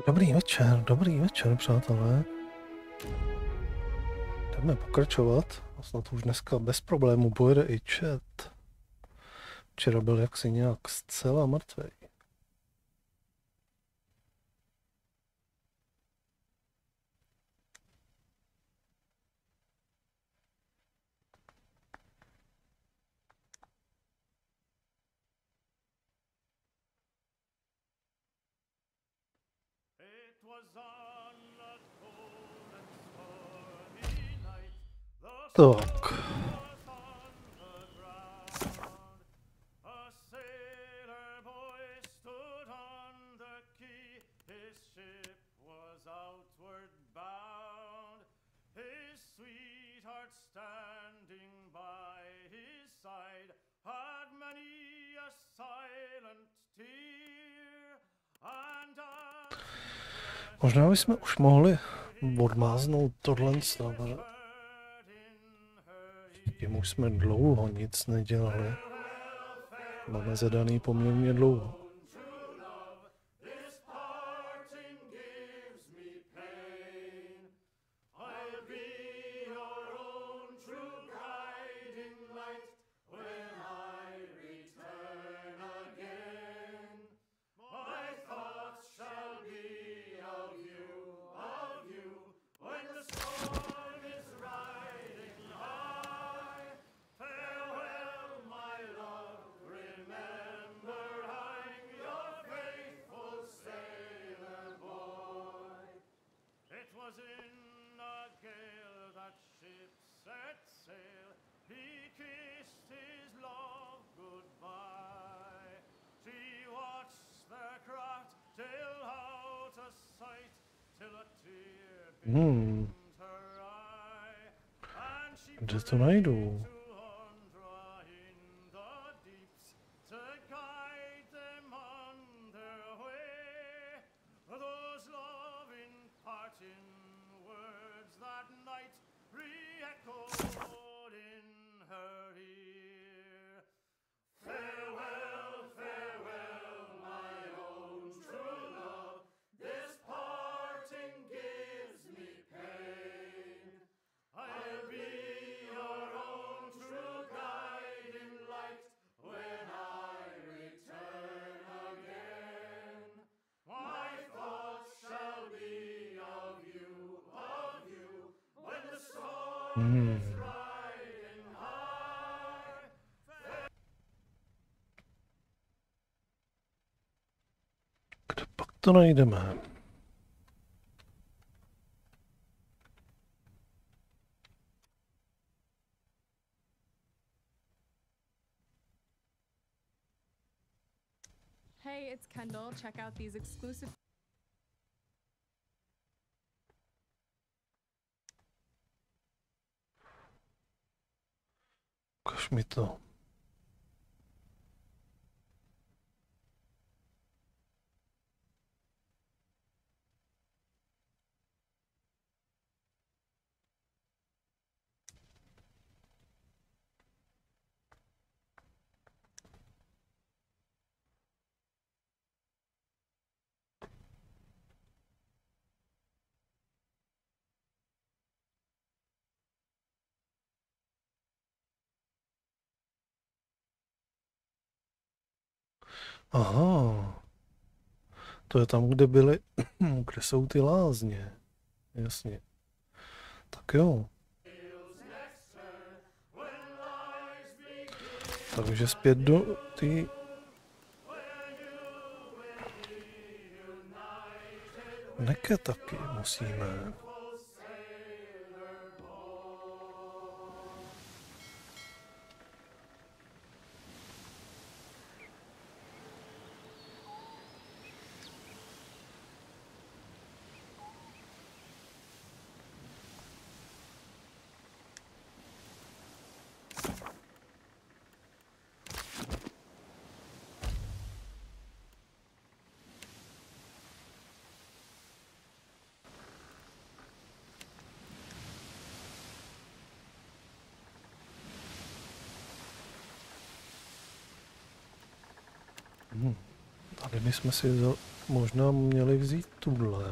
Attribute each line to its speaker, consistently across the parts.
Speaker 1: Dobrý večer, přátelé. Jdeme pokračovat. A snad už dneska bez problému pojede i chat. Včera byl jaksi nějak zcela mrtvej. Tak. Možná bychom už mohli odmáznout tohle stavu. Tím už jsme dlouho nic nedělali. Máme zadaný poměrně dlouho. Kde to najdu? Kde pak to najdeme?
Speaker 2: Hey, it's Kendall. Check out these exclusive.
Speaker 1: Ukaž mi to. Aha, to je tam, kde byly, kde jsou ty lázně, jasně, tak jo. Takže zpět do ty... Neke taky musíme. Tady my jsme si možná měli vzít tuhle.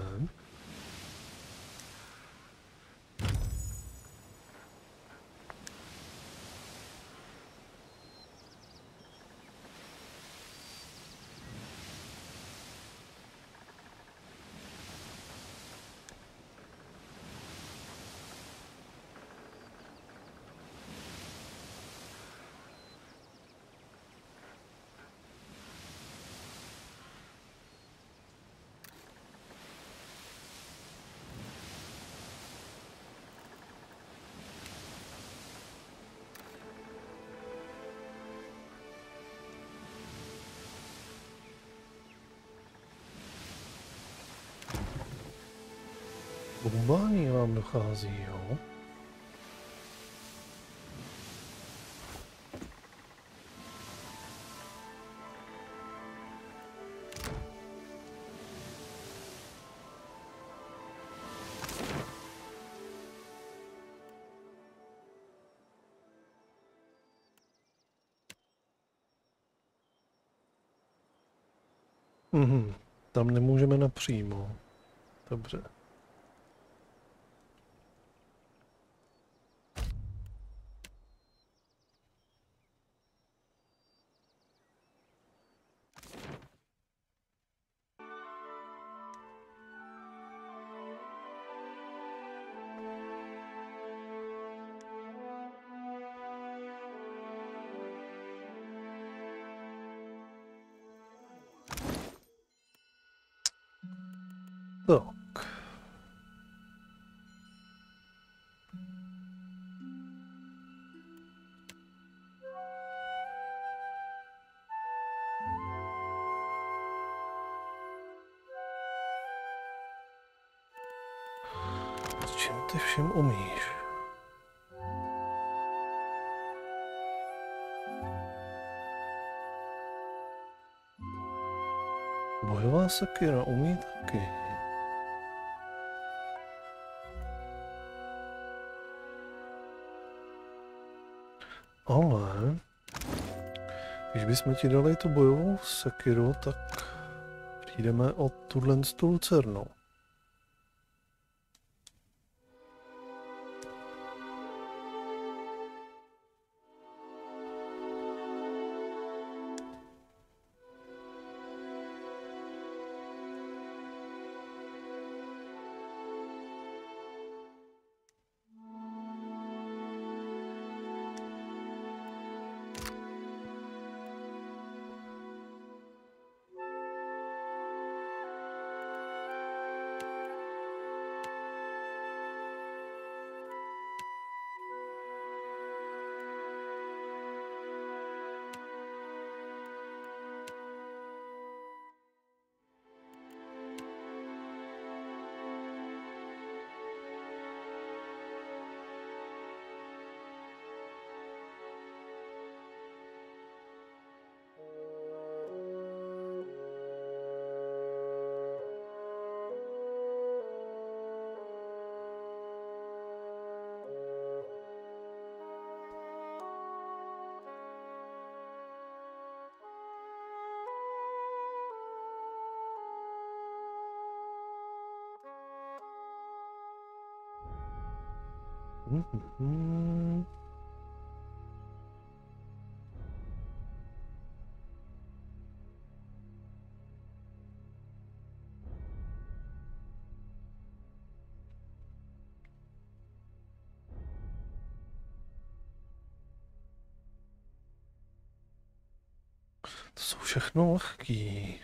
Speaker 1: Bombání vám dochází, jo? Tam nemůžeme napřímo. Dobře. Tak. S čím ty všem umíš? Bojová sekira umí taky. Ale když bychom ti dali tu bojovou sekiru, tak přijdeme o tuhle lucernu. To jsou všechno lehký.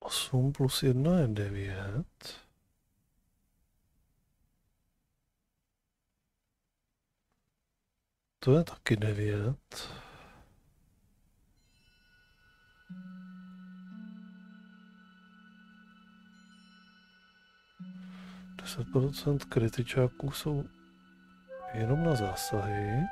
Speaker 1: Osm plus jedna je 9. To je taky 9. 10% kritičáků jsou jenom na zásahy.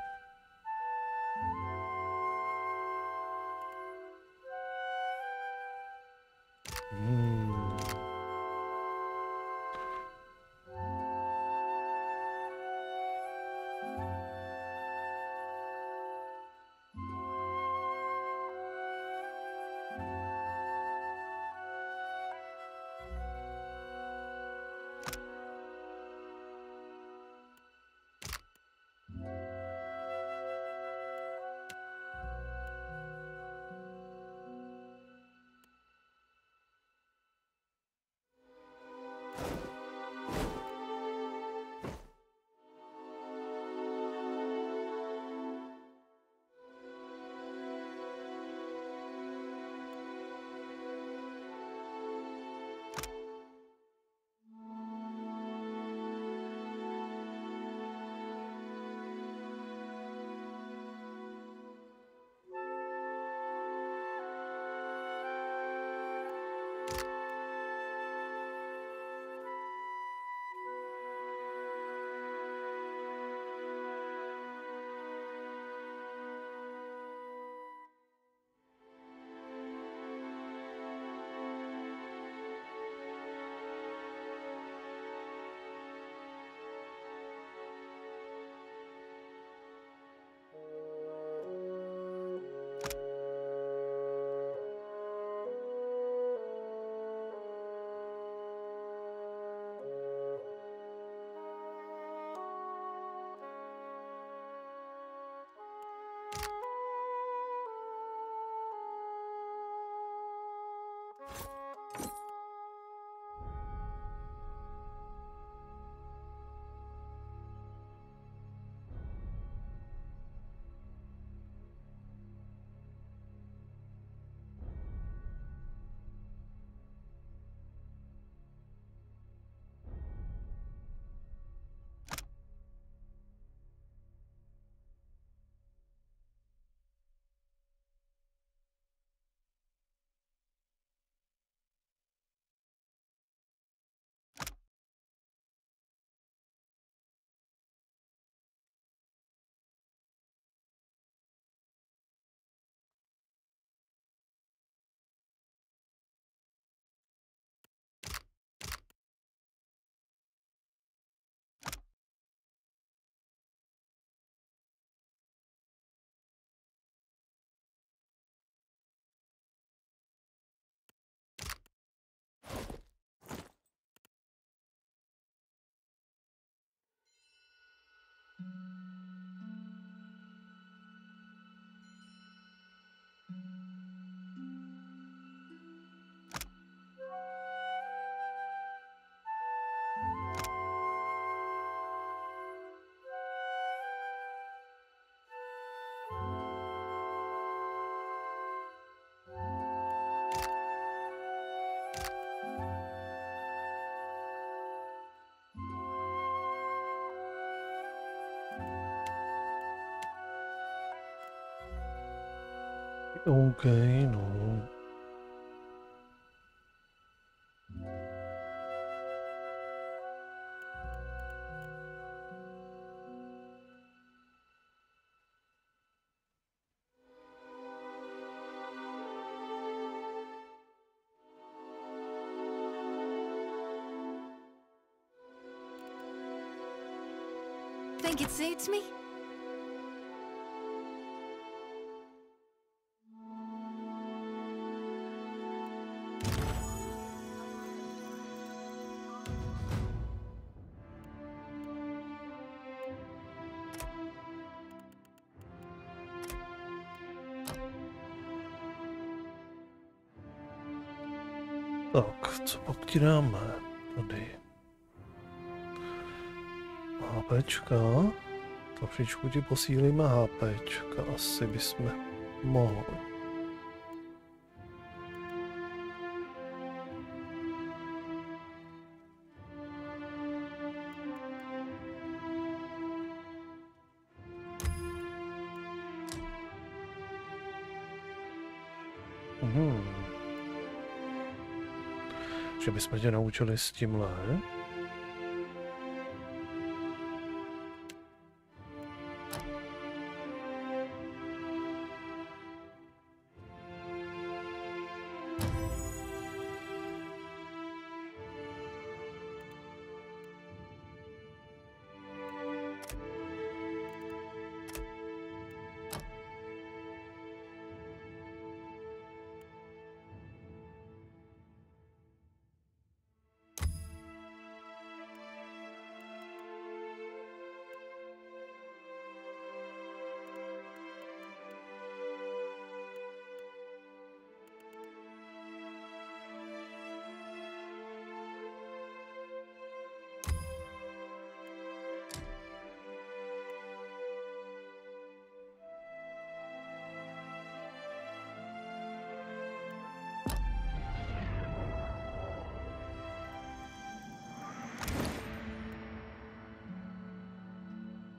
Speaker 1: OK, no.
Speaker 3: Think it suits me?
Speaker 1: Tak, co pak ti dáme tady? HPčka. Trošičku ti posílíme HPčka, asi bychom mohli. Že bychom tě naučili s tímhle.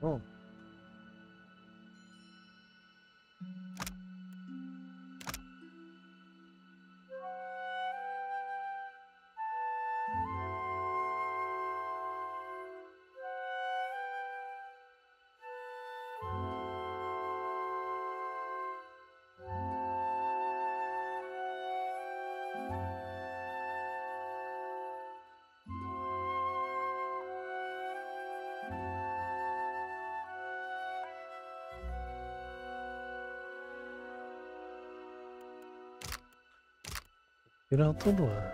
Speaker 1: No. Dá tohle.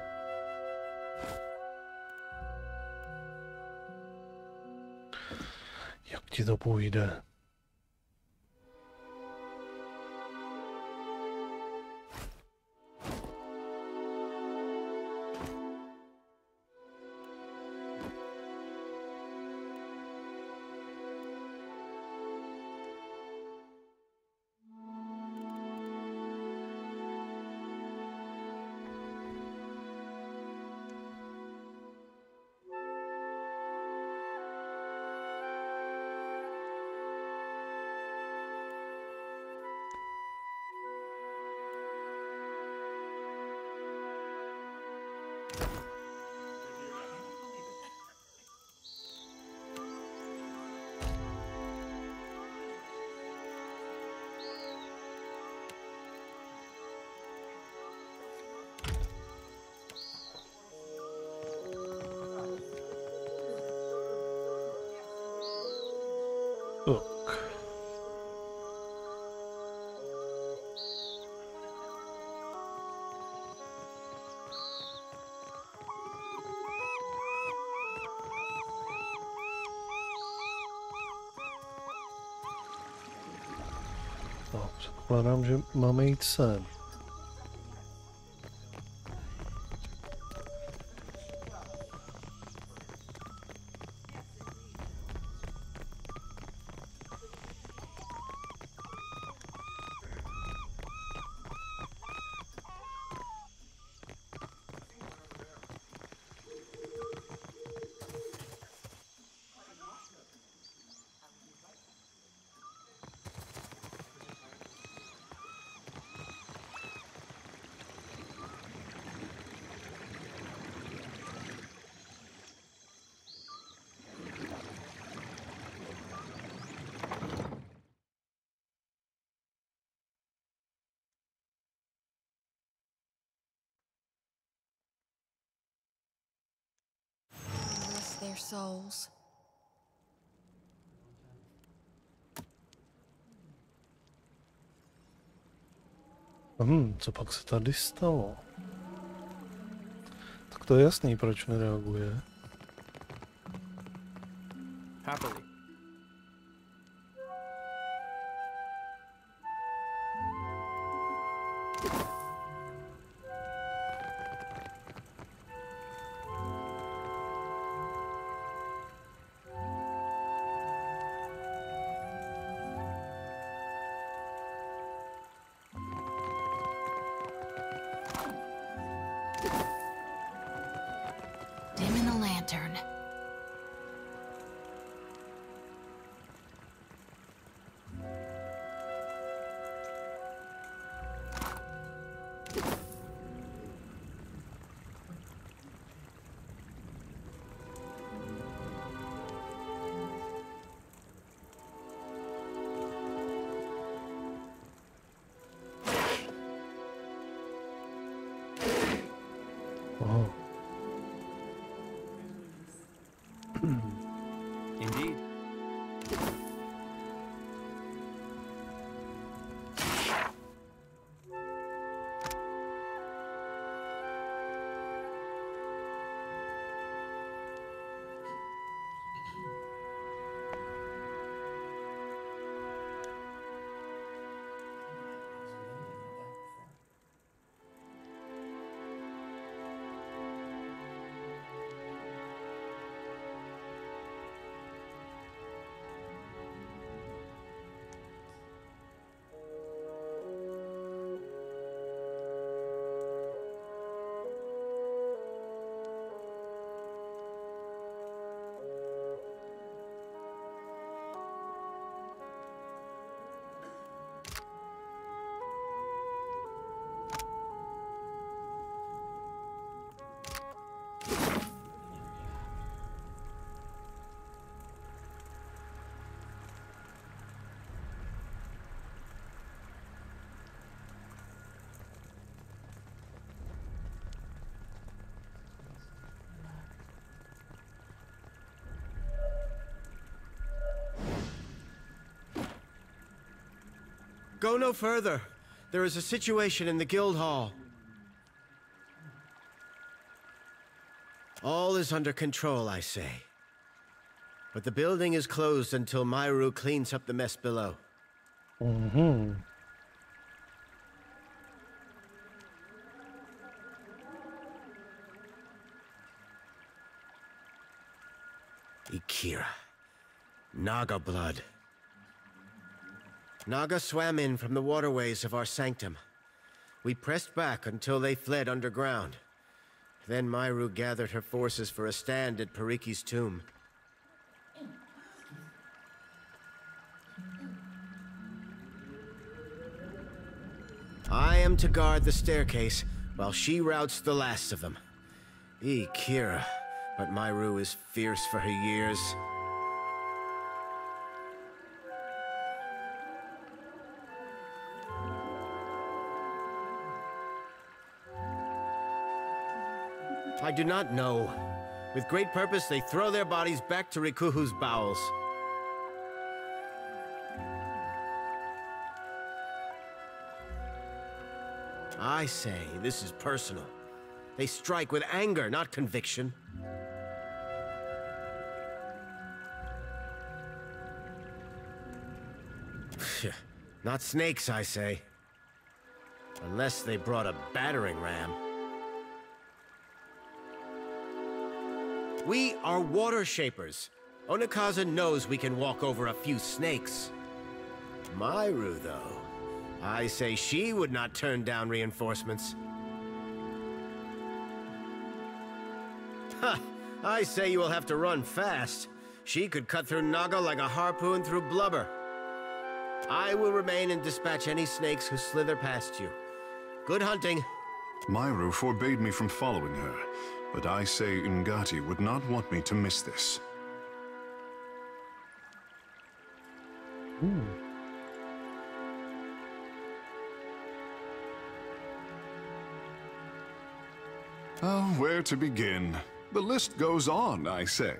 Speaker 1: Jak ti to půjde? Tak. No, předpokládám, že máme jít sem.
Speaker 3: Their souls.
Speaker 1: Co pak se tady stalo? Tak to je jasný, proč nereaguje.
Speaker 4: Happily. Go no further. There is a situation in the guild hall. All is under control, I say. But the building is closed until Myru cleans up the mess below.
Speaker 1: Mhm.
Speaker 4: Ikira. Naga blood. Naga swam in from the waterways of our sanctum. We pressed back until they fled underground. Then Myru gathered her forces for a stand at Pariki's tomb. I am to guard the staircase while she routs the last of them. Kira, but Myru is fierce for her years. I do not know. With great purpose, they throw their bodies back to Rikuhu's bowels. I say, this is personal. They strike with anger, not conviction. Not snakes, I say. Unless they brought a battering ram. We are water shapers. Onikaza knows we can walk over a few snakes. Myru, though, I say she would not turn down reinforcements. Ha! I say you will have to run fast. She could cut through Naga like a harpoon through blubber. I will remain and dispatch any snakes who slither past you. Good hunting.
Speaker 5: Myru forbade me from following her, but I say Ngati would not want me to miss this. Oh, where to begin? The list goes on, I say.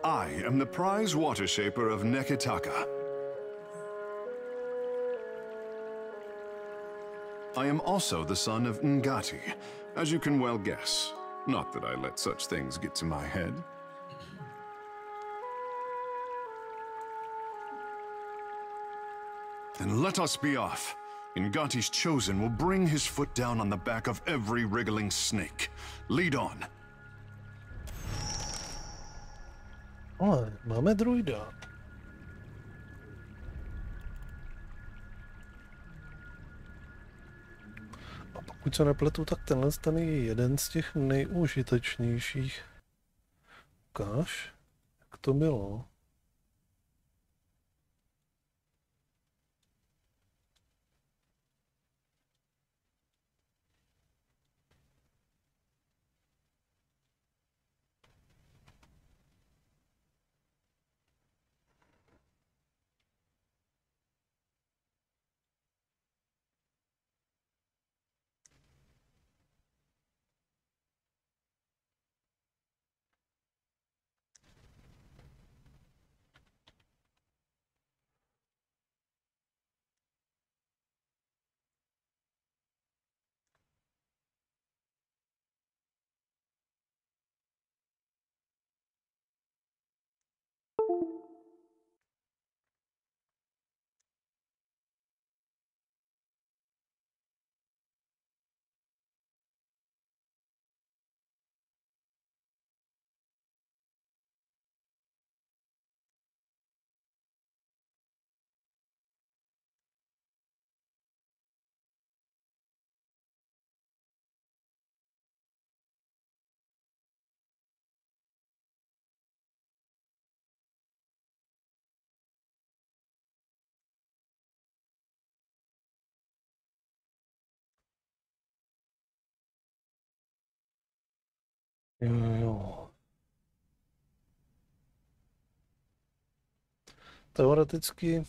Speaker 5: I am the prize water shaper of Nekitaka. I am also the son of Ngati, as you can well guess. Not that I let such things get to my head. Then let us be off. Ngati's chosen will bring his foot down on the back of every wriggling snake. Lead on.
Speaker 1: Ale máme druida. A pokud se nepletu, tak tenhle je jeden z těch nejúžitečnějších. Ukáž, jak to bylo. Jo. Teoreticky...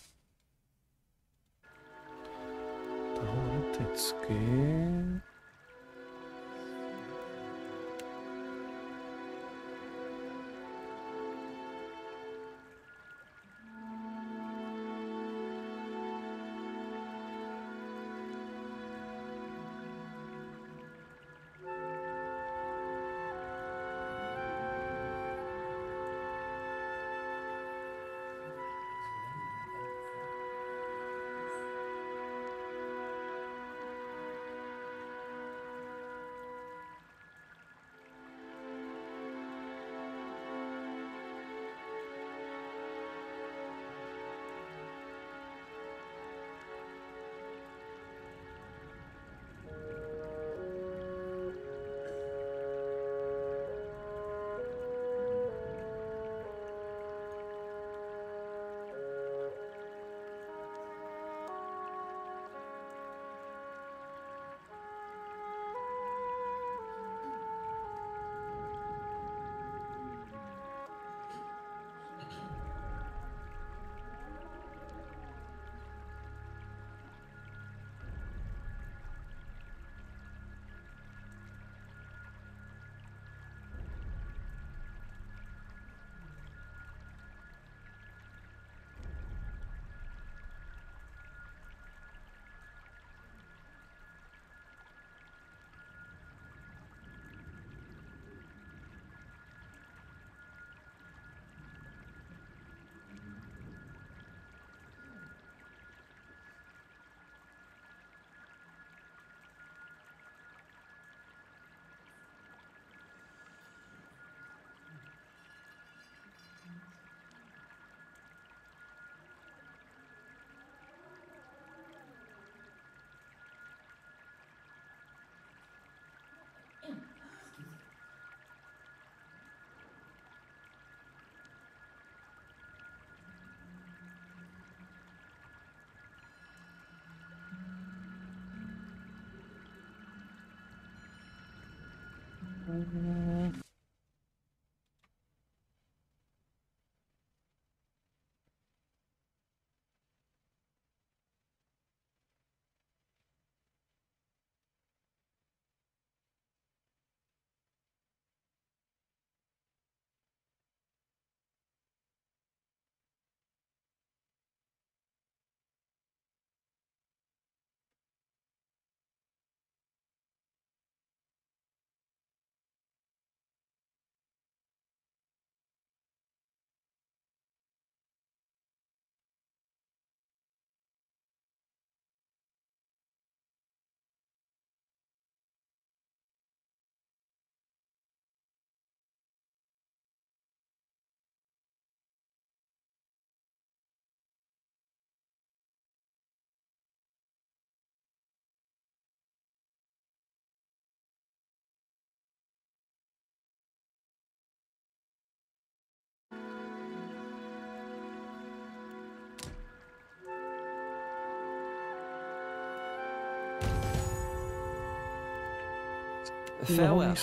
Speaker 6: Farewell.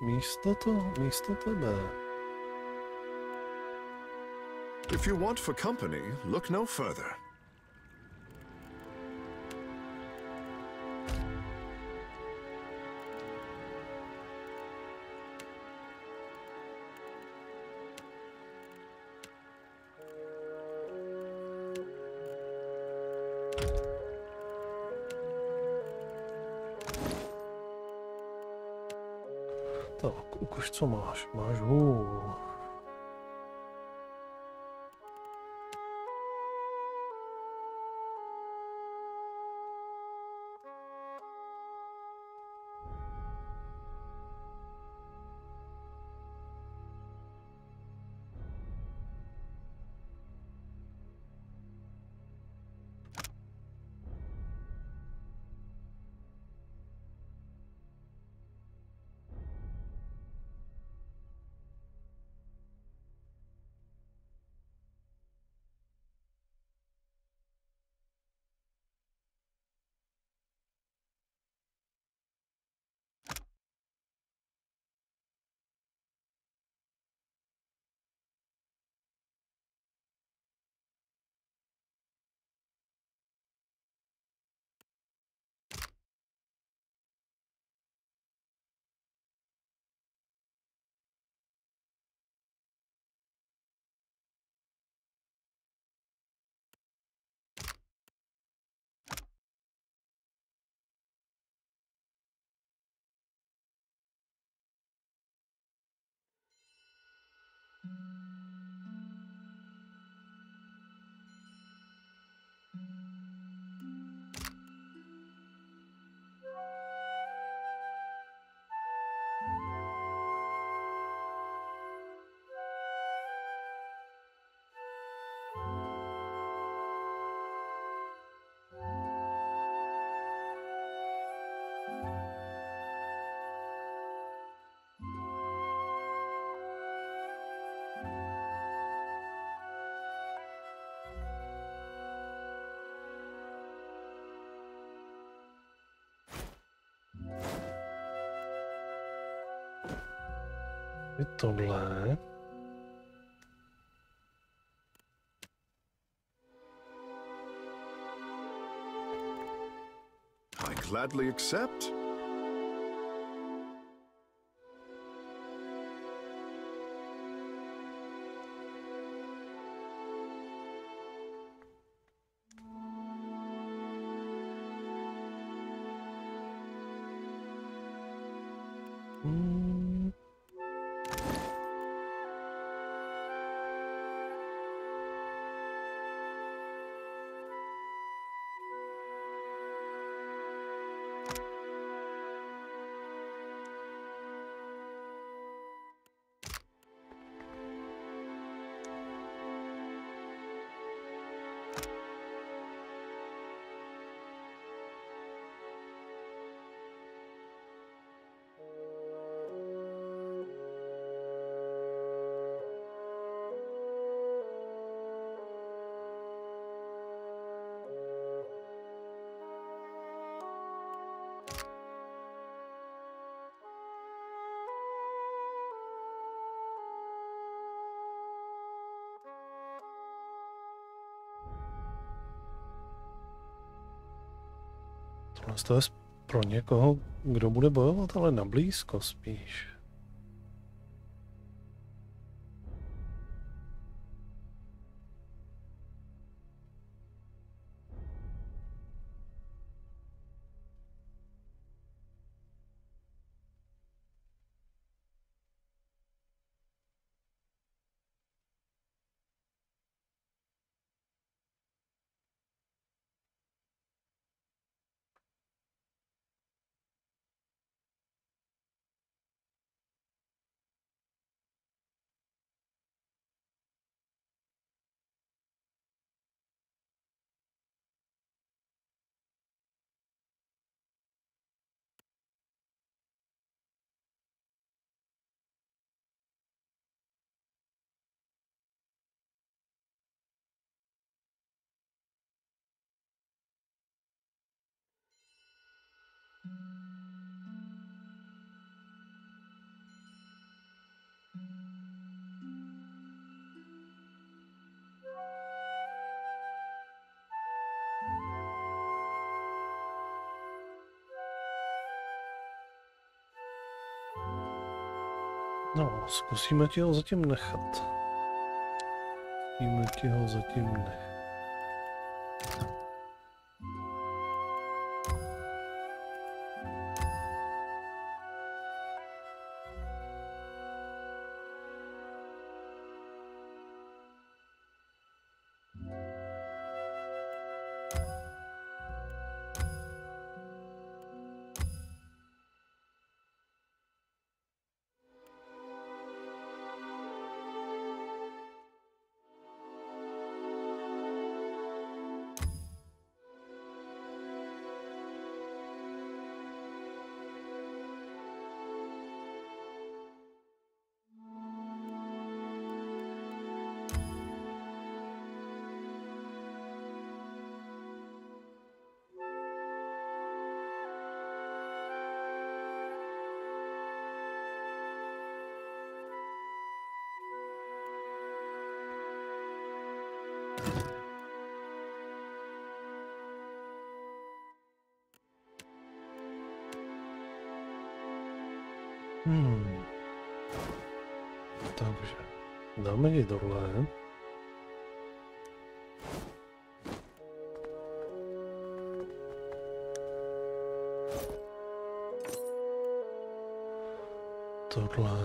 Speaker 1: Místo tebe.
Speaker 5: If you want for company, look no further.
Speaker 1: Tak, ukaž, co máš. Máš hůl. I tohle.
Speaker 5: I gladly accept.
Speaker 1: To je pro někoho, kdo bude bojovat, ale na blízko spíš. No, zkusíme ti ho zatím nechat. Zkusíme ti ho zatím nechat. Takže dáme ji dole. Tohle.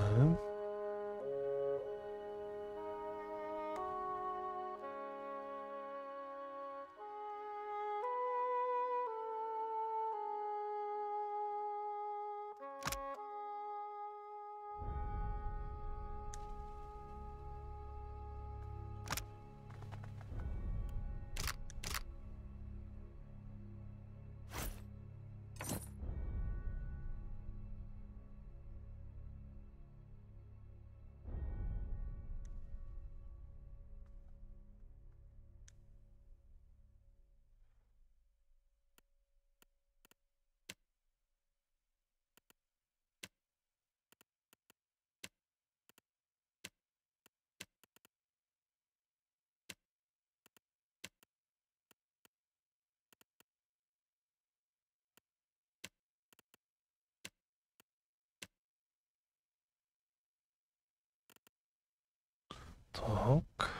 Speaker 1: Tak.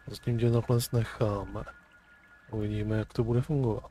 Speaker 1: S tím tě takhle necháme. Uvidíme, jak to bude fungovat.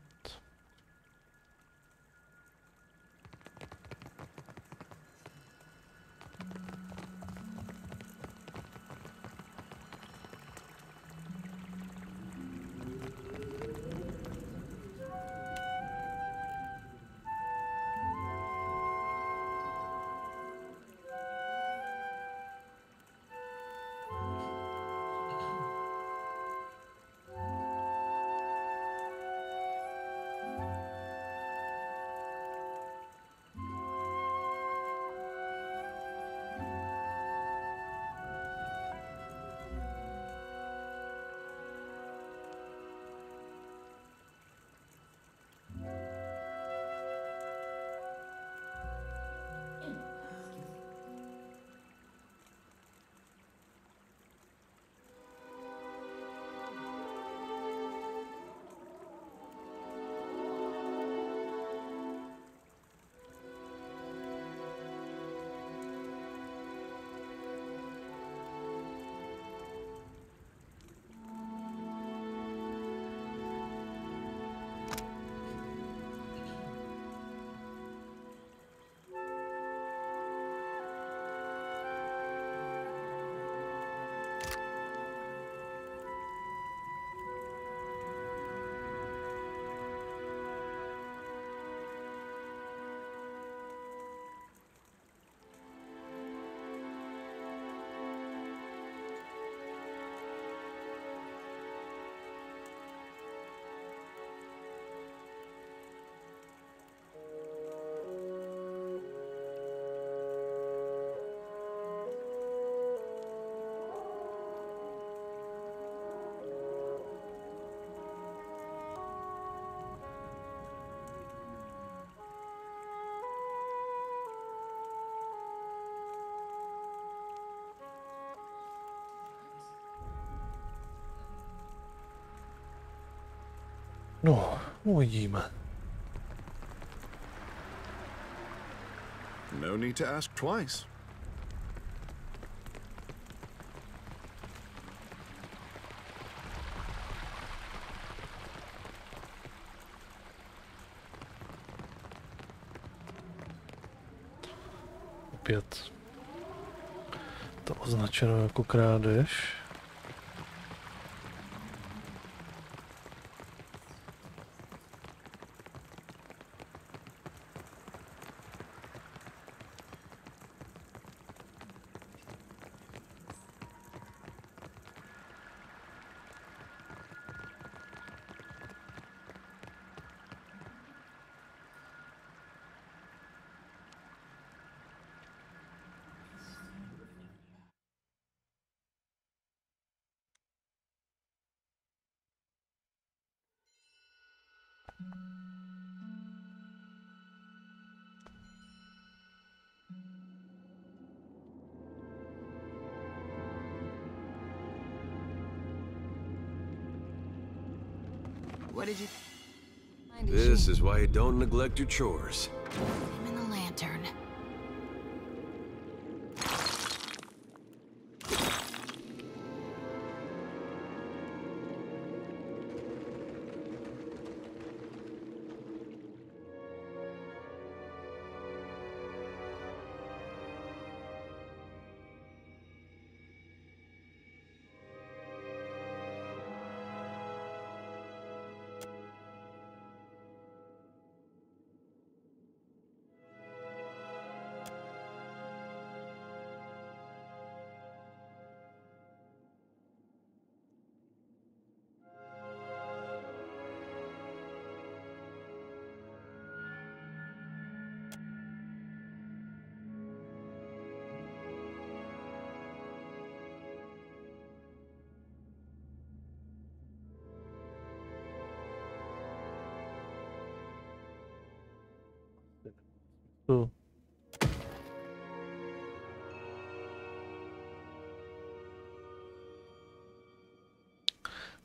Speaker 1: No, uvidíme.
Speaker 5: No need to ask twice.
Speaker 1: Opět to označeno jako krádež.
Speaker 3: What did you find?
Speaker 4: This is why you don't neglect your chores.
Speaker 3: Him in the lantern.
Speaker 1: To.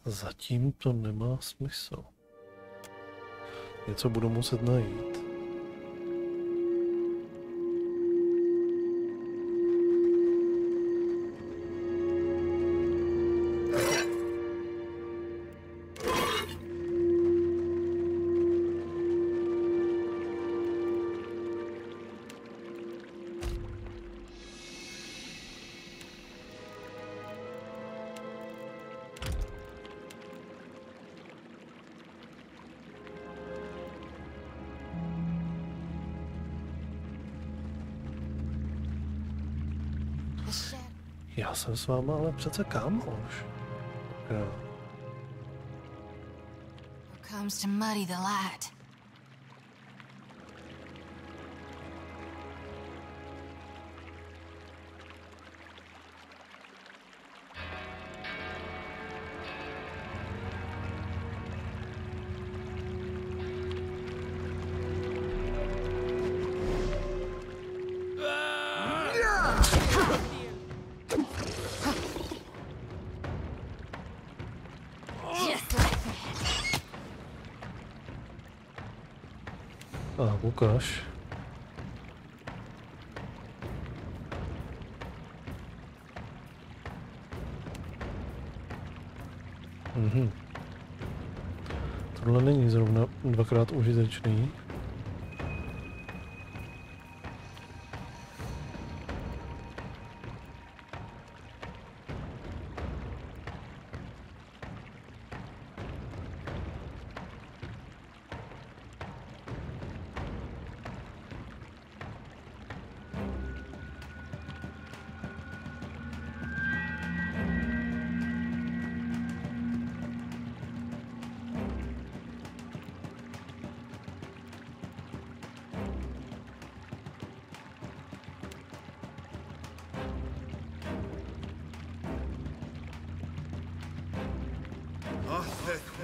Speaker 1: Zatím to nemá smysl. Něco budu muset najít. Já jsem s váma ale přece kámoš.
Speaker 3: Here comes to muddy the light.
Speaker 1: Ukáž. Tohle není zrovna dvakrát užitečný.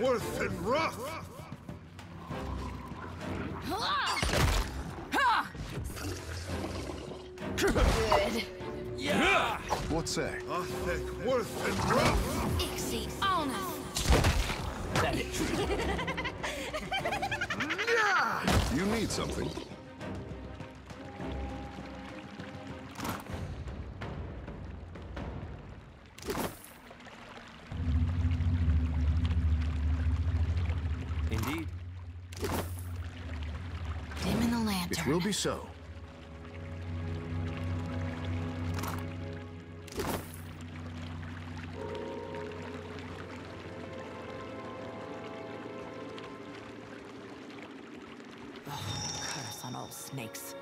Speaker 6: Worth and rough.
Speaker 3: Good.
Speaker 6: Yeah.
Speaker 5: What say?
Speaker 6: Worth and rough.
Speaker 3: Ixie on us.
Speaker 6: That is true.
Speaker 5: You need something?
Speaker 4: Indeed.
Speaker 3: Dim in the lantern.
Speaker 6: It will be so.
Speaker 3: Curse on all snakes.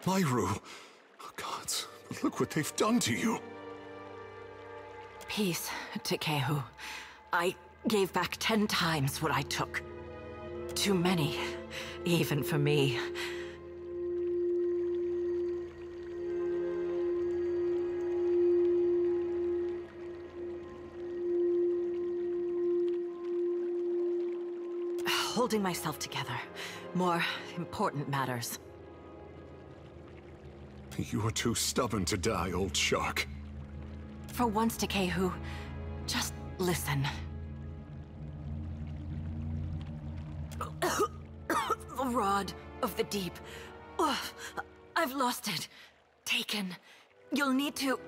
Speaker 5: Myru! Oh, gods, look what they've done to you!
Speaker 3: Peace to Kehu. I gave back 10 times what I took. Too many, even for me. Holding myself together. More important matters.
Speaker 5: You are too stubborn to die, old shark.
Speaker 3: For once, Takehu, just listen. The rod of the deep. Ugh, I've lost it. Taken. You'll need to...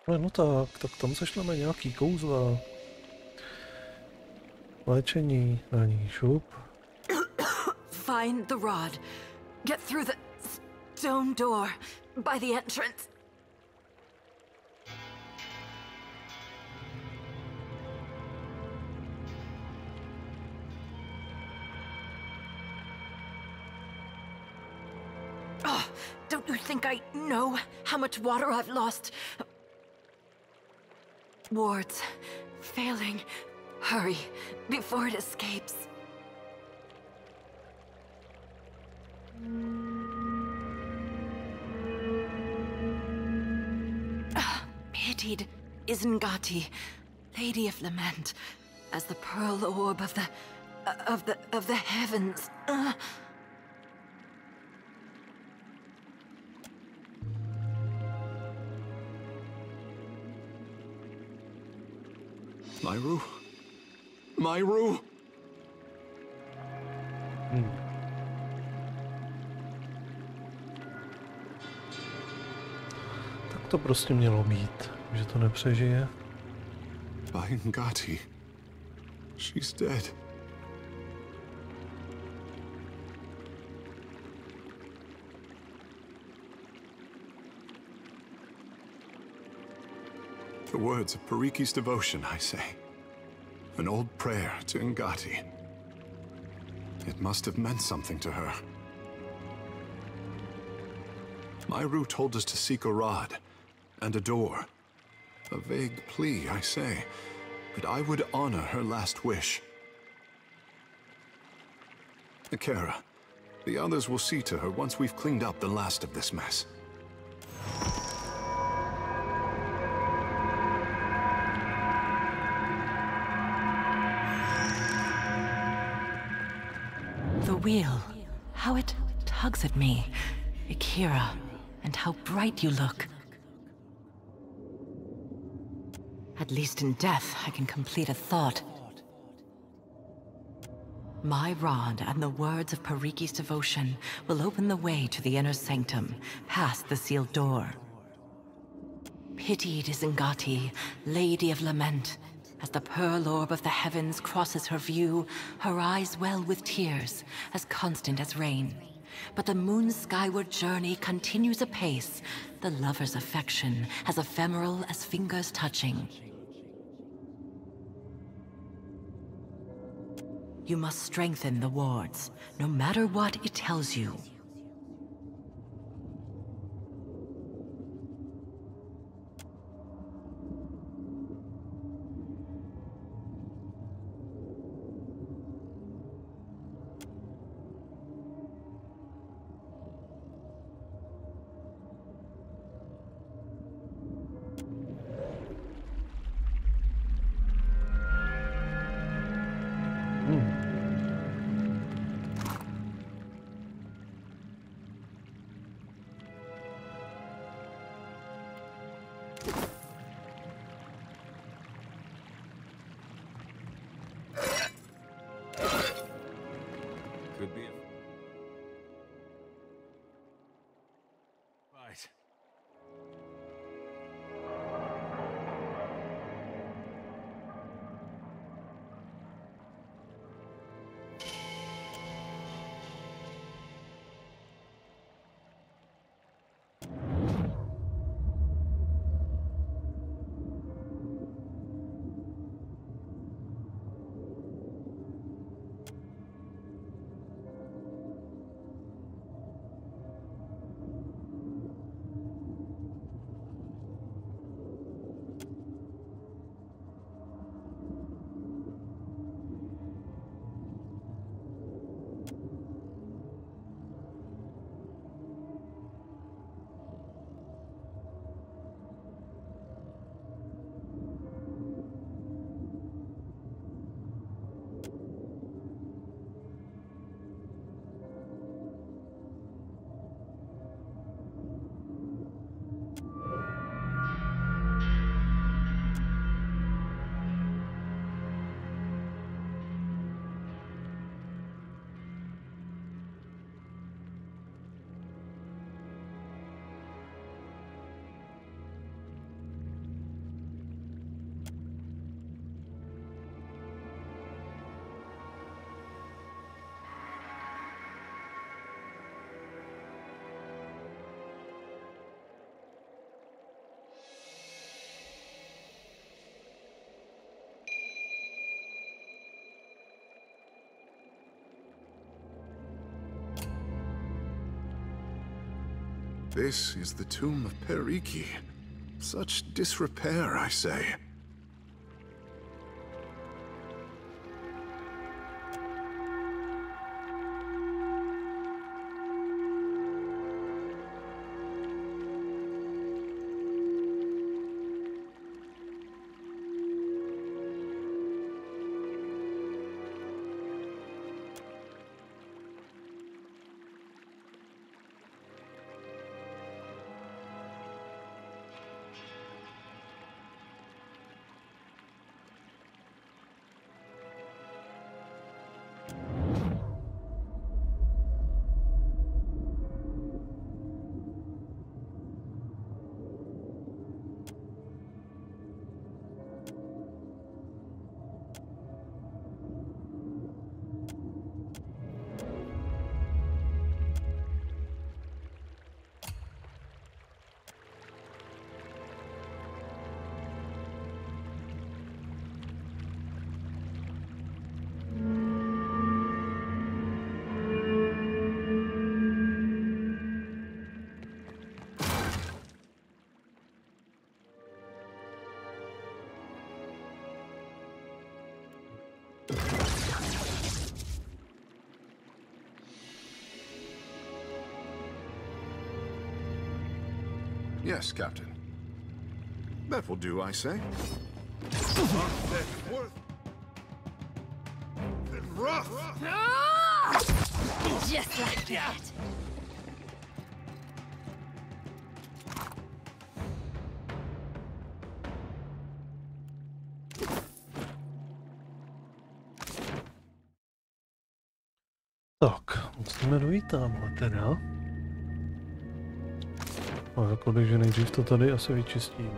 Speaker 1: No tak tam sešleme nějaký kouzla. Léčení na ní, šup.
Speaker 3: Find the rod. Get through the stone door by the entrance. Oh, don't you think I know how much water I've lost? Wards. Failing. Hurry, before it escapes. Pitied Isengati, Lady of Lament, as the pearl orb of the heavens.
Speaker 5: Myru? Myru?
Speaker 1: Tak to prostě mělo být, že to nepřežije.
Speaker 5: Isengati. She's dead. The words of Pariki's devotion, I say. An old prayer to Ngati. It must have meant something to her. Myru told us to seek a rod and a door. A vague plea, I say, but I would honor her last wish. Akira, the others will see to her once we've cleaned up the last of this mess.
Speaker 3: The wheel, how it tugs at me. Akira, and how bright you look. At least in death, I can complete a thought. My rod and the words of Pariki's devotion will open the way to the inner sanctum, past the sealed door. Pitied Isengati, Lady of Lament. As the pearl orb of the heavens crosses her view, her eyes well with tears, as constant as rain. But the moon's skyward journey continues apace, the lover's affection as ephemeral as fingers touching. You must strengthen the wards, no matter what it tells you.
Speaker 6: could be a... Right.
Speaker 5: This is the tomb of Periki. Such disrepair, I say. Yes, Captain. That will do, I say.
Speaker 6: Worth and rough.
Speaker 3: Just like that.
Speaker 1: Tak, musíme dojít tamhle teda. No, jako takže nejdřív to tady asi vyčistíme.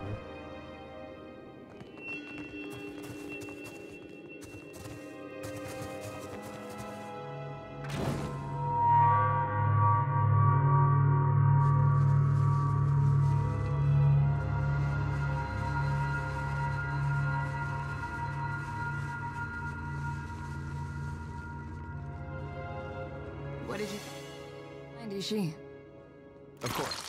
Speaker 3: What did you find? Is she?
Speaker 5: Of course.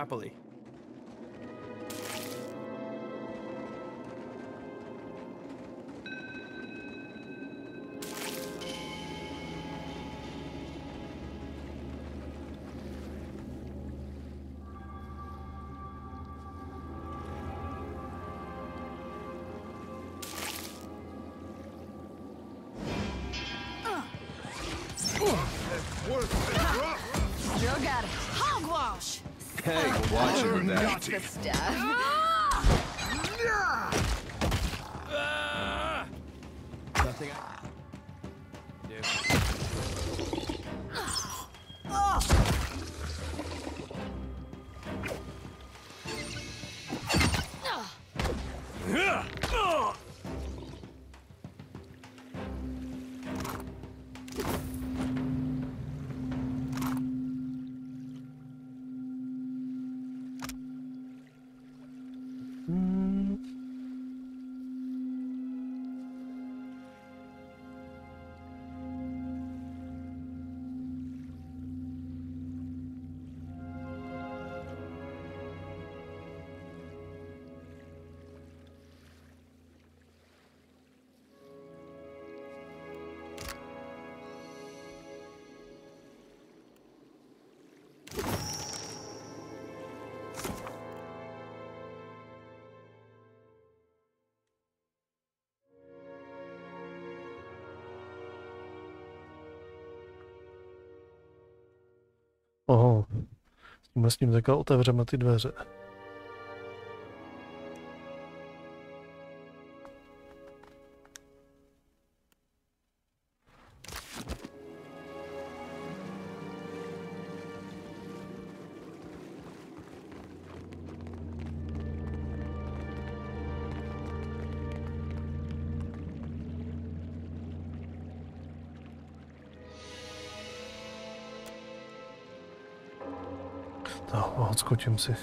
Speaker 7: happily.
Speaker 8: Still got it. Hogwash!
Speaker 5: Hey, watch it with that.
Speaker 8: That's the stuff.
Speaker 7: Nothing I do.
Speaker 1: Oho, s tím takhle otevřeme ty dveře. No, odskočím si.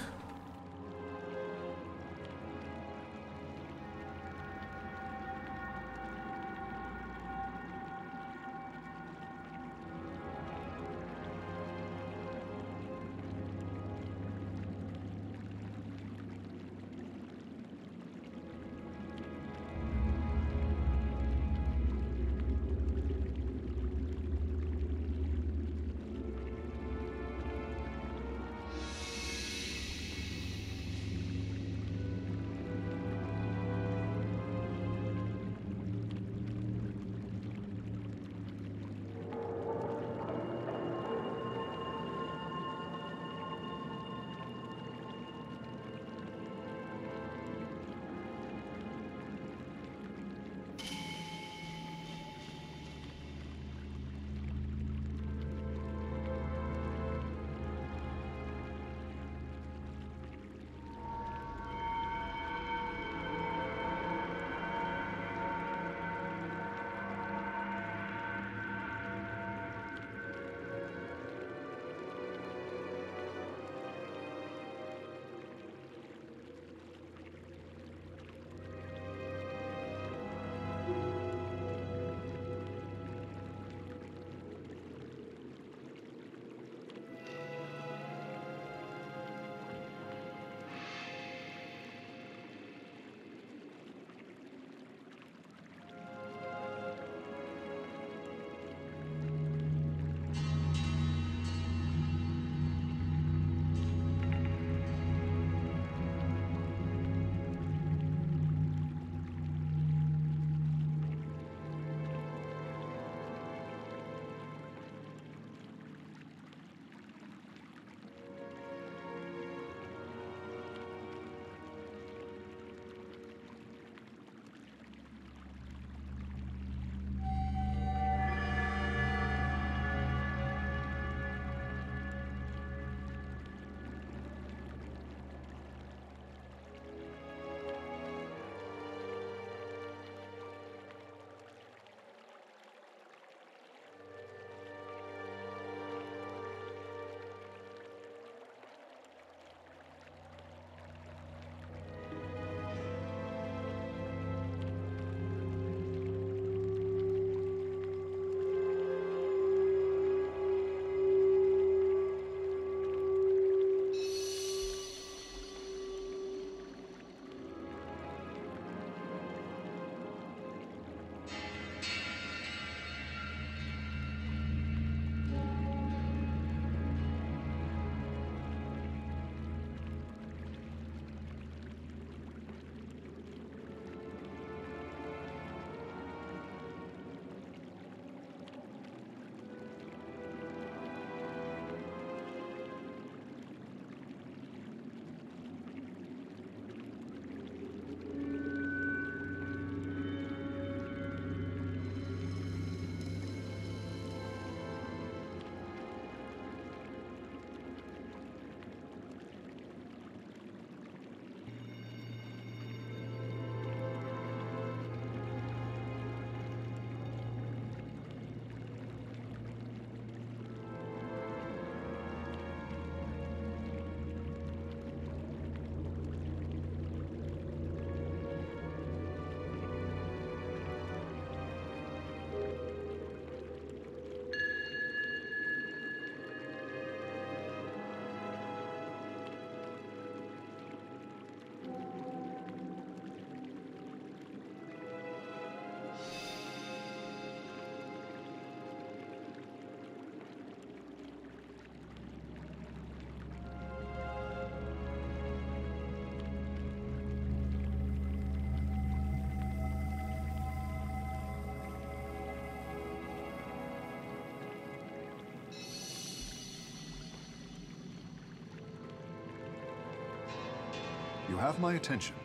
Speaker 5: You have my attention.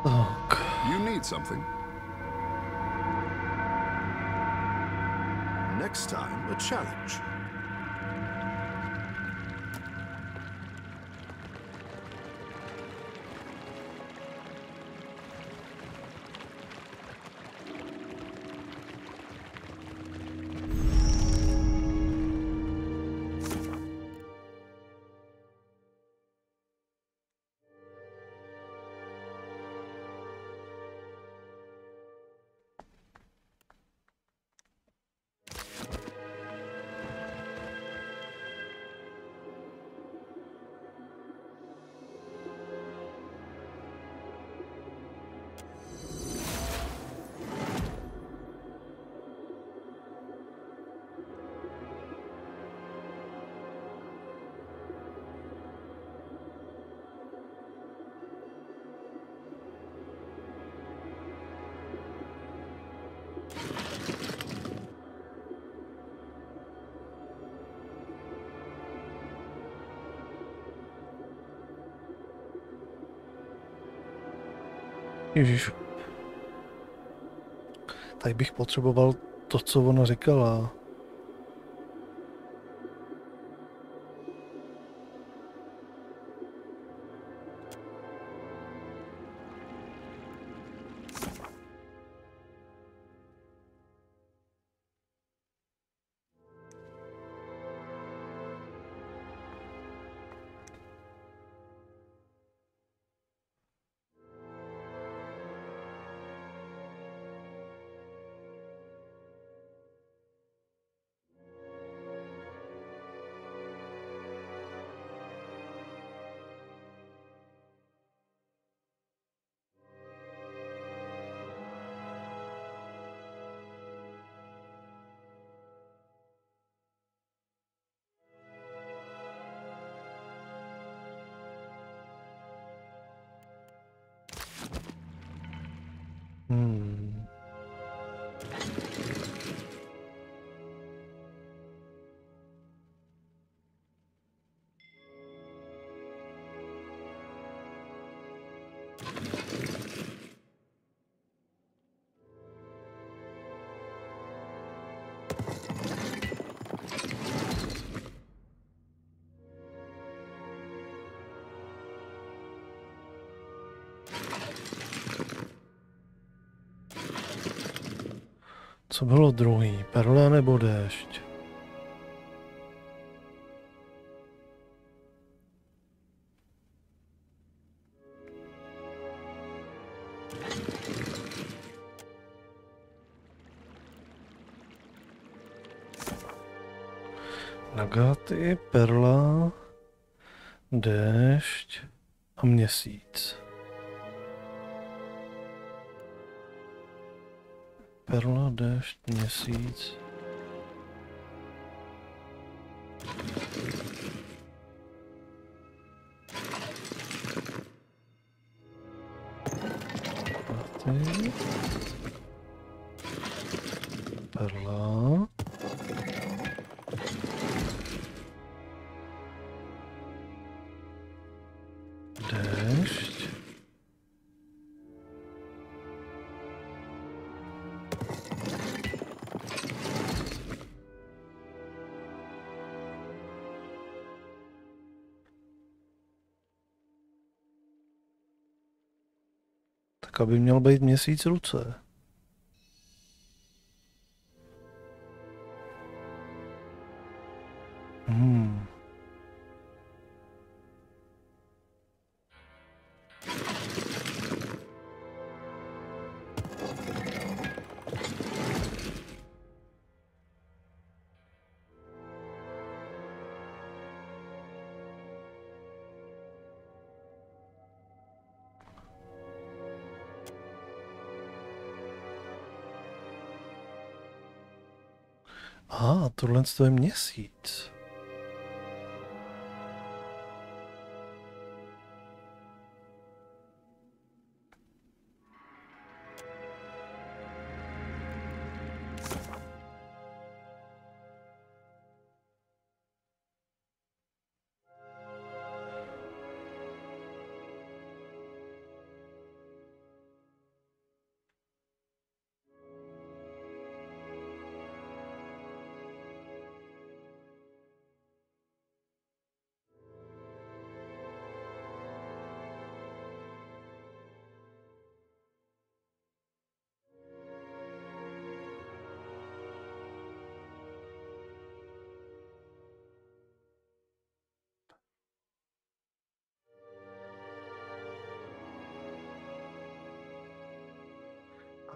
Speaker 1: Tak.
Speaker 5: You need something? Next time, a challenge.
Speaker 1: Ježíš. Tady bych potřeboval to, co ona říkala. Co bylo druhý? Perla nebo déšť? Nagaty, perla, déšť a měsíc. Perla, déšť, měsíc. Nagaty, perla. Déšť. Tak aby měl být měsíc ruce. Tohle je měsíc.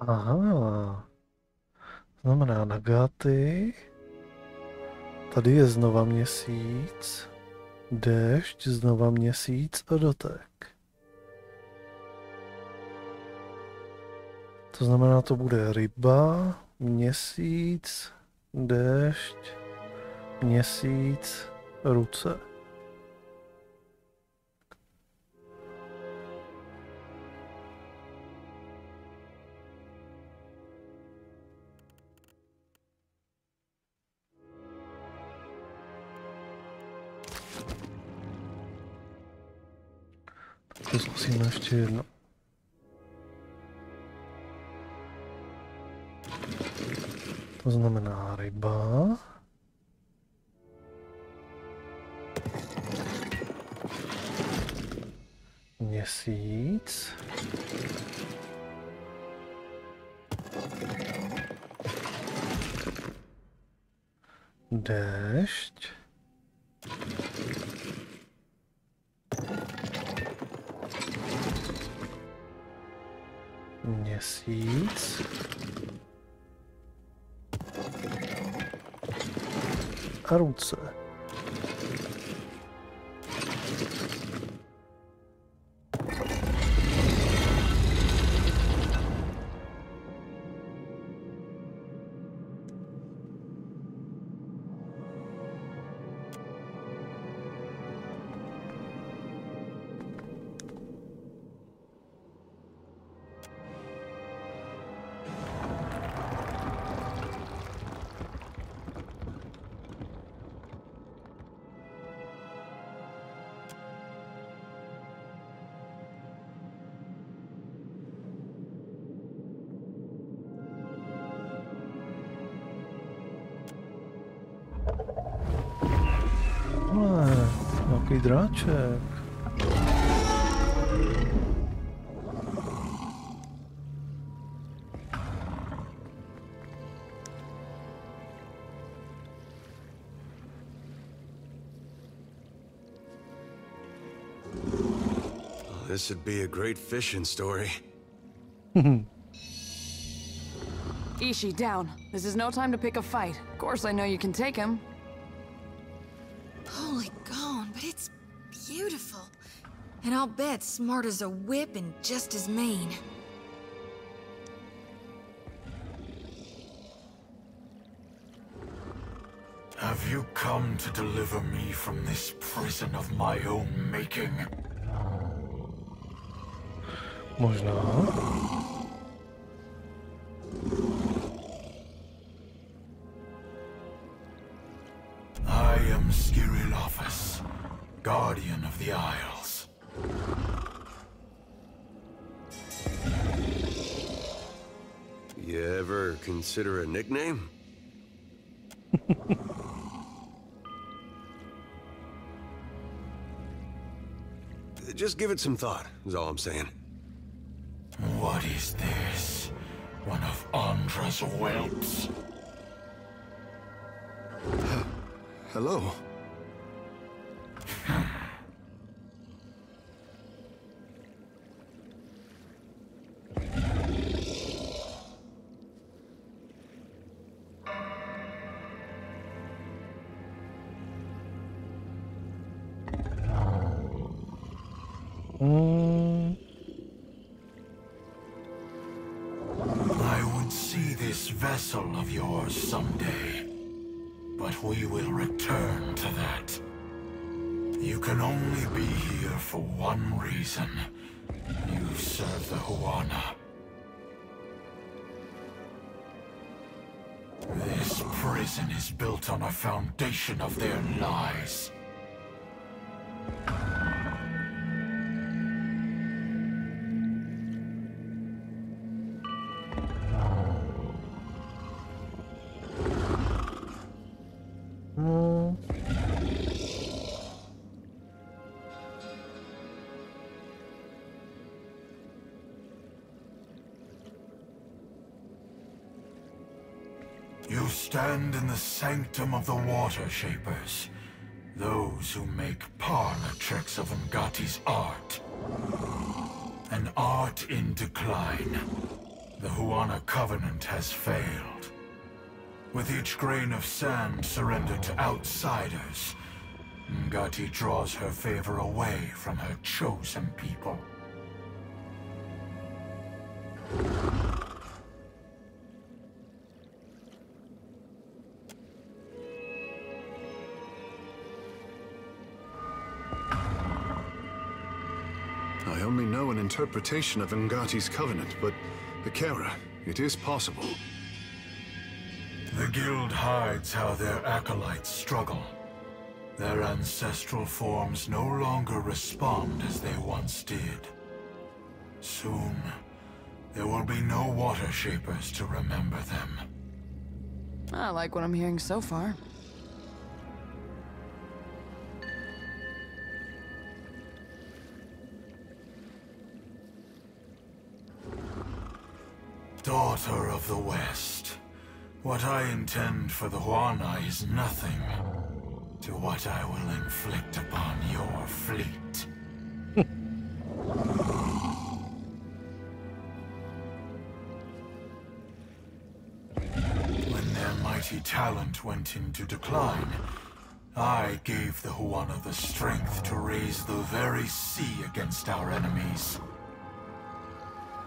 Speaker 1: Aha. Znamená Nagaty. Tady je znova měsíc. Déšť, znova měsíc a dotek. To znamená, to bude ryba, měsíc, déšť, měsíc, ruce. To zkusíme ještě jedno. To znamená ryba. Měsíc. Déšť. Měsíc. A ruce. Nějaký dráček.
Speaker 9: This would be a great fishing story.
Speaker 8: Ishi, down. This is no time to pick a fight. Of course I know you can take him.
Speaker 10: Holy gone, but it's beautiful. And I'll bet smart as a whip and just as mean.
Speaker 6: Have you come to deliver me from this prison of my own making?
Speaker 1: Možná.
Speaker 6: I am Skirilophus, Guardian of the Isles.
Speaker 9: You ever consider a nickname? Just give it some thought, is all I'm saying.
Speaker 6: What is this? One of Andra's whelps?
Speaker 5: Hello.
Speaker 6: I would see this vessel of yours someday, but we will return to that. You can only be here for one reason. You serve the Huana. This prison is built on a foundation of their lies. You stand in the sanctum of the Water Shapers, those who make parlor tricks of Ngati's art. An art in decline, The Huana Covenant has failed. With each grain of sand surrendered to outsiders, Ngati draws her favor away from her chosen people.
Speaker 5: I only know an interpretation of Ngati's covenant, but Bekera, it is possible.
Speaker 6: The guild hides how their acolytes struggle. Their ancestral forms no longer respond as they once did. Soon, there will be no water shapers to remember them.
Speaker 8: I like what I'm hearing so far.
Speaker 6: Daughter of the West, what I intend for the Huana is nothing to what I will inflict upon your fleet. When their mighty talent went into decline, I gave the Huana the strength to raise the very sea against our enemies.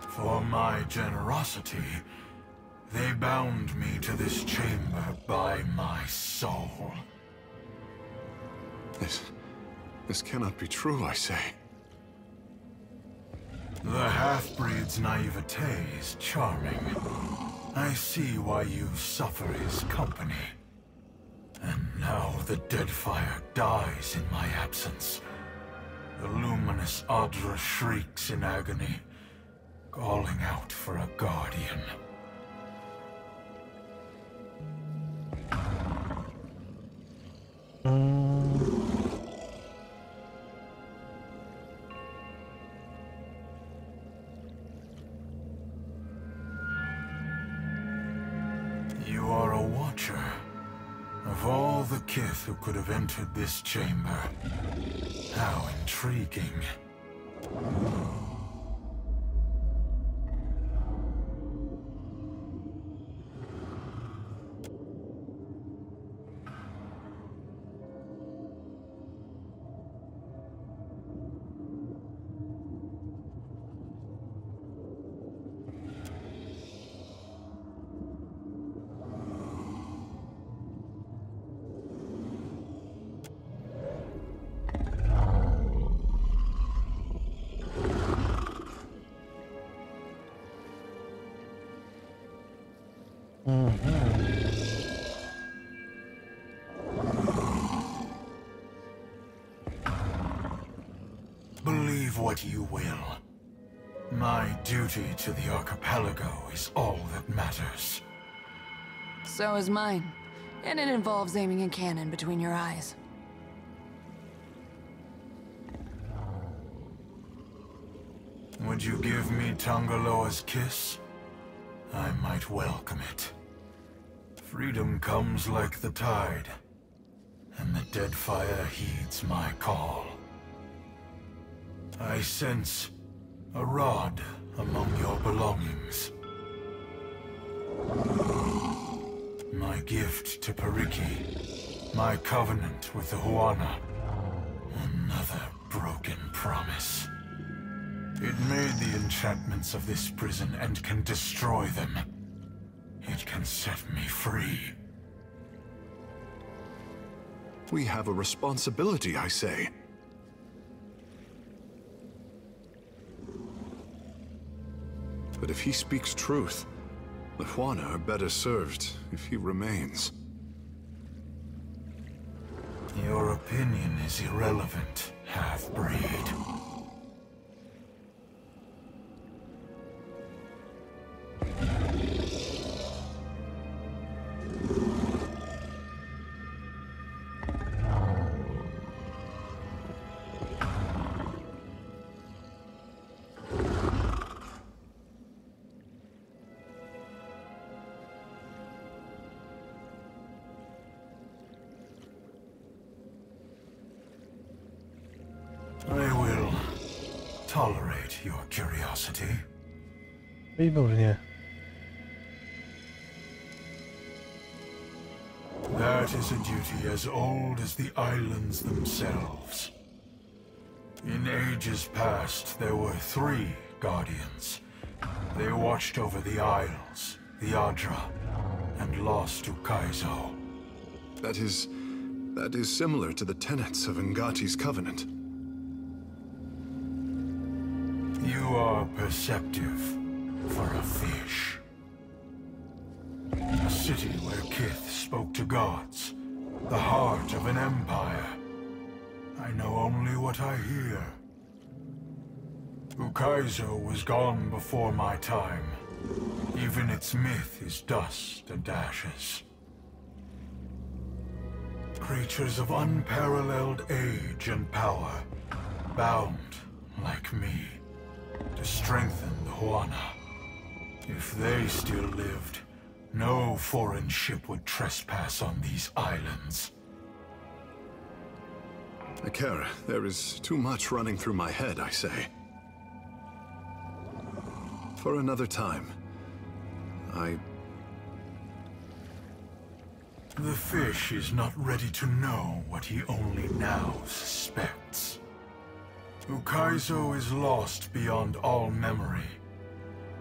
Speaker 6: For my generosity, they bound me to this chamber by my soul.
Speaker 5: This cannot be true, I say.
Speaker 6: The half-breed's naivete is charming. I see why you suffer his company. And now the Deadfire dies in my absence. The luminous Adra shrieks in agony, calling out for a guardian. You are a watcher. Of all the kith who could have entered this chamber, how intriguing. Believe what you will. My duty to the archipelago is all that matters.
Speaker 8: So is mine. And it involves aiming a cannon between your eyes.
Speaker 6: Would you give me Tangaloa's kiss? I might welcome it. Freedom comes like the tide, and the Deadfire heeds my call. I sense a rod among your belongings. My gift to Periki, my covenant with the Huana. Another broken promise. It made the enchantments of this prison and can destroy them. It can set me free.
Speaker 5: We have a responsibility, I say. But if he speaks truth, the Huana are better served if he remains.
Speaker 6: Your opinion is irrelevant, half-breed. I will tolerate your curiosity.
Speaker 1: Výborně.
Speaker 6: That is a duty as old as the islands themselves. In ages past, there were 3 guardians. They watched over the Isles, the Adra, and lost Ukaizo.
Speaker 5: That is similar to the tenets of Ngati's covenant.
Speaker 6: You are perceptive for a fish. A city where Kith spoke to gods, the heart of an empire. I know only what I hear. Ukaizo was gone before my time. Even its myth is dust and ashes. Creatures of unparalleled age and power, bound, like me, to strengthen the Huana. If they still lived, no foreign ship would trespass on these islands.
Speaker 5: Akira, there is too much running through my head, I say. For another time,
Speaker 6: The fish is not ready to know what he only now suspects. Ukaizo is lost beyond all memory.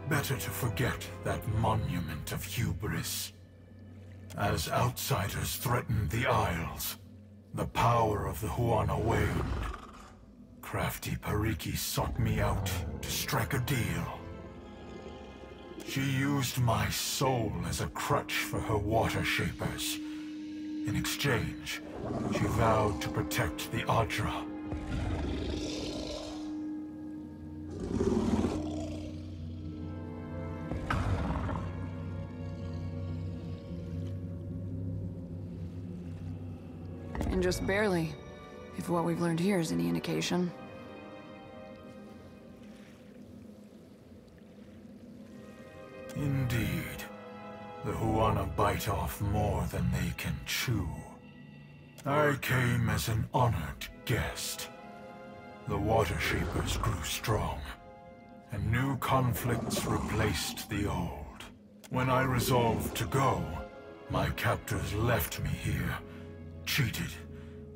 Speaker 6: Better to forget that monument of hubris. As outsiders threatened the Isles, the power of the Huana waned. Crafty Pariki sought me out to strike a deal. She used my soul as a crutch for her water shapers. In exchange, she vowed to protect the Adra.
Speaker 8: And just barely, if what we've learned here is any indication.
Speaker 6: Indeed. The Huana bite off more than they can chew. I came as an honored guest. The water shapers grew strong, and new conflicts replaced the old. When I resolved to go, my captors left me here, cheated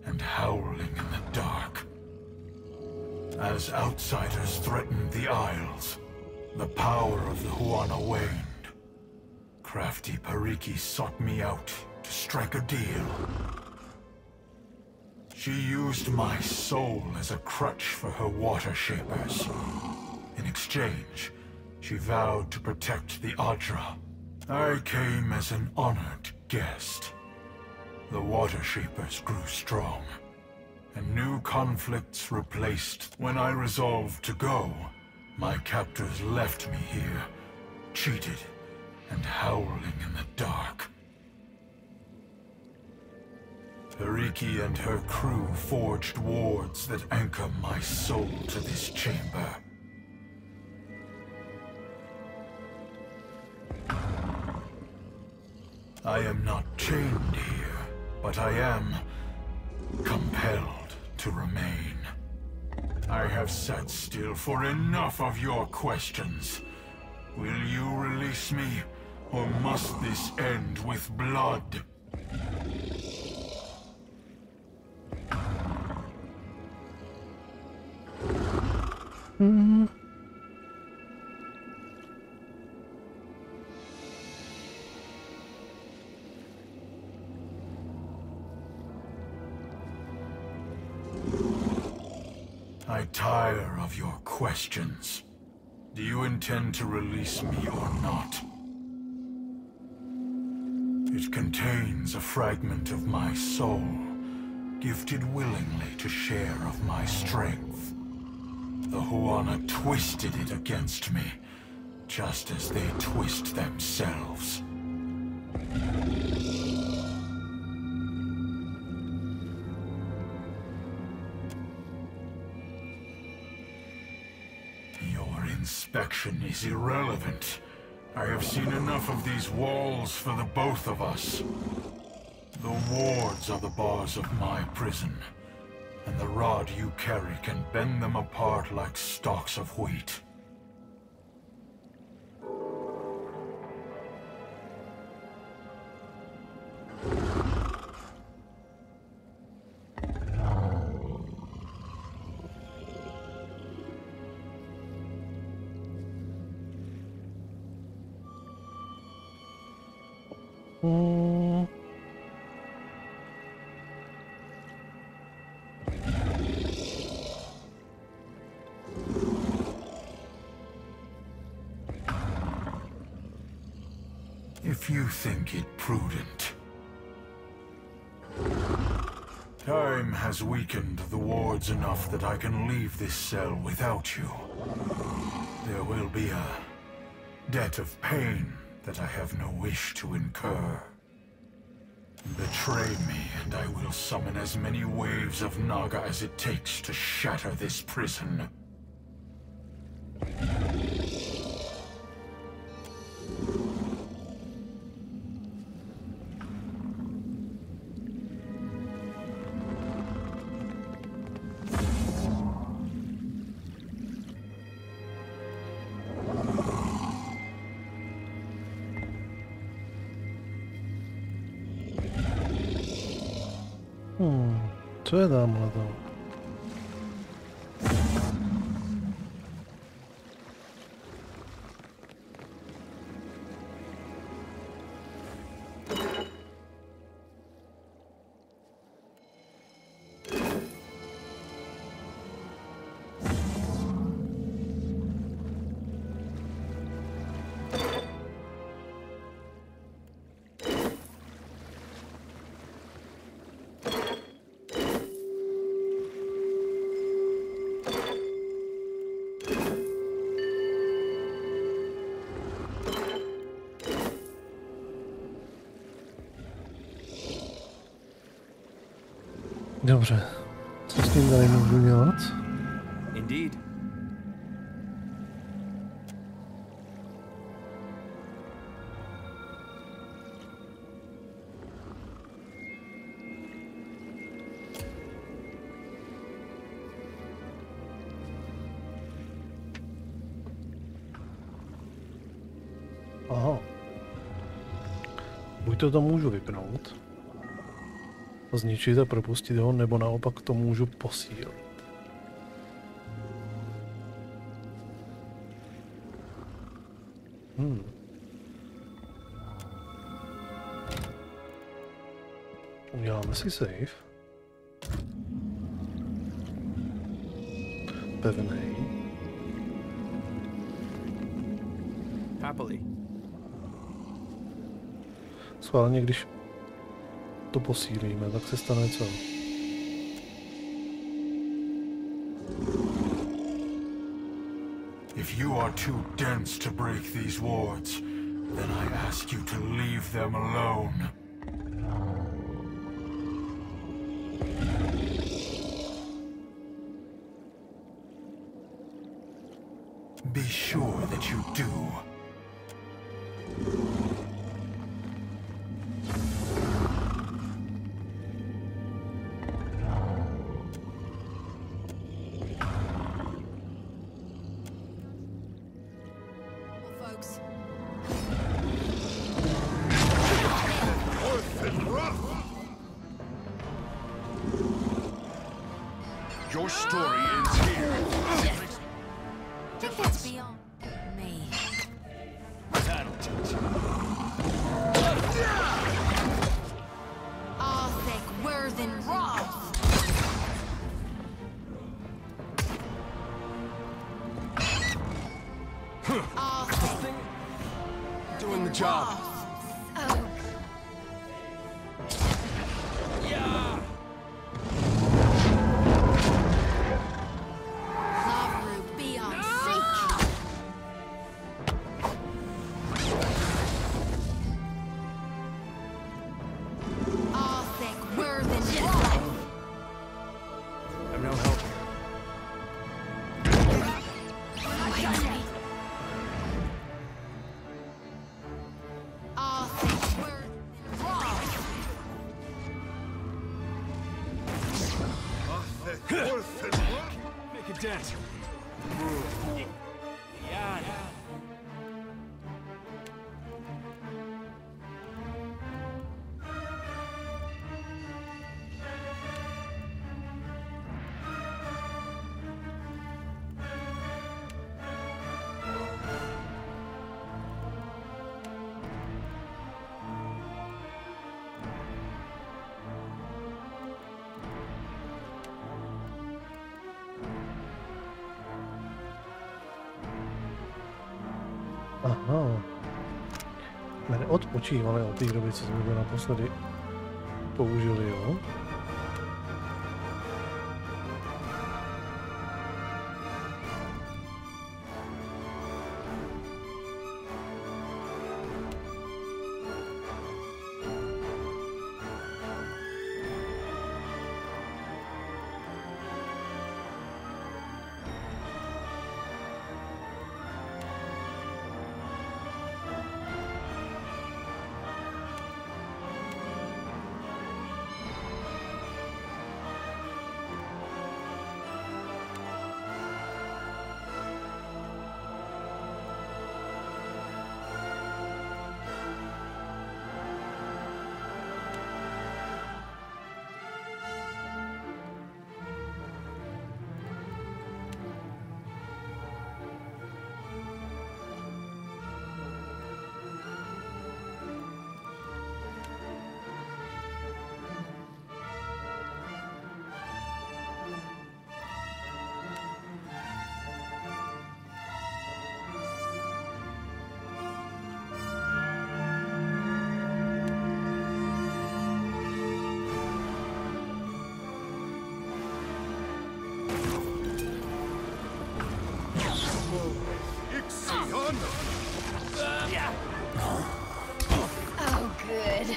Speaker 6: and howling in the dark. As outsiders threatened the Isles, the power of the Huana waned. Crafty Pariki sought me out to strike a deal. She used my soul as a crutch for her water shapers. In exchange, she vowed to protect the Adra. I came as an honored guest. The water shapers grew strong, and new conflicts replaced. When I resolved to go, my captors left me here, cheated and howling in the dark. Pariki and her crew forged wards that anchor my soul to this chamber. I am not chained here, but I am compelled to remain. I have sat still for enough of your questions. Will you release me, or must this end with blood? I tire of your questions. Do you intend to release me or not? It contains a fragment of my soul, gifted willingly to share of my strength. The Huana twisted it against me, just as they twist themselves. Inspection is irrelevant. I have seen enough of these walls for the both of us. The wards are the bars of my prison, and the rod you carry can bend them apart like stalks of wheat. If you think it prudent. Time has weakened the wards enough that I can leave this cell without you. There will be a debt of pain that I have no wish to incur. Betray me, and I will summon as many waves of Naga as it takes to shatter this prison.
Speaker 1: Co je tamhle to? Dobře, co s tím tady můžu dělat?
Speaker 7: Indeed.
Speaker 1: Aha. Buď to můžu vypnout, zničit a propustit ho, nebo naopak to můžu posílit. Uděláme si save. Pevnej.
Speaker 7: Happily.
Speaker 1: Schválně, když to posílíme, tak se stane co?
Speaker 6: If you are too dense to break these wards, then I ask you to leave them alone. Be sure that you do.
Speaker 11: Your story ends here.
Speaker 3: I think that's beyond me.
Speaker 11: That'll teach you.
Speaker 10: Arthur Worthen Roth. Arthur.
Speaker 11: Doing the job.
Speaker 10: Oh.
Speaker 11: Yeah.
Speaker 1: Aha. Jsme neodpočívali od té doby, co jsme to naposledy použili, jo?
Speaker 10: Oh, good.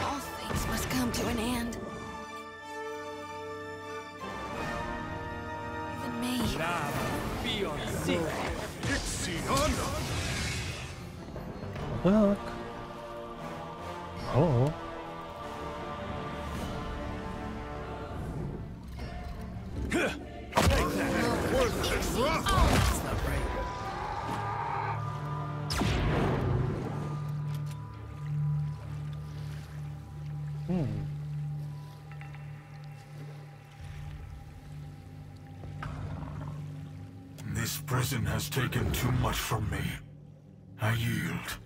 Speaker 10: All things must come to an end. Even me.
Speaker 1: Tak. Halo.
Speaker 6: This prison has taken too much from me. I yield.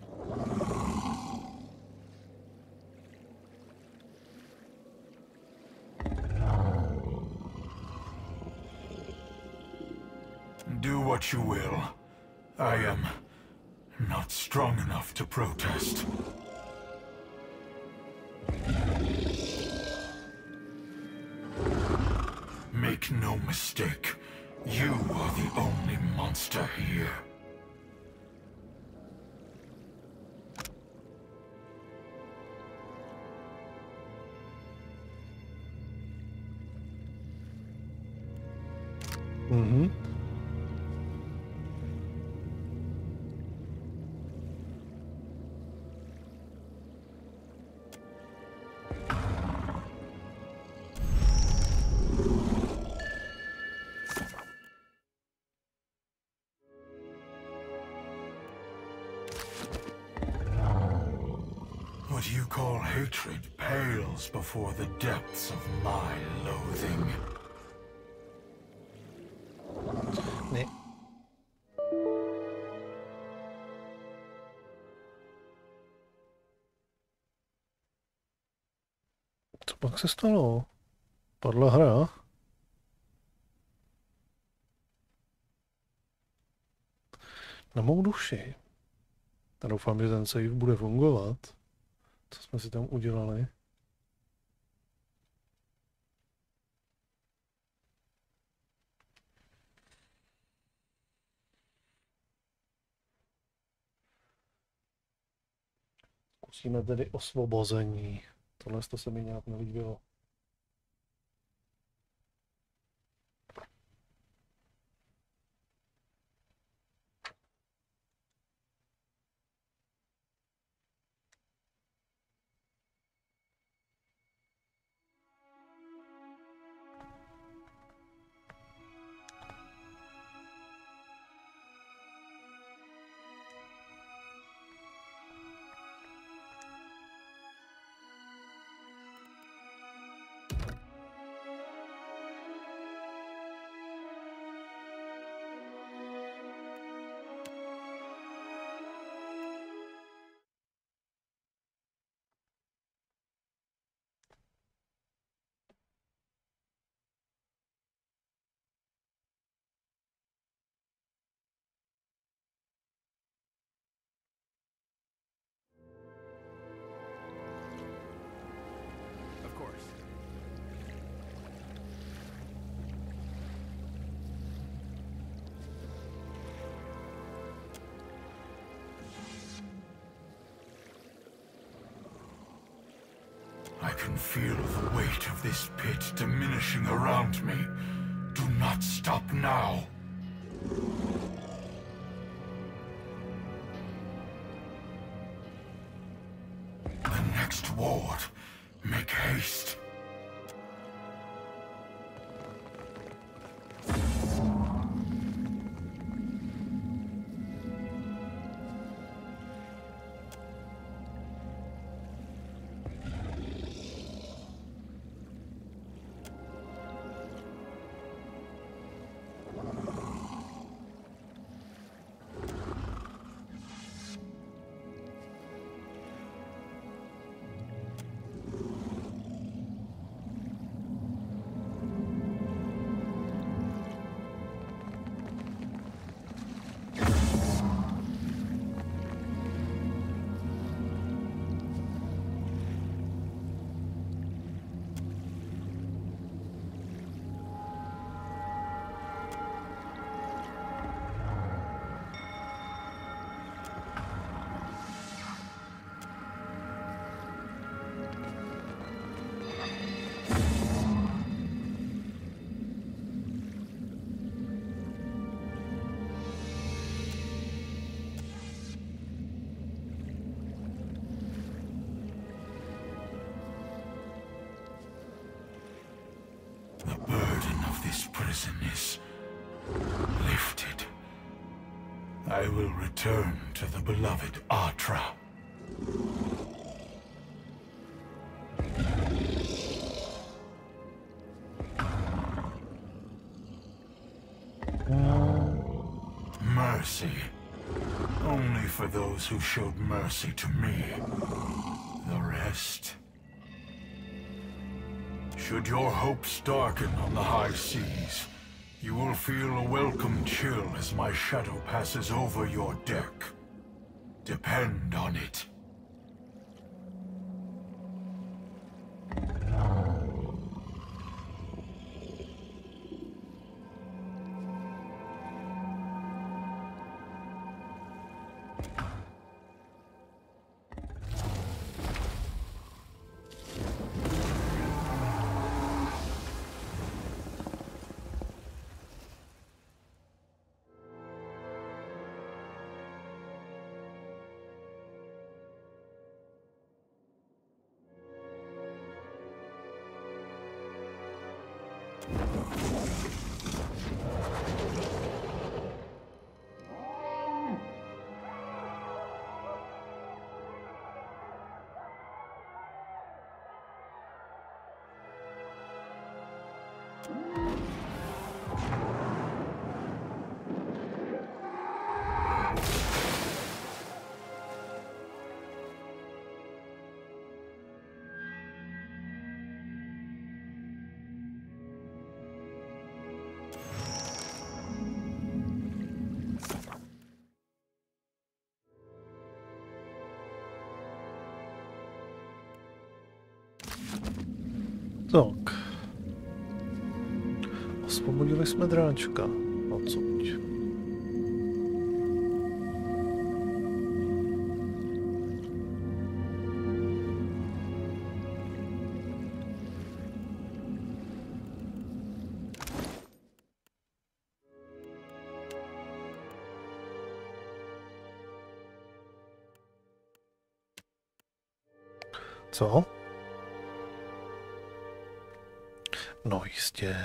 Speaker 6: Do what you will. I am not strong enough to protest. Make no mistake. You are the only monster here.
Speaker 1: Mhm.
Speaker 6: What you call hatred pales before the depths of my loathing.
Speaker 1: Ne. Co pak se stalo? Padla hra? Na mou duši. Já doufám, že ten save bude fungovat. Co jsme si tam udělali? Zkusíme tedy osvobození. Tohle to se mi nějak nelíbilo.
Speaker 6: I can feel the weight of this pit diminishing around me. Do not stop now. The next ward. Make haste. Prison is lifted. I will return to the beloved Atra. Mercy. Only for those who showed mercy to me. The rest... Should your hopes darken on the high seas, you will feel a welcome chill as my shadow passes over your deck. Depend on it.
Speaker 1: Tak. Osvobodili jsme dráčka. Odsuď. Co? No jistě.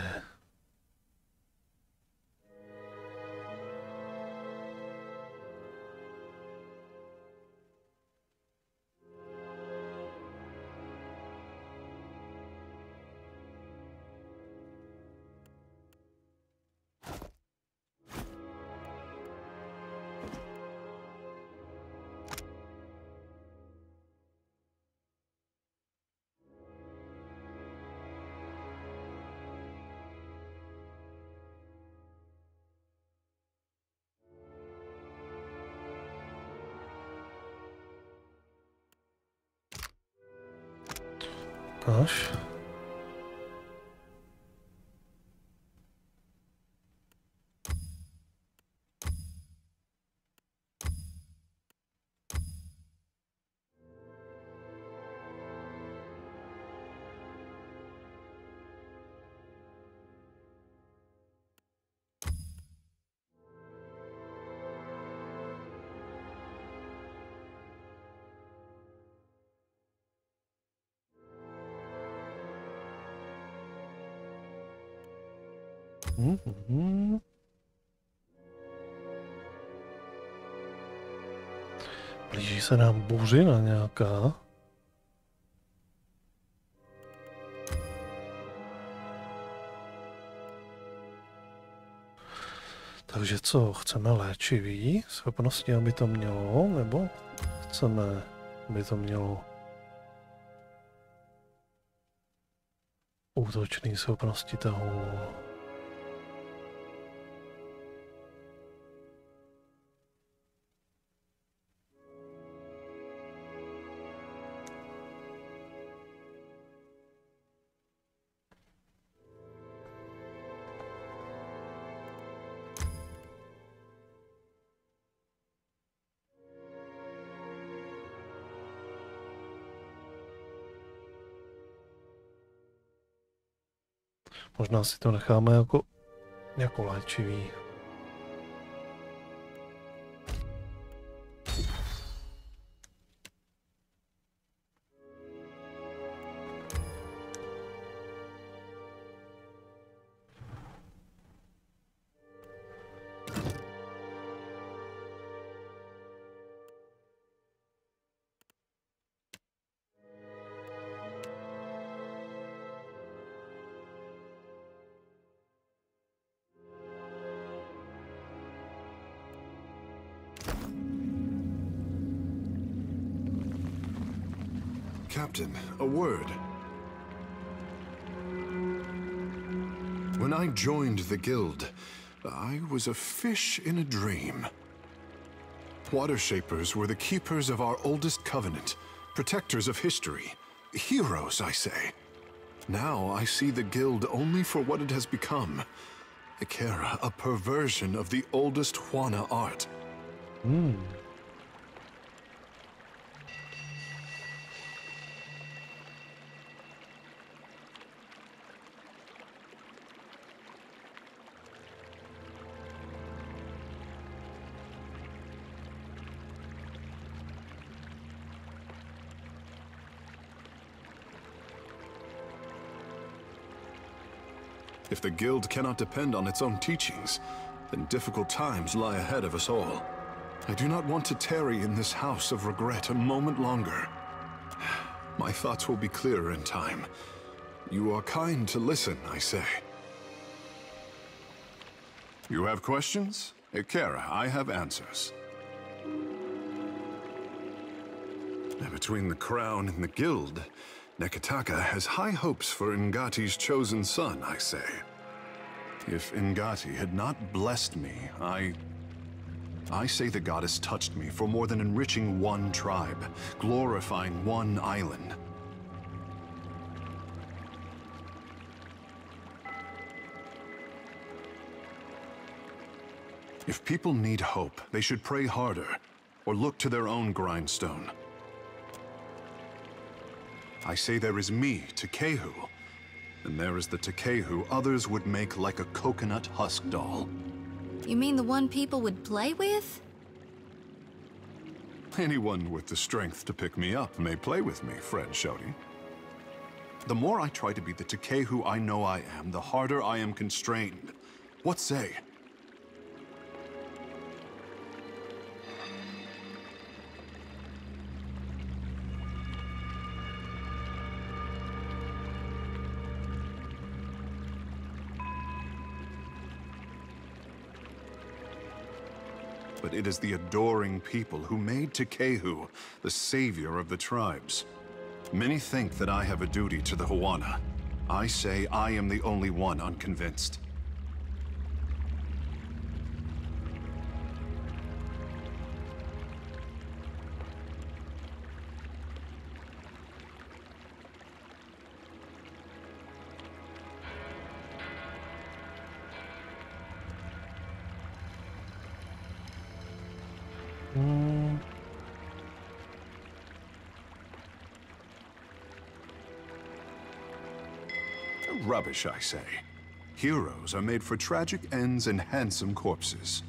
Speaker 1: Až. Blíží se nám buřina nějaká. Takže co, chceme léčivý schopnosti, aby to mělo, nebo chceme, aby to mělo útočné schopnosti tahu? Možná si to necháme jako léčivý.
Speaker 5: Captain, a word. When I joined the guild, I was a fish in a dream. Water Shapers were the keepers of our oldest covenant, protectors of history, heroes, I say. Now I see the guild only for what it has become. Ikera, a perversion of the oldest Juana art. If the guild cannot depend on its own teachings, then difficult times lie ahead of us all. I do not want to tarry in this house of regret a moment longer. My thoughts will be clearer in time. You are kind to listen, I say. You have questions? Ikera, I have answers. Between the crown and the guild, Nekataka has high hopes for Ngati's chosen son, I say. If Ngati had not blessed me, I say the goddess touched me for more than enriching one tribe, glorifying one island. If people need hope, they should pray harder, or look to their own grindstone. I say there is me, Tekehu, and there is the Tekehu others would make like a coconut husk doll.
Speaker 10: You mean the one people would play with?
Speaker 5: Anyone with the strength to pick me up may play with me, friend Shodi. The more I try to be the Tekehu I know I am, the harder I am constrained. What say? But it is the adoring people who made Tekehu the savior of the tribes. Many think that I have a duty to the Huana. I say I am the only one unconvinced. Rubbish, I say. Heroes are made for tragic ends and handsome corpses.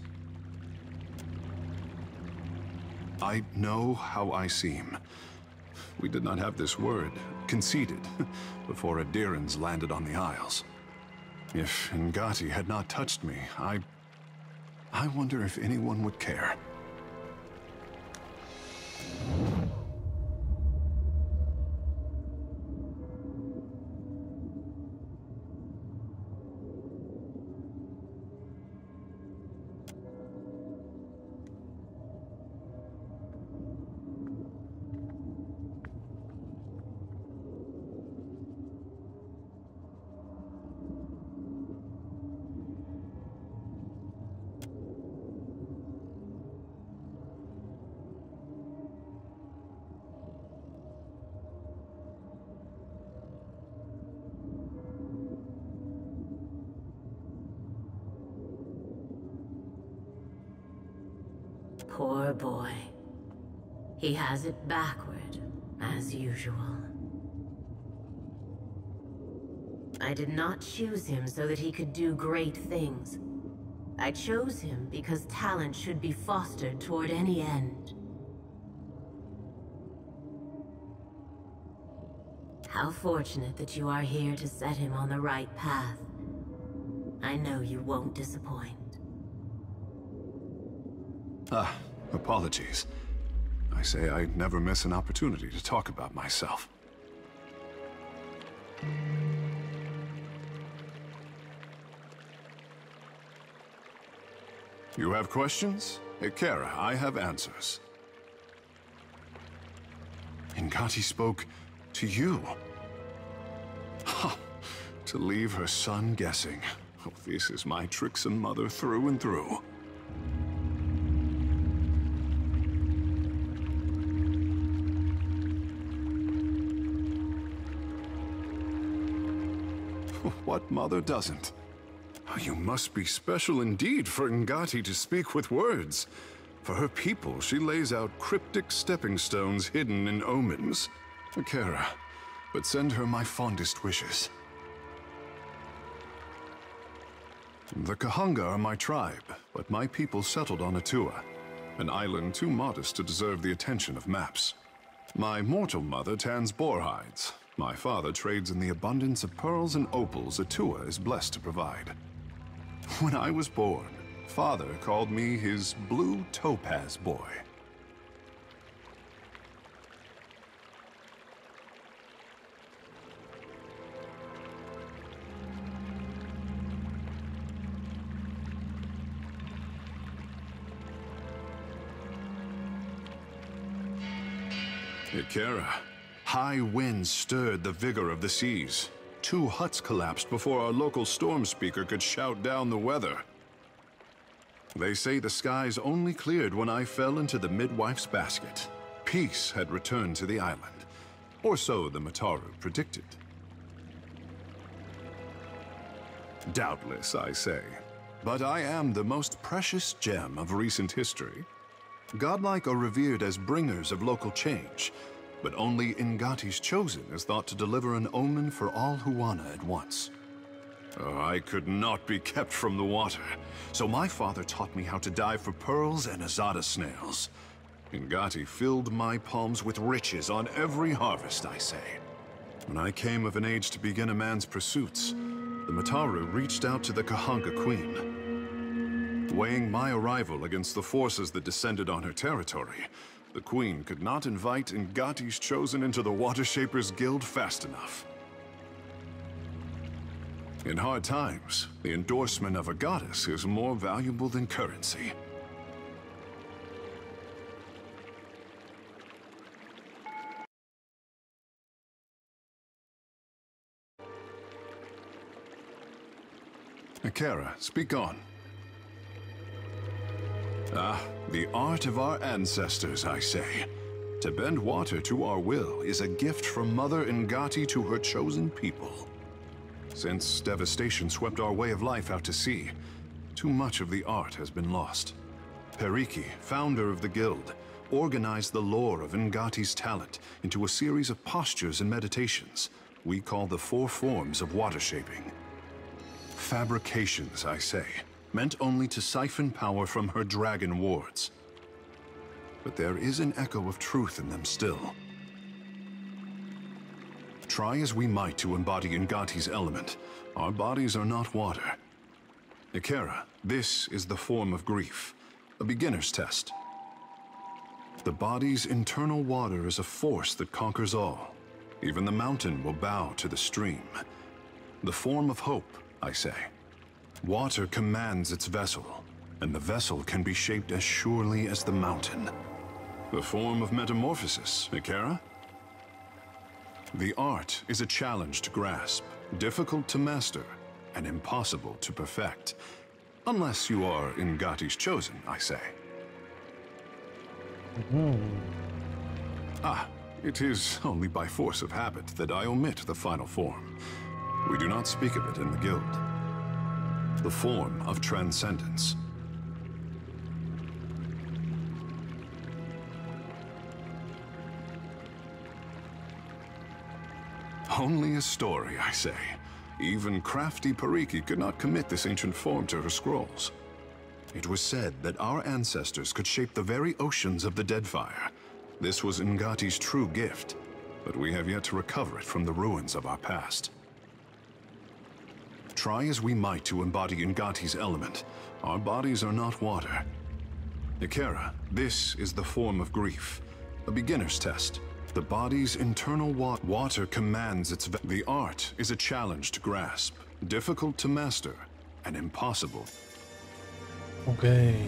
Speaker 5: I know how I seem. We did not have this word conceded before Adirans landed on the Isles. If Ngati had not touched me, I wonder if anyone would care.
Speaker 3: Poor boy. He has it backward, as usual. I did not choose him so that he could do great things. I chose him because talent should be fostered toward any end. How fortunate that you are here to set him on the right path. I know you won't disappoint.
Speaker 5: Apologies. I say I never miss an opportunity to talk about myself. You have questions? Kara, I have answers. Ngati spoke to you. To leave her son guessing. Oh, this is my tricksome mother through and through. What mother doesn't? You must be special indeed for Ngati to speak with words. For her people, she lays out cryptic stepping stones hidden in omens. Kara, but send her my fondest wishes. The Kahanga are my tribe, but my people settled on Atua, an island too modest to deserve the attention of maps. My mortal mother tans boar hides. My father trades in the abundance of pearls and opals Atua is blessed to provide. When I was born, Father called me his blue topaz boy. Kara, high winds stirred the vigor of the seas. 2 huts collapsed before our local storm speaker could shout down the weather. They say the skies only cleared when I fell into the midwife's basket. Peace had returned to the island. Or so the Mataru predicted. Doubtless, I say. But I am the most precious gem of recent history. Godlike are revered as bringers of local change, but only Ngati's chosen is thought to deliver an omen for all Huana at once. Oh, I could not be kept from the water, so my father taught me how to dive for pearls and azada snails. Ngati filled my palms with riches on every harvest, I say. When I came of an age to begin a man's pursuits, the Mataru reached out to the Kahanga Queen. Weighing my arrival against the forces that descended on her territory, the Queen could not invite Ngati's chosen into the Water Shapers Guild fast enough. In hard times, the endorsement of a goddess is more valuable than currency. Kara, speak on. The art of our ancestors, I say. To bend water to our will is a gift from Mother Ngati to her chosen people. Since devastation swept our way of life out to sea, too much of the art has been lost. Periki, founder of the guild, organized the lore of Ngati's talent into a series of postures and meditations we call the 4 forms of water shaping. Fabrications, I say, meant only to siphon power from her dragon wards. But there is an echo of truth in them still. Try as we might to embody Ngati's element, our bodies are not water. Ikera, this is the form of grief, a beginner's test. The body's internal water is a force that conquers all. Even the mountain will bow to the stream. The form of hope, I say. Water commands its vessel, and the vessel can be shaped as surely as the mountain. The form of metamorphosis, Ikera? The art is a challenge to grasp, difficult to master, and impossible to perfect. Unless you are Ngati's chosen, I say. Ah, it is only by force of habit that I omit the final form. We do not speak of it in the guild. The form of transcendence. Only a story, I say. Even crafty Pariki could not commit this ancient form to her scrolls. It was said that our ancestors could shape the very oceans of the Deadfire. This was Ngati's true gift, but we have yet to recover it from the ruins of our past. Try as we might to embody Ngati's element, our bodies are not water. Ikera, this is the form of grief, a beginner's test. The body's internal water commands its the art is a challenge to grasp, difficult to master, and impossible.
Speaker 1: Okay.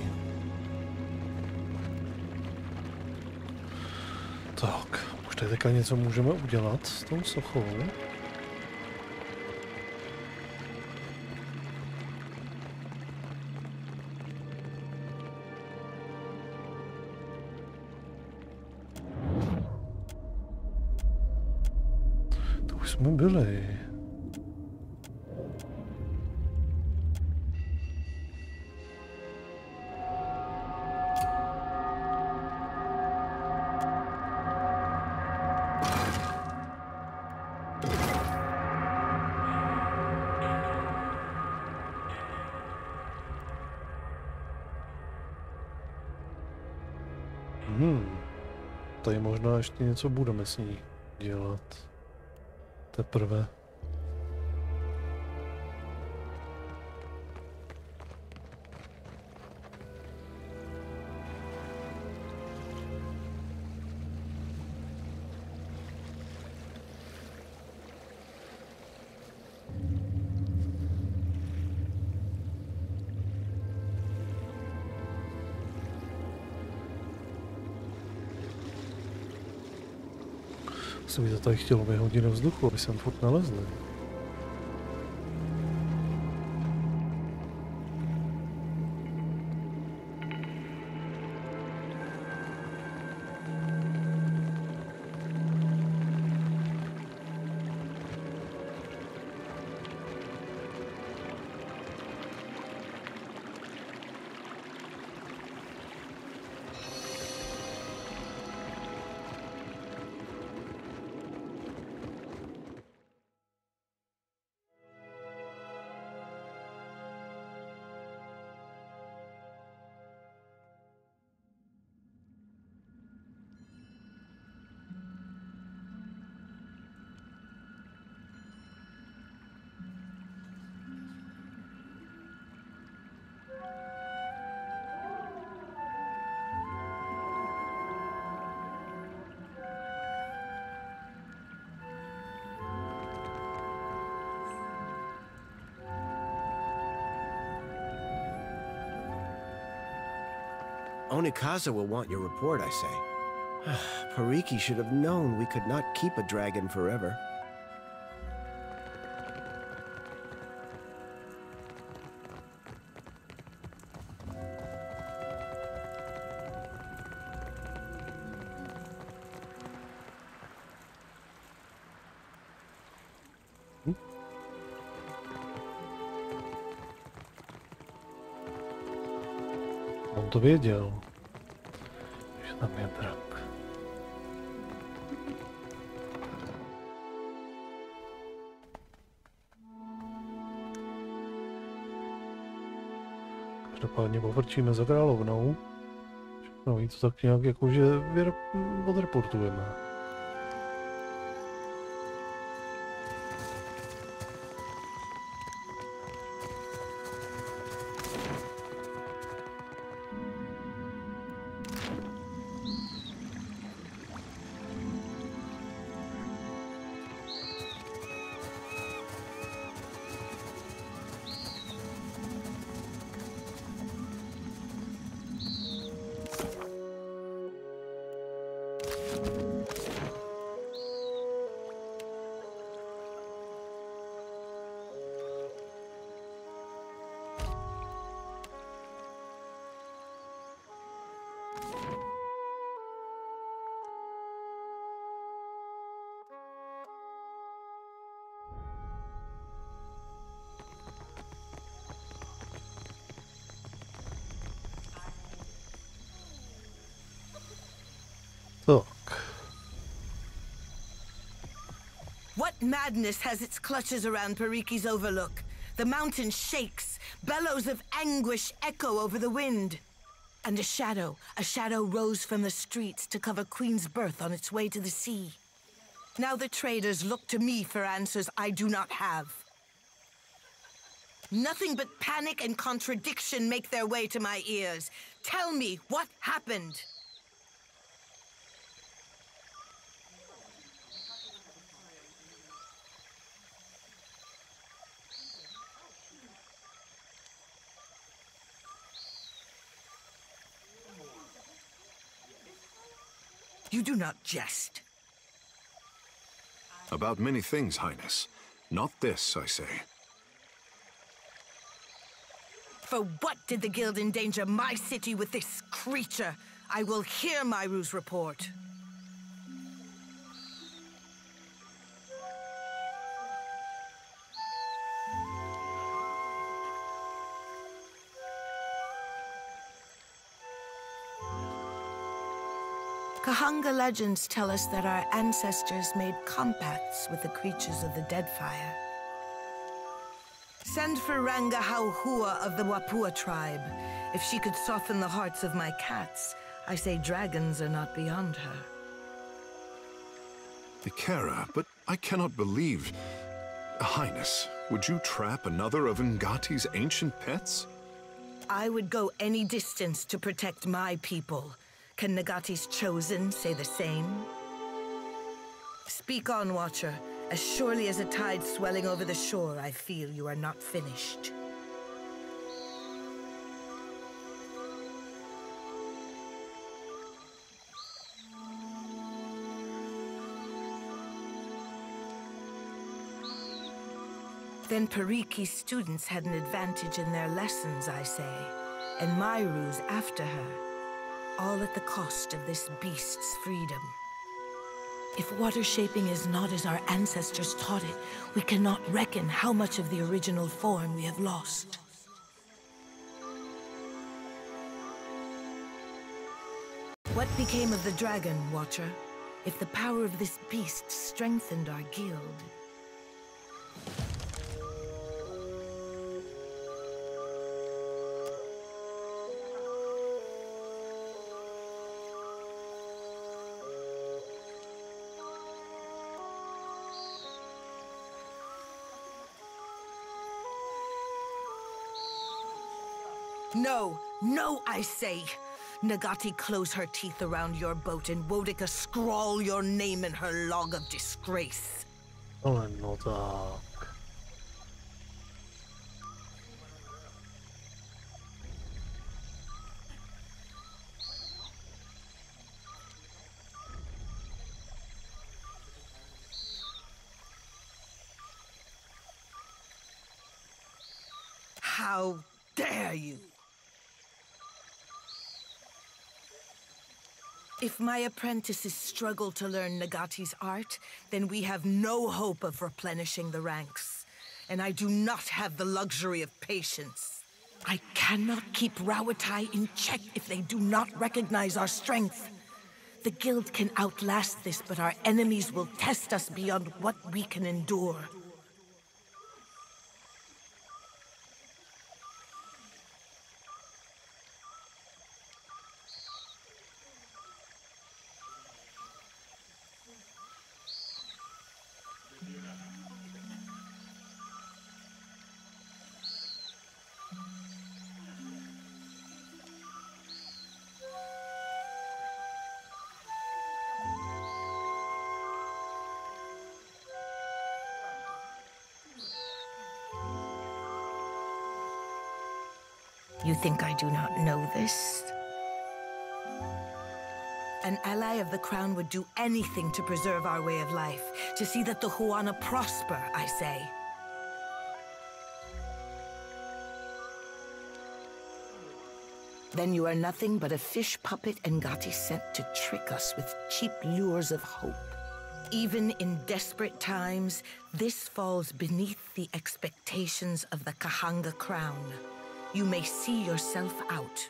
Speaker 1: Tak, už tady teďka něco můžeme udělat s tou sochou. To už jsme byli. Tady možná ještě něco budeme s ní dělat. Teprve. Se mi to tady chtělo vyhodit do vzduchu, aby jsem furt nalezl.
Speaker 4: Onikaza will want your report, I say. Pariki should have known we could not keep a dragon forever. On to věděl, že tam je drak. Každopádně povrčíme za královnou. No jí to tak nějak jakože odreportujeme.
Speaker 12: Madness has its clutches around Pariki's overlook. The mountain shakes, bellows of anguish echo over the wind. And a shadow rose from the streets to cover Queen's Birth on its way to the sea. Now the traders look to me for answers I do not have. Nothing but panic and contradiction make their way to my ears. Tell me what happened. You do not jest.
Speaker 5: About many things, Highness. Not this, I say.
Speaker 12: For what did the Guild endanger my city with this creature? I will hear Myru's report. Kahanga legends tell us that our ancestors made compacts with the creatures of the Deadfire. Send for Ranga Hauhua of the Wapua tribe. If she could soften the hearts of my cats, I say dragons are not beyond her.
Speaker 5: Ikera, but I cannot believe... Highness, would you trap another of Ngati's ancient pets?
Speaker 12: I would go any distance to protect my people. Can Nagati's chosen say the same? Speak on, Watcher. As surely as a tide swelling over the shore, I feel you are not finished. Then Pariki's students had an advantage in their lessons, I say, and Myru's after her. All at the cost of this beast's freedom. If water shaping is not as our ancestors taught it, we cannot reckon how much of the original form we have lost. What became of the dragon, Watcher? If the power of this beast strengthened our guild? No, no, I say. Nagati close her teeth around your boat and Wodika scrawl your name in her log of disgrace.
Speaker 1: Oh, no, tak.
Speaker 12: How dare you? If my apprentices struggle to learn Nagati's art, then we have no hope of replenishing the ranks. And I do not have the luxury of patience. I cannot keep Rawatai in check if they do not recognize our strength. The guild can outlast this, but our enemies will test us beyond what we can endure. You think I do not know this? An ally of the crown would do anything to preserve our way of life, to see that the Huana prosper, I say. Then you are nothing but a fish puppet Ngati sent to trick us with cheap lures of hope. Even in desperate times, this falls beneath the expectations of the Kahanga crown. You may see yourself out.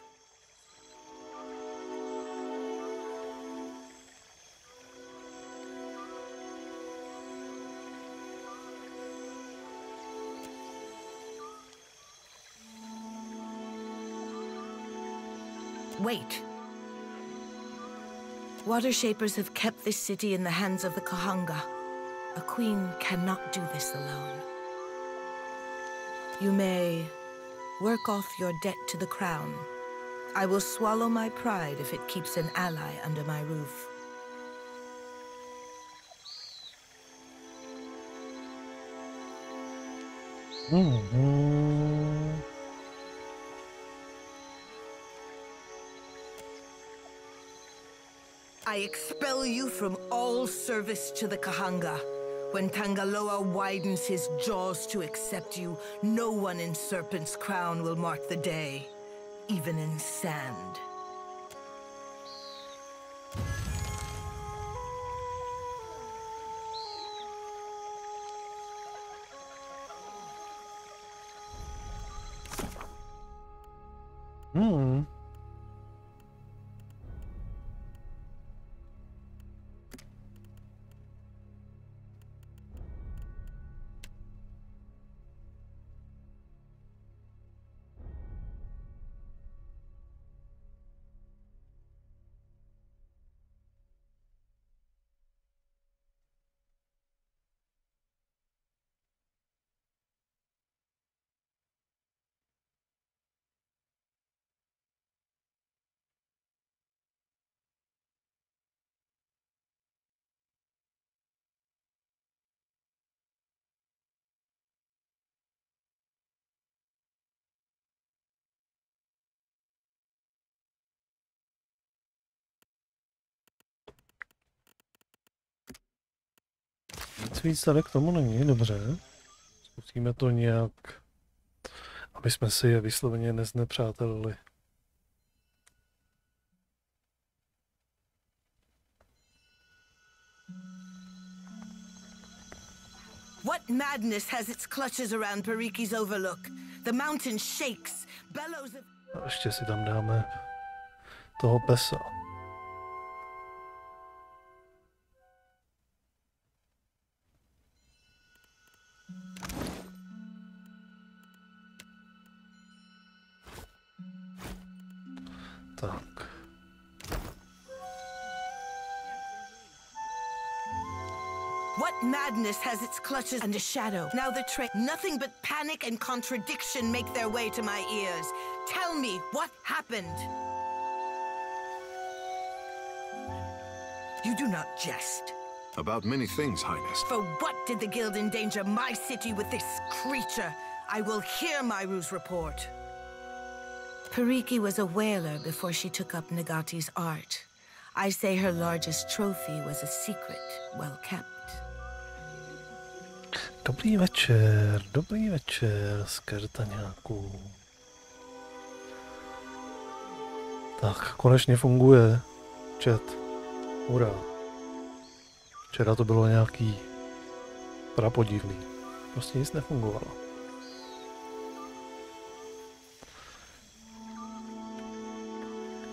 Speaker 12: Wait. Water Shapers have kept this city in the hands of the Kahanga. A queen cannot do this alone. You may work off your debt to the crown. I will swallow my pride if it keeps an ally under my roof. I expel you from all service to the Kahanga. When Tangaloa widens his jaws to accept you, no one in Serpent's Crown will mark the day, even in sand.
Speaker 1: Nic víc tady k tomu není, dobře. Zkusíme to nějak, aby jsme si je vysloveně neznepřátelili.
Speaker 12: What madness has its clutches around Pariki's overlook? The mountain shakes, bellows of...
Speaker 1: A ještě si tam dáme toho pesa. Tak.
Speaker 12: What madness has its clutches under shadow? Now the trick. Nothing but panic and contradiction make their way to my ears. Tell me, what happened? You do not jest.
Speaker 5: About many things, Highness.
Speaker 12: For what did the Guild endanger my city with this creature? I will hear Myru's report. Pariki was a whaler before she took up Nagati's art. I say her largest trophy was a secret, well kept.
Speaker 1: Dobrý večer, skartaňáků. Tak, konečně funguje chat. Hurá. Včera to bylo nějaký prapodivný. Prostě nic nefungovalo.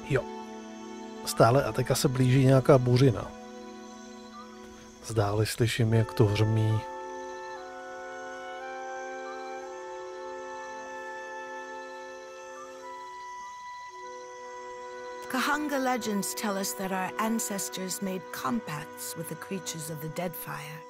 Speaker 1: Jo. Stále a teďka se blíží nějaká buřina. Zdále slyším, jak to hřmí.
Speaker 12: Kahanga legends tell us that our ancestors made compacts with the creatures of the Deadfire.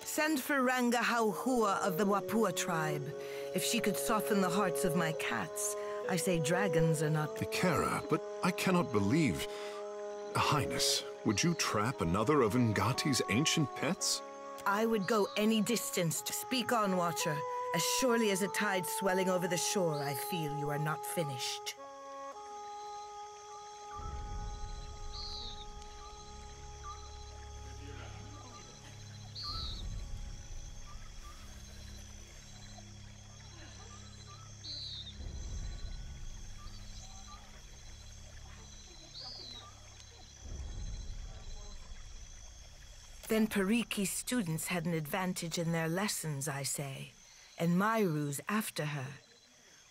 Speaker 12: Send for Ranga Hauhua of the Wapua tribe. If she could soften the hearts of my cats, I say dragons are not...
Speaker 5: Ikera, but I cannot believe... Highness, would you trap another of Ngati's ancient pets?
Speaker 12: I would go any distance to speak on, Watcher. As surely as a tide swelling over the shore, I feel you are not finished. Then Pariki's students had an advantage in their lessons, I say, and Myru's after her.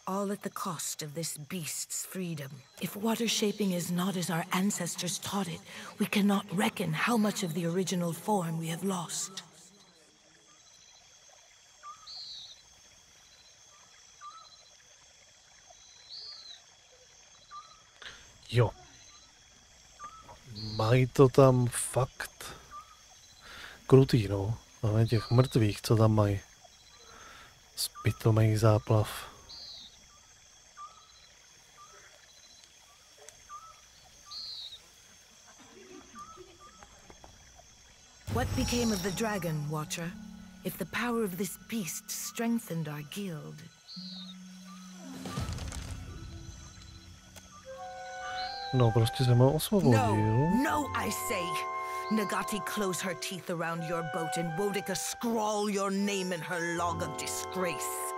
Speaker 12: all at the cost of this beast's freedom. If water shaping is not as our ancestors taught it, we cannot reckon how much of the original form we have lost.
Speaker 1: Jo. Mají to tam fakt krutý, no. Ale těch mrtvých, co tam mají. Z pitomých záplav.
Speaker 12: What became of the dragon, Watcher? If the power of this beast strengthened our guild...
Speaker 1: No, prostě jsem ho osvobodil.
Speaker 12: No, I say! Nagati close her teeth around your boat and Wodika scrawl your name in her log of disgrace.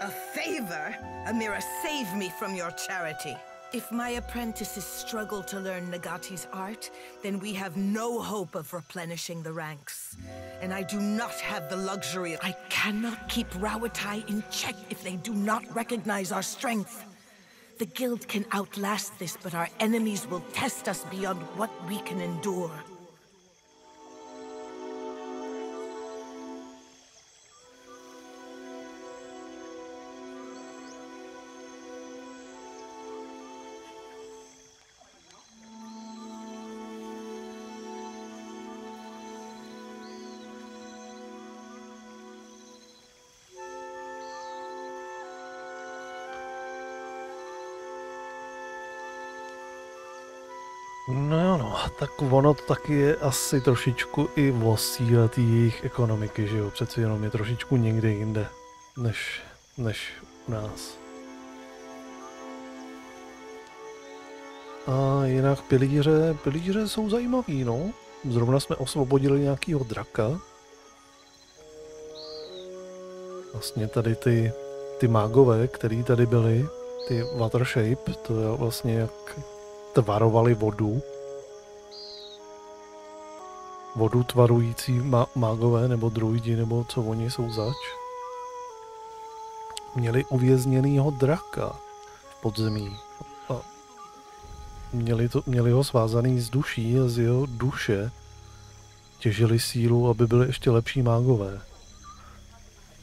Speaker 12: A favor? Amira, save me from your charity. If my apprentices struggle to learn Nagati's art, then we have no hope of replenishing the ranks. And I do not have the luxury of... I cannot keep Rawatai in check if they do not recognize our strength. The guild can outlast this, but our enemies will test us beyond what we can endure.
Speaker 1: No, tak ono to taky je asi trošičku i o síle té jejich ekonomiky, že jo, přeci jenom je trošičku někde jinde, než u nás. A jinak pilíře jsou zajímavý, no. Zrovna jsme osvobodili nějakýho draka. Vlastně tady ty mágové, který tady byli, ty water shape, to je vlastně jak tvarovali vodu. Vodu tvarující mágové nebo druidi, nebo co oni jsou zač. Měli uvězněnýho draka v podzemí. A měli ho svázaný z duší a z jeho duše těžili sílu, aby byli ještě lepší mágové.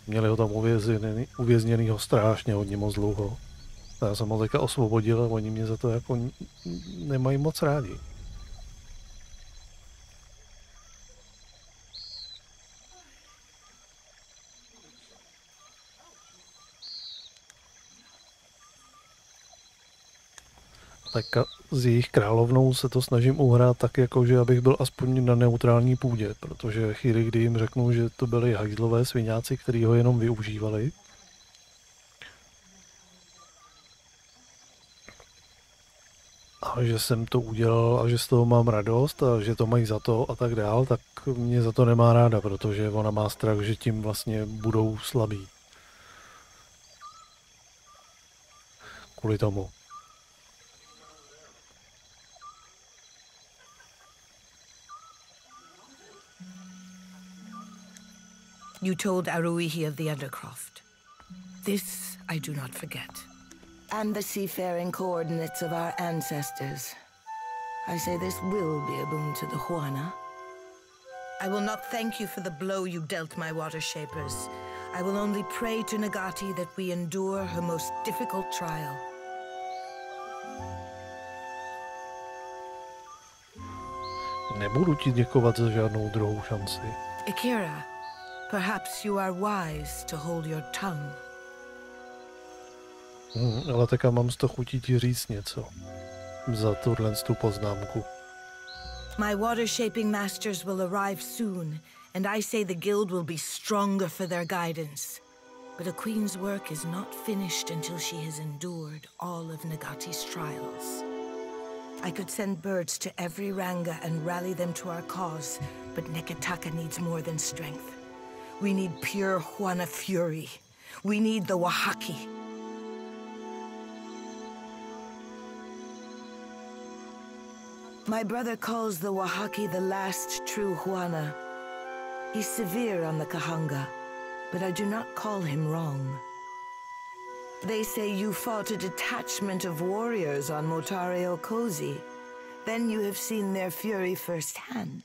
Speaker 1: Měli ho tam uvězněnýho strašně hodně moc dlouho. Já jsem ho teďka osvobodil a oni mě za to jako nemají moc rádi. Tak s jejich královnou se to snažím uhrát tak, jako že abych byl aspoň na neutrální půdě, protože chvíli, kdy jim řeknu, že to byli hajzlové sviňáci, kteří ho jenom využívali, a že jsem to udělal a že z toho mám radost a že to mají za to a tak dál, tak mě za to nemá ráda, protože ona má strach, že tím vlastně budou slabí. Kvůli tomu.
Speaker 12: You told Aruihi of the Undercroft. This I do not forget.
Speaker 13: And the seafaring coordinates of our ancestors. I say this will be a boon to the Juana.
Speaker 12: I will not thank you for the blow you dealt my water shapers. I will only pray to Nagati that we endure her most difficult trial.
Speaker 1: Nebudu ti děkovat za žádnou druhou šanci.
Speaker 12: Akira, perhaps you are wise to hold your tongue.
Speaker 1: Ale tak já mám z toho chutí ti říct něco. Za tu poznámku.
Speaker 12: My water-shaping masters will arrive soon, and I say the guild will be stronger for their guidance. But a queen's work is not finished until she has endured all of Nagati's trials. I could send birds to every Ranga and rally them to our cause, but Neketaka needs more than strength. We need pure Juana fury. We need the Wahaki.
Speaker 13: My brother calls the Oaxaca the last true Juana. He's severe on the Kahanga, but I do not call him wrong. They say you fought a detachment of warriors on Motario Cozy. Then you have seen their fury firsthand.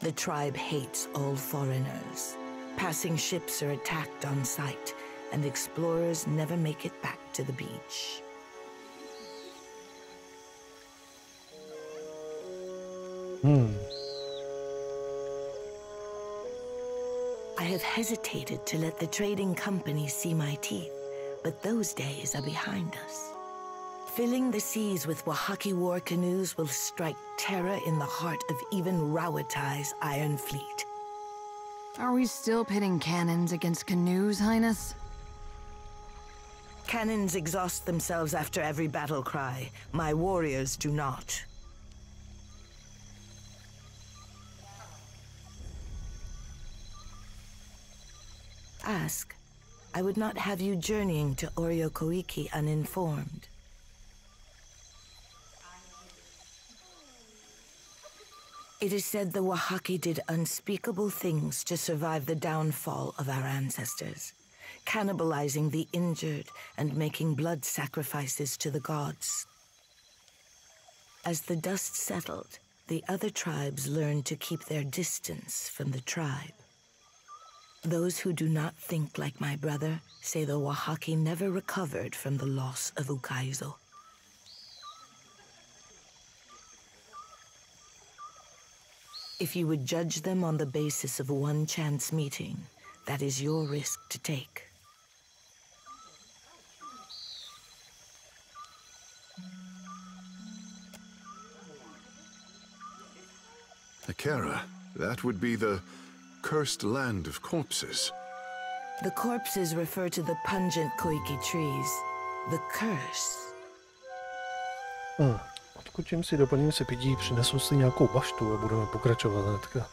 Speaker 13: The tribe hates all foreigners. Passing ships are attacked on sight, and explorers never make it back to the beach. I have hesitated to let the trading company see my teeth, but those days are behind us. Filling the seas with Oaxaca war canoes will strike terror in the heart of even Rowatai's Iron Fleet.
Speaker 8: Are we still pitting cannons against canoes, Highness?
Speaker 13: Cannons exhaust themselves after every battle cry. My warriors do not. Ask. I would not have you journeying to Oriokoiki uninformed. It is said the Oaxaca did unspeakable things to survive the downfall of our ancestors, cannibalizing the injured and making blood sacrifices to the gods. As the dust settled, the other tribes learned to keep their distance from the tribe. Those who do not think like my brother say the Oaxaca never recovered from the loss of Ukaizo. If you would judge them on the basis of one chance meeting, that is your risk to take.
Speaker 5: Akera, that would be the cursed land of corpses.
Speaker 13: The corpses refer to the pungent koiki trees. The curse.
Speaker 1: Odskočím si, doplním si pití, přinesu si nějakou baštu a budeme pokračovat hnedka.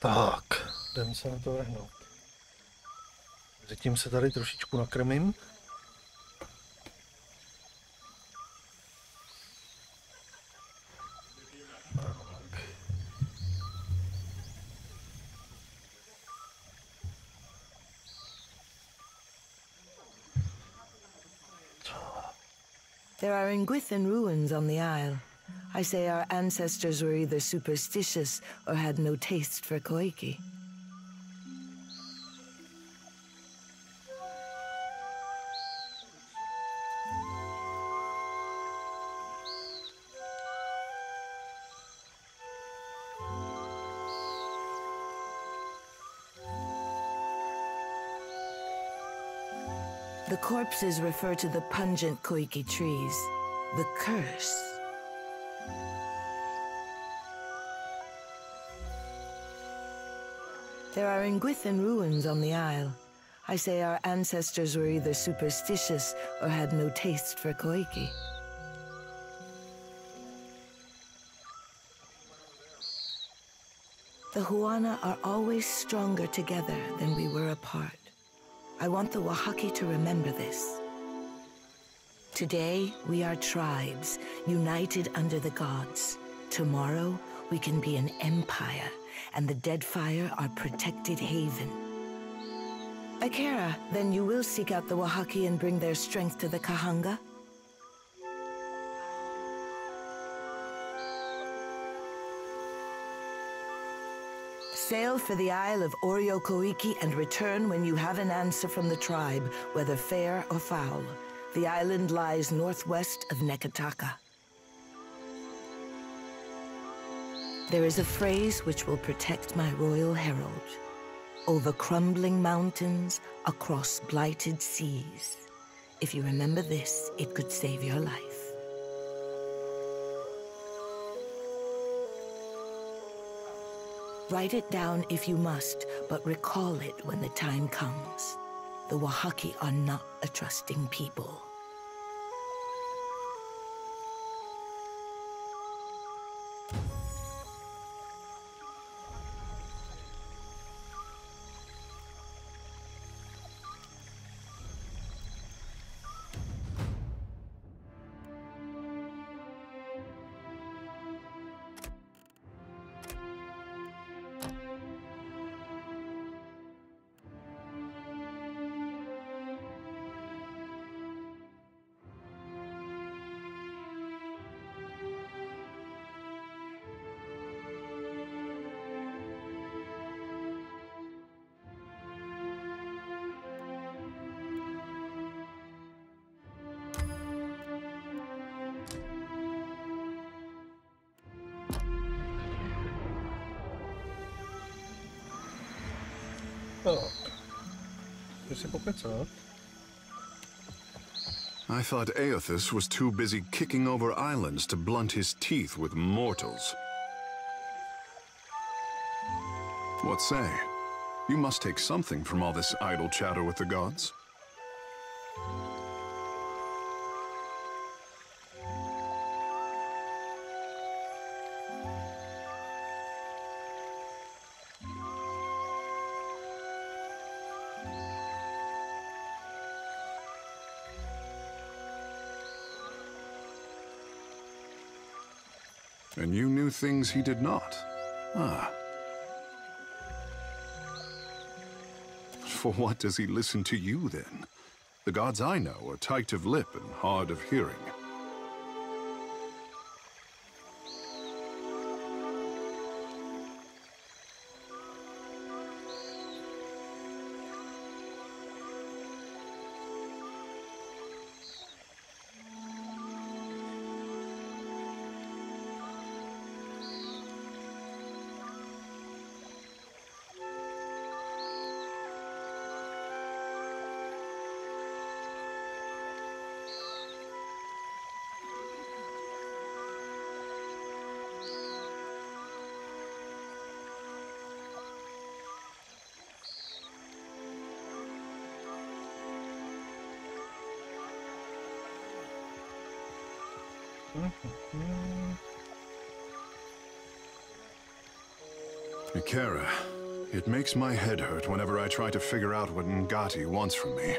Speaker 1: Tak, jdem se na to vrhnout. Zatím se tady trošičku nakrmím.
Speaker 13: There are Ingwithan ruins on the Isle. I say our ancestors were either superstitious or had no taste for koiki. The corpses refer to the pungent koiki trees. The curse. There are Ingwithan ruins on the Isle. I say our ancestors were either superstitious or had no taste for koiki. The Huana are always stronger together than we were apart. I want the Wahaki to remember this. Today, we are tribes, united under the gods. Tomorrow, we can be an empire, and the Deadfire our protected haven. Akira, then you will seek out the Wahaki and bring their strength to the Kahanga? Sail for the Isle of Oryokoiki and return when you have an answer from the tribe, whether fair or foul. The island lies northwest of Nekataka. There is a phrase which will protect my royal herald. Over crumbling mountains, across blighted seas. If you remember this, it could save your life. Write it down if you must, but recall it when the time comes. The Wahaki are not a trusting people.
Speaker 5: I thought Aothus was too busy kicking over islands to blunt his teeth with mortals. What say? You must take something from all this idle chatter with the gods. And you knew things he did not. Ah. For what does he listen to you, then? The gods I know are tight of lip and hard of hearing. Ikera, It makes my head hurt whenever I try to figure out what Ngati wants from me.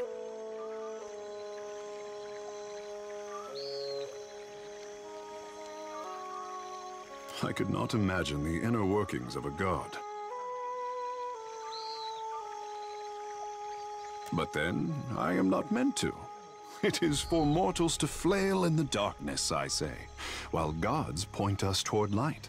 Speaker 5: I could not imagine the inner workings of a god. But then, I am not meant to. It is for mortals to flail in the darkness, I say, while gods point us toward light.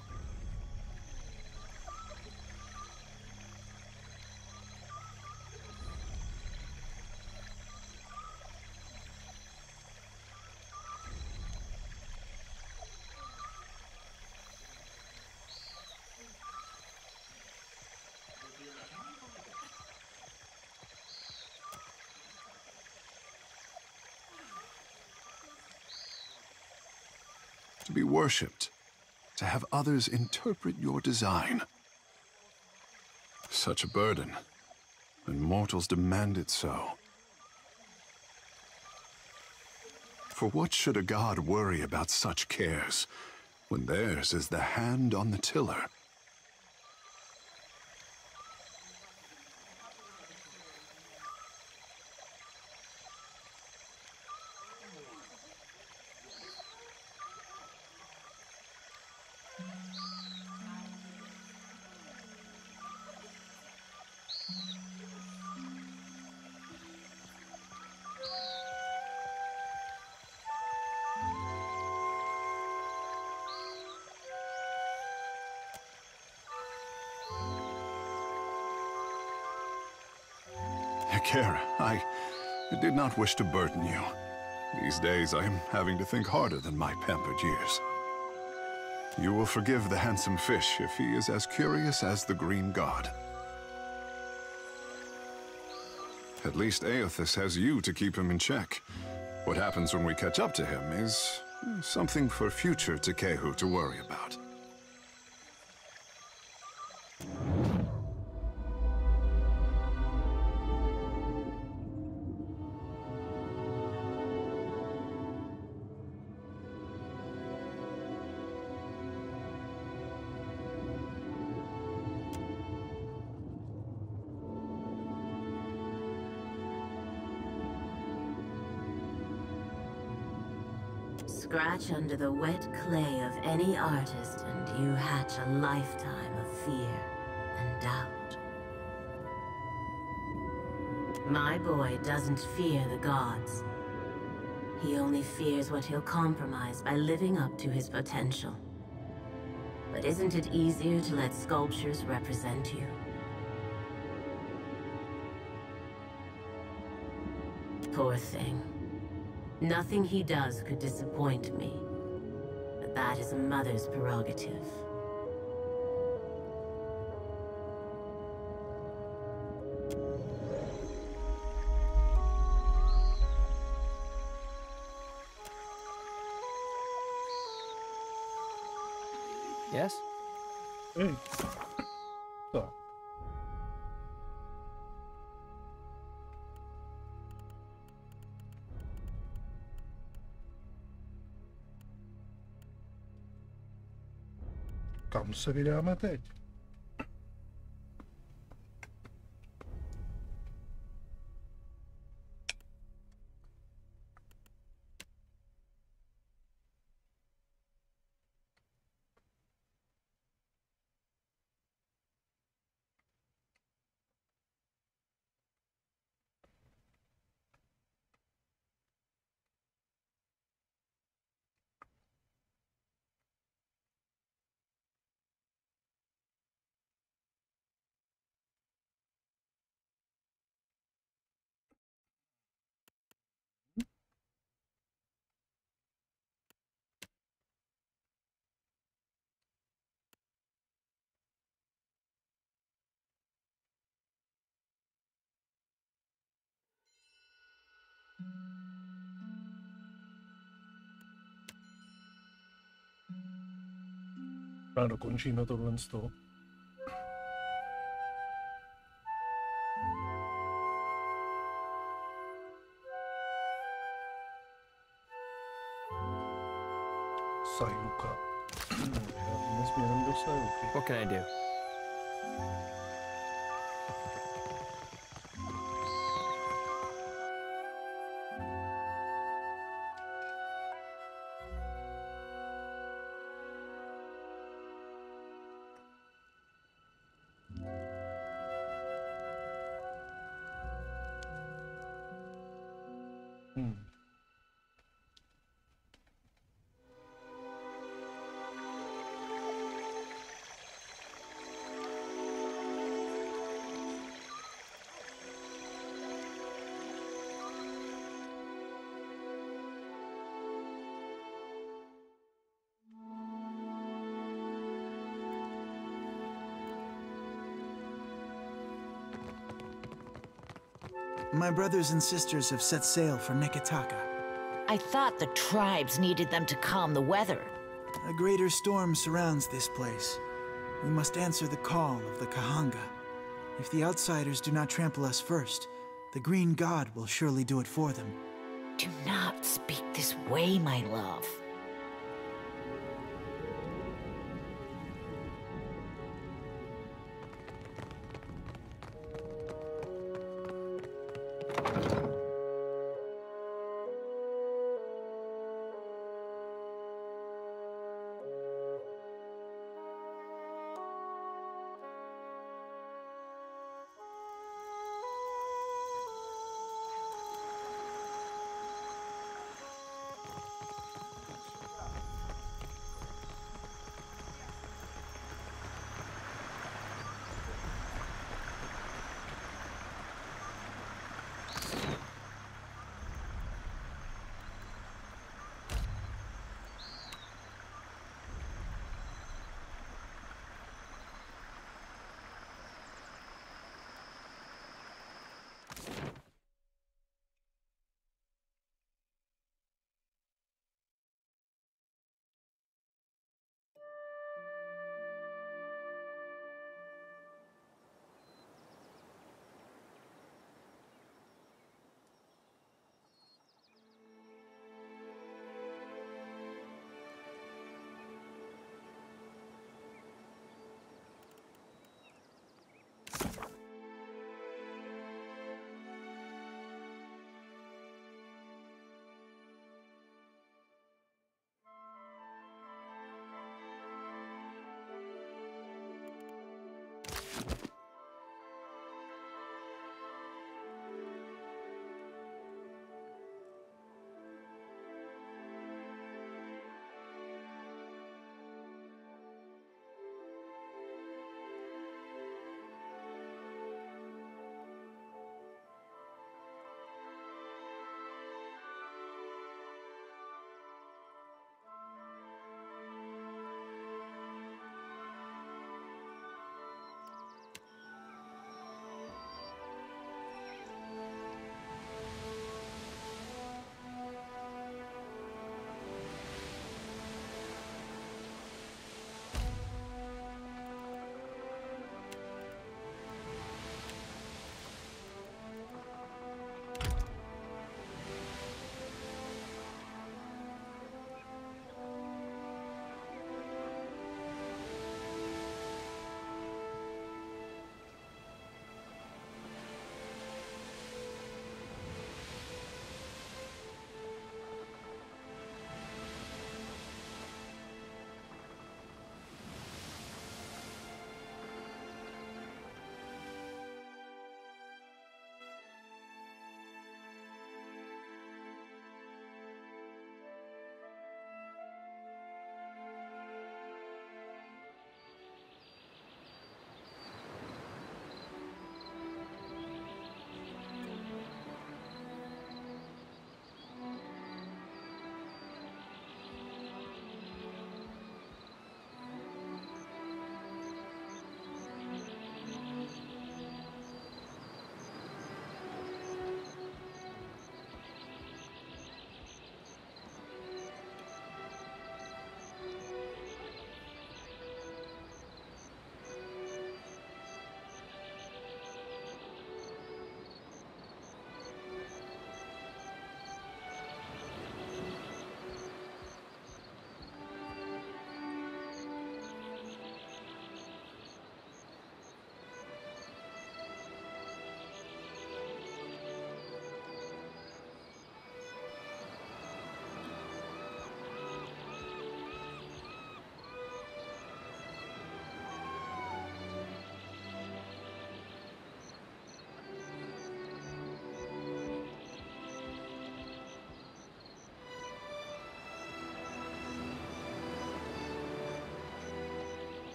Speaker 5: To be worshipped, to have others interpret your design. Such a burden, and mortals demand it so. For what should a god worry about such cares, when theirs is the hand on the tiller? Kara, I did not wish to burden you. These days I am having to think harder than my pampered years. You will forgive the handsome fish if he is as curious as the green god. At least Aothus has you to keep him in check. What happens when we catch up to him is something for future Tekehu to worry about.
Speaker 14: Scratch under the wet clay of any artist and you hatch a lifetime of fear and doubt. My boy doesn't fear the gods. He only fears what he'll compromise by living up to his potential. But isn't it easier to let sculptures represent you? Poor thing. Nothing he does could disappoint me, but that is a mother's prerogative.
Speaker 7: Yes?
Speaker 1: So. Kam se vydáme teď? A dokončíme tohle z toho. Sayuka. Nesmírem do Sayuky.
Speaker 7: What can I do?
Speaker 15: My brothers and sisters have set sail for Neketaka.
Speaker 16: I thought the tribes needed them to calm the weather.
Speaker 15: A greater storm surrounds this place. We must answer the call of the Kahanga. If the outsiders do not trample us first, the Green God will surely do it for them.
Speaker 16: Do not speak this way, my love.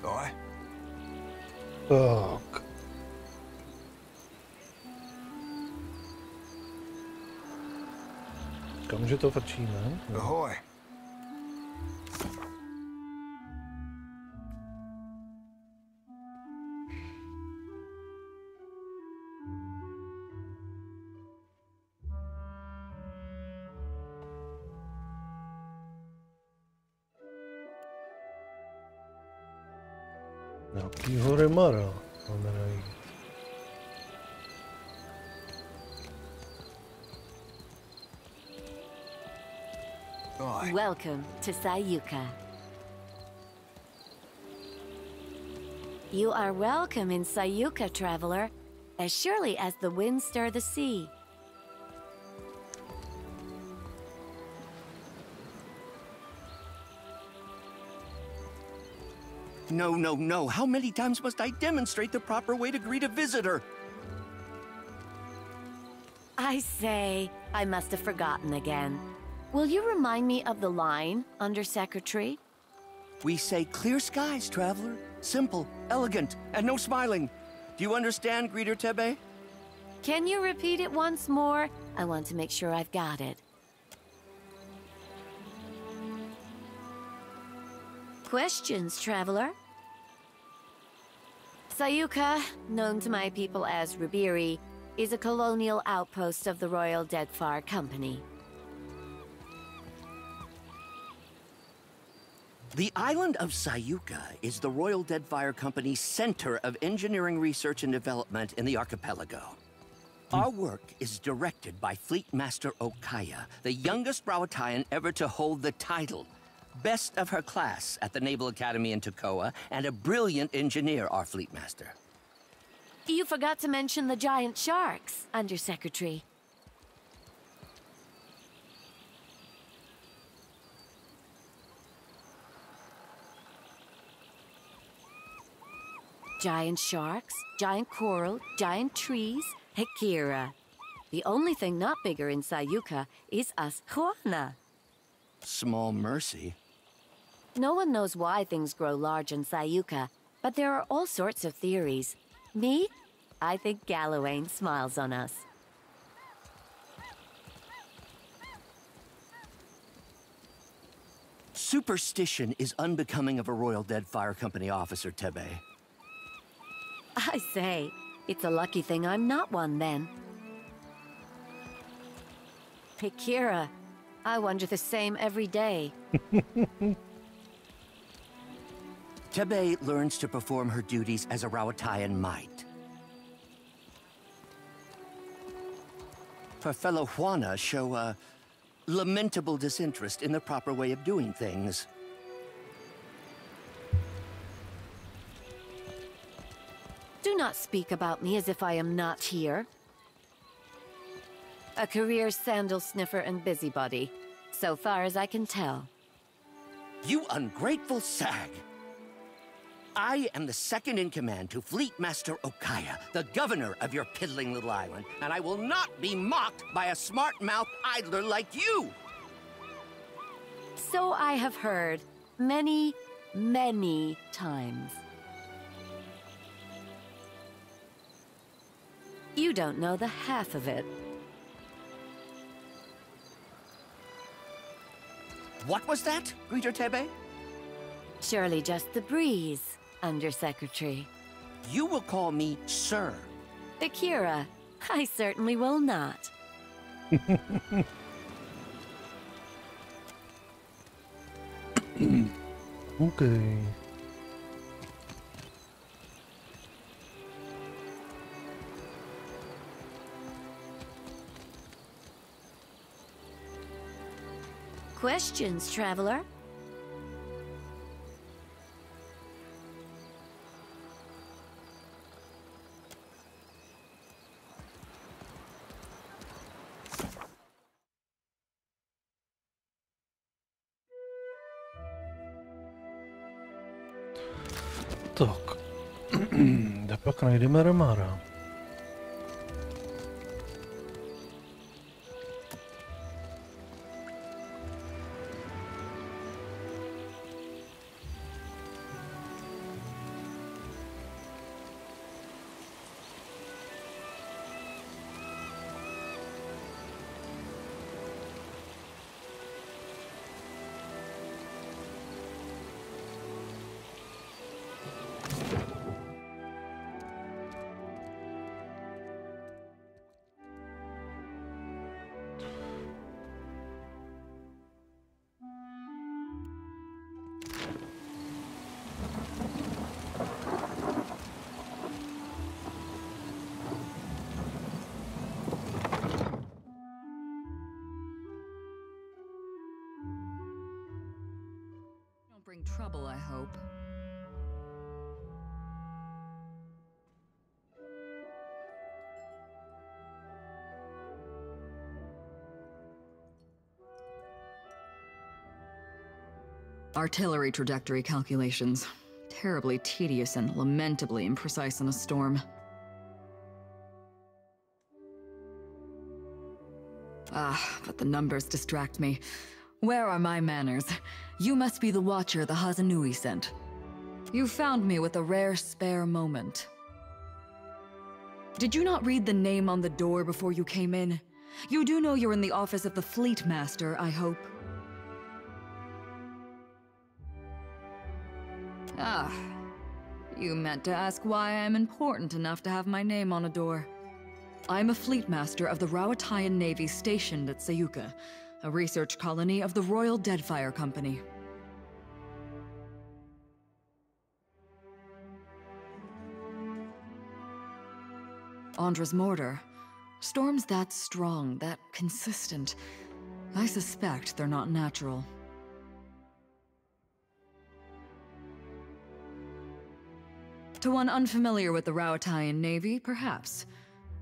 Speaker 11: Aye.
Speaker 1: Tak. Kamže to vrčíme?
Speaker 11: Ahoy.
Speaker 1: Nějakýho remara máme najít.
Speaker 17: Welcome to Sayuka. You are welcome in Sayuka, traveler, as surely as the winds stir the sea.
Speaker 18: No, no, no. How many times must I demonstrate the proper way to greet a visitor?
Speaker 17: I say, I must have forgotten again. Will you remind me of the line, Undersecretary?
Speaker 18: We say clear skies, traveler. Simple, elegant, and no smiling. Do you understand, Greeter Tebe?
Speaker 17: Can you repeat it once more? I want to make sure I've got it. Questions, traveler? Sayuka, known to my people as Ribiri, is a colonial outpost of the Royal Deadfire Company.
Speaker 18: The island of Sayuka is the Royal Deadfire Company's center of engineering research and development in the archipelago. Our work is directed by Fleet Master Okaya, the youngest Rawatayan ever to hold the title. Best of her class at the Naval Academy in Tokoa, and a brilliant engineer, our Fleet Master.
Speaker 17: You forgot to mention the giant sharks, Undersecretary. Giant sharks, giant coral, giant trees, Akira. The only thing not bigger in Sayuka is us Juana.
Speaker 18: Small mercy.
Speaker 17: No one knows why things grow large in Sayuka, but there are all sorts of theories. Me? I think Gallowayne smiles on us.
Speaker 18: Superstition is unbecoming of a Royal Deadfire Company officer, Tebe.
Speaker 17: I say, it's a lucky thing I'm not one then. Akira, I wonder the same every day.
Speaker 18: Tebe learns to perform her duties as a Rawatayan might. Her fellow Juana show a lamentable disinterest in the proper way of doing things.
Speaker 17: Do not speak about me as if I am not here. A career sandal sniffer and busybody, so far as I can tell.
Speaker 18: You ungrateful sag! I am the second in command to Fleet Master Okaya, the governor of your piddling little island, and I will not be mocked by a smart-mouthed idler like you!
Speaker 17: So I have heard many, many times. You don't know the half of it.
Speaker 18: What was that, Greeter Tebe?
Speaker 17: Surely just the breeze, Undersecretary.
Speaker 18: You will call me Sir.
Speaker 17: Akira, I certainly will not.
Speaker 1: Okay.
Speaker 17: Questions, traveler?
Speaker 1: Tak, kde pak najdeme Remara?
Speaker 8: trouble, I hope. Artillery trajectory calculations. Terribly tedious and lamentably imprecise in a storm. Ah, but the numbers distract me. Where are my manners? You must be the watcher the Hazanui sent. You found me with a rare spare moment. Did you not read the name on the door before you came in? You do know you're in the office of the Fleet Master, I hope. Ah, you meant to ask why I'm important enough to have my name on a door. I'm a Fleet Master of the Rawatayan Navy stationed at Sayuka, a research colony of the Royal Deadfire Company. Andra's mortar. Storms that strong, that consistent. I suspect they're not natural. To one unfamiliar with the Rawatayan Navy, perhaps.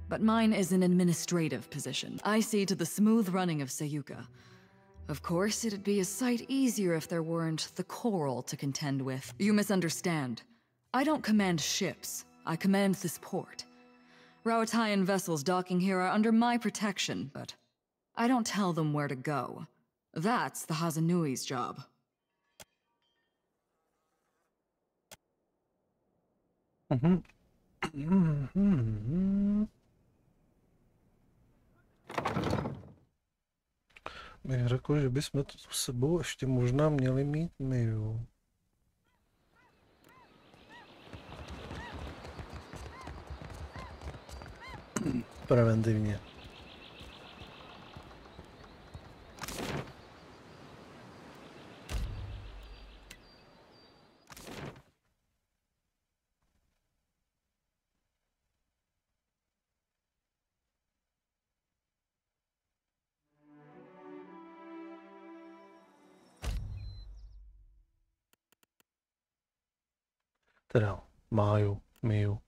Speaker 8: But mine is an administrative position. I see to the smooth running of Sayuka. Of course, it'd be a sight easier if there weren't the coral to contend with. You misunderstand. I don't command ships. I command this port. Rawatayan vessels docking here are under my protection, but I don't tell them where to go. That's the Hazanui's job.
Speaker 1: Bych řekl, že bychom to s sebou ještě možná měli mít my, jo. Preventivně. Teda máju, miju.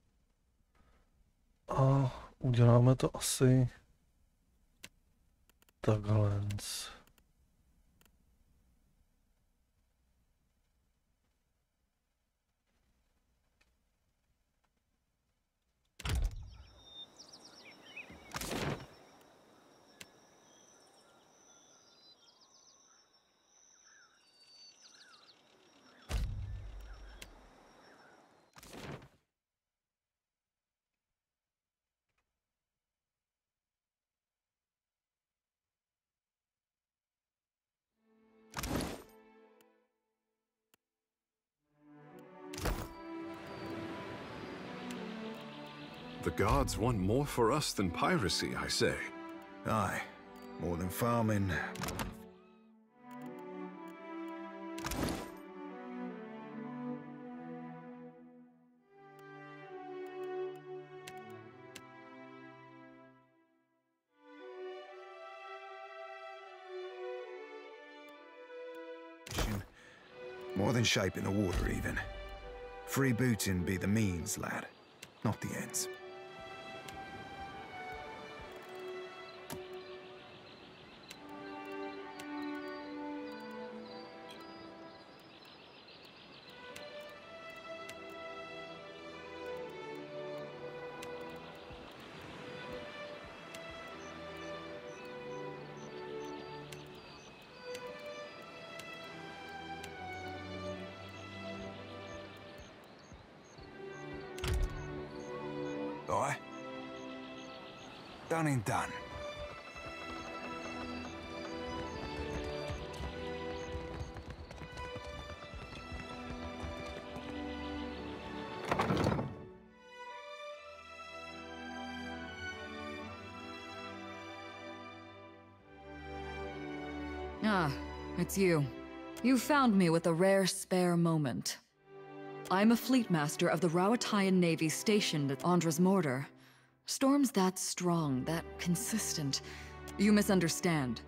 Speaker 1: A uděláme to asi takhle.
Speaker 5: The gods want more for us than piracy, I say.
Speaker 19: Aye, more than farming. More than shaping the water, even. Freebooting be the means, lad, not the ends. Aye. Done and done.
Speaker 8: Ah, it's you. You found me with a rare spare moment. I'm a Fleet Master of the Rawatayan Navy stationed at Andra's mortar. Storms that strong, that consistent. You misunderstand.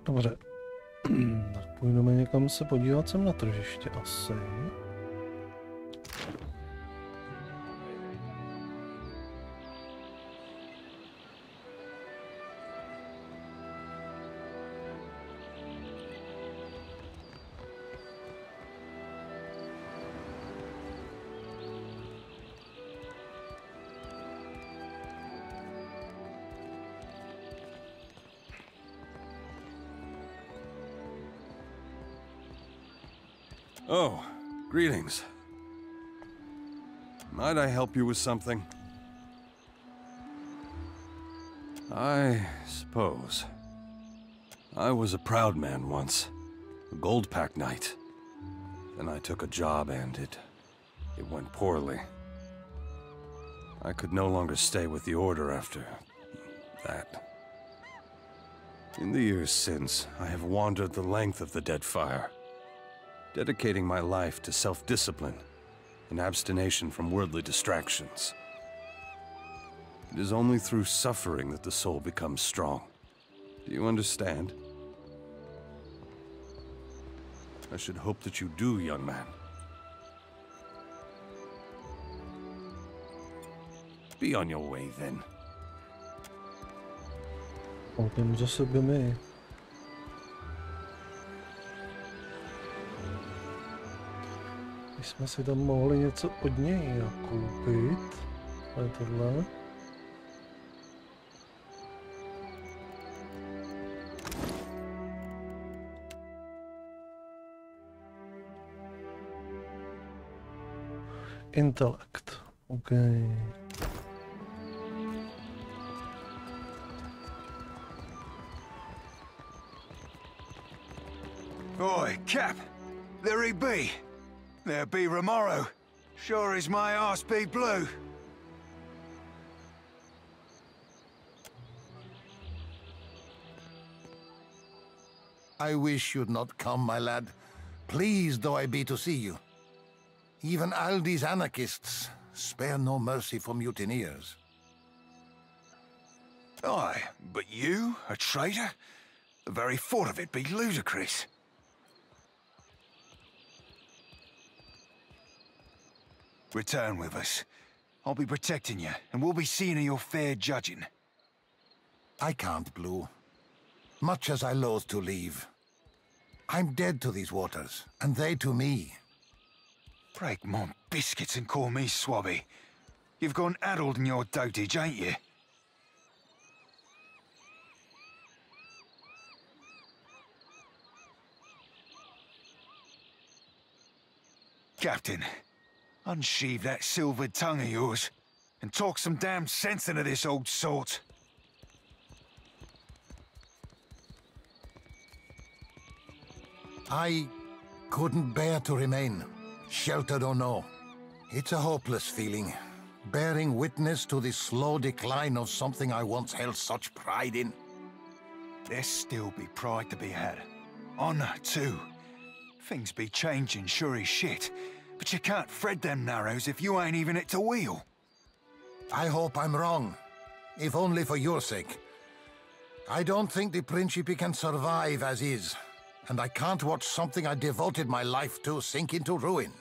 Speaker 1: Dobře. Tak půjdeme někam se podívat sem na tržiště asi.
Speaker 11: Oh, greetings. Might I help you with something? I suppose. I was a proud man once, a gold pack knight. Then I took a job and it went poorly. I could no longer stay with the Order after that. In the years since, I have wandered the length of the Deadfire, dedicating my life to self-discipline and abstination from worldly distractions. It is only through suffering that the soul becomes strong. Do you understand? I should hope that you do, young man. Be on your way, then.
Speaker 1: Koukám za sebe my. My jsme si tam mohli něco od něj koupit. Ale tohle. Intelekt. OK.
Speaker 19: Oi, Cap! There he be! There be Romaro. Sure as my arse be blue.
Speaker 20: I wish you'd not come, my lad. Pleased though I be to see you. Even Aldi's anarchists spare no mercy for mutineers.
Speaker 19: Aye, but you, a traitor? The very thought of it be ludicrous. Return with us. I'll be protecting you, and we'll be seeing to your fair judging.
Speaker 20: I can't, Blue. Much as I loathe to leave. I'm dead to these waters, and they to me.
Speaker 19: Break my biscuits and call me swabby. You've gone addled in your dotage, ain't you? Captain, unsheathe that silvered tongue of yours, and talk some damn sense into this old sort.
Speaker 20: I couldn't bear to remain, sheltered or no. It's a hopeless feeling, bearing witness to the slow decline of something I once held such pride in.
Speaker 19: There still be pride to be had. Honor, too. Things be changing sure as shit, but you can't thread them narrows if you ain't even at the wheel.
Speaker 20: I hope I'm wrong, if only for your sake. I don't think the Principe can survive as is, and I can't watch something I devoted my life to sink into ruin.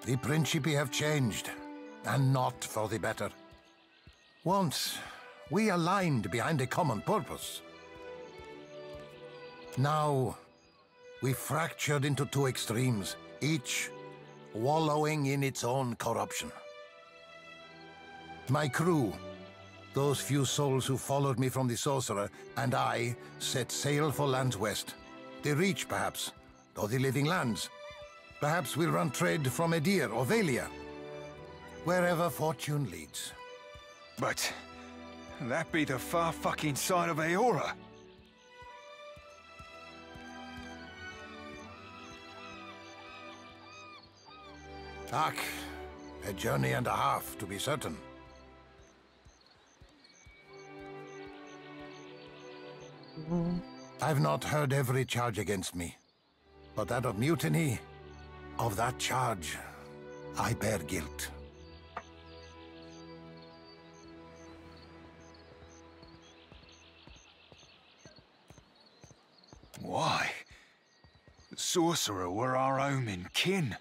Speaker 20: The Principe have changed, and not for the better. Once, we aligned behind a common purpose. Now, we fractured into two extremes, each wallowing in its own corruption. My crew, those few souls who followed me from the Sorcerer, and I set sail for lands west. The Reach, perhaps, or the Living Lands. Perhaps we'll run trade from Edir or Valia. Wherever fortune leads.
Speaker 19: But that be the far fucking side of Aora.
Speaker 20: Ach, a journey and a half, to be certain. I've not heard every charge against me, but that of mutiny, of that charge, I bear guilt.
Speaker 19: Why? The sorcerer were our omen kin.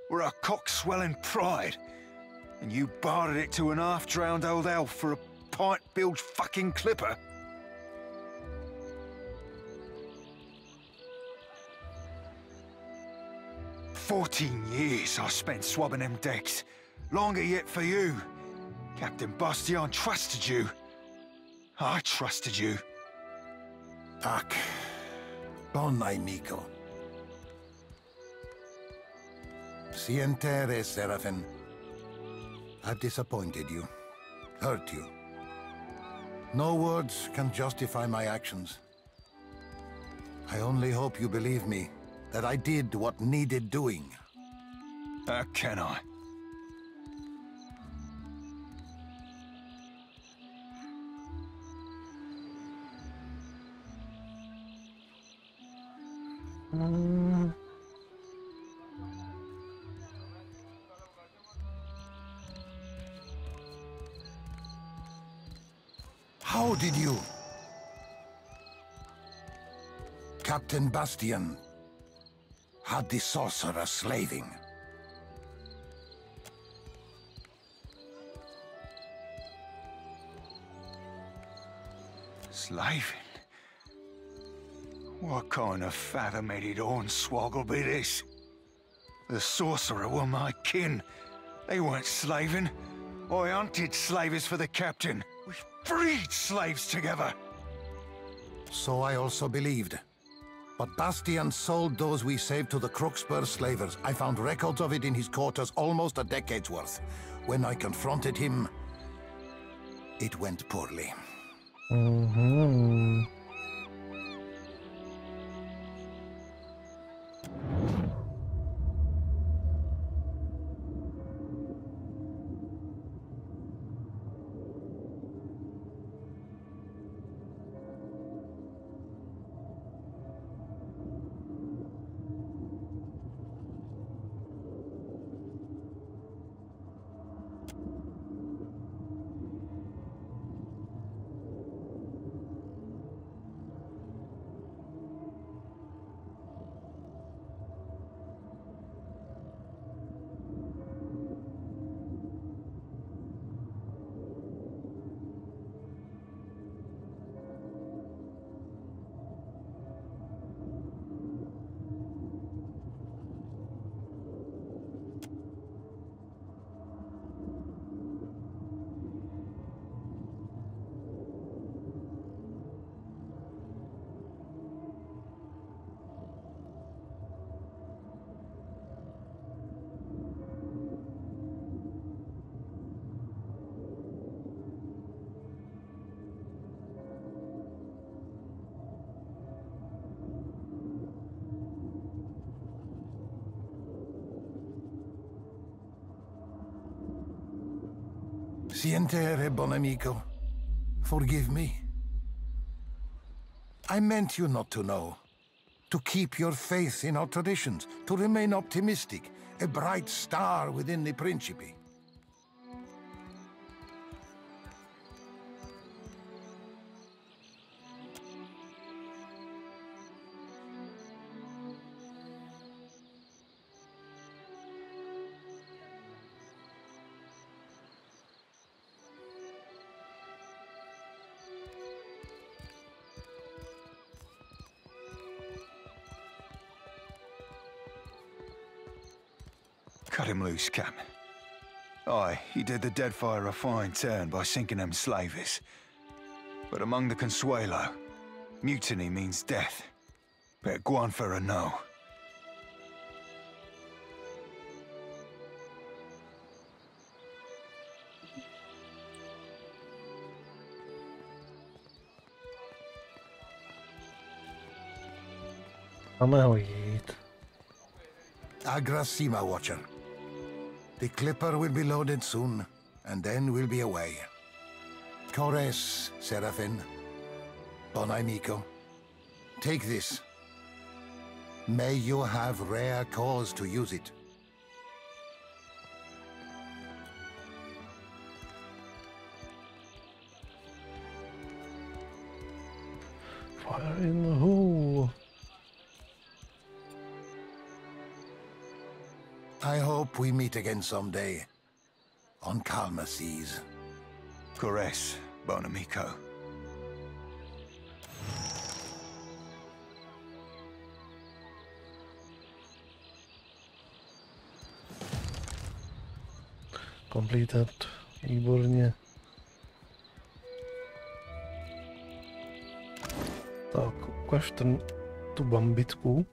Speaker 19: We're our cock-swelling pride. And you bartered it to an half-drowned old elf for a pint-bilged fucking clipper? "14 years I spent swabbing them decks. Longer yet for you. Captain Bastion trusted you. I trusted you.
Speaker 20: Ak, bon amico. Sientere, Seraphin. I've disappointed you, hurt you. No words can justify my actions. I only hope you believe me, that I did what needed doing.
Speaker 19: How can I?
Speaker 20: How did you? Captain Bastion had the sorcerer slaving.
Speaker 19: Slaving? What kind of fathom-headed hornswoggle be this? The sorcerer were my kin. They weren't slaving. I hunted slavers for the captain. We freed slaves together.
Speaker 20: So I also believed. But Bastion sold those we saved to the Crooksburg slavers. I found records of it in his quarters, almost a decade's worth. When I confronted him, it went poorly. Sientere, bon amico. Forgive me. I meant you not to know. To keep your faith in our traditions. To remain optimistic. A bright star within the Principe.
Speaker 19: Cut him loose, Cap. Aye, he did the Deadfire a fine turn by sinking them slavers. But among the Consuelo, mutiny means death. Bet Guan for a no.
Speaker 1: Máme ho jít.
Speaker 20: Agrasima, Watcher. The clipper will be loaded soon, and then we'll be away. Cores, Seraphin. Bon amico. Take this. May you have rare cause to use it.
Speaker 1: Fire in the hole.
Speaker 20: I hope we meet again someday. On calmer seas.
Speaker 19: Caress, bon amico.
Speaker 1: Completed. Výborně. Tak, ukaž tu bambitku.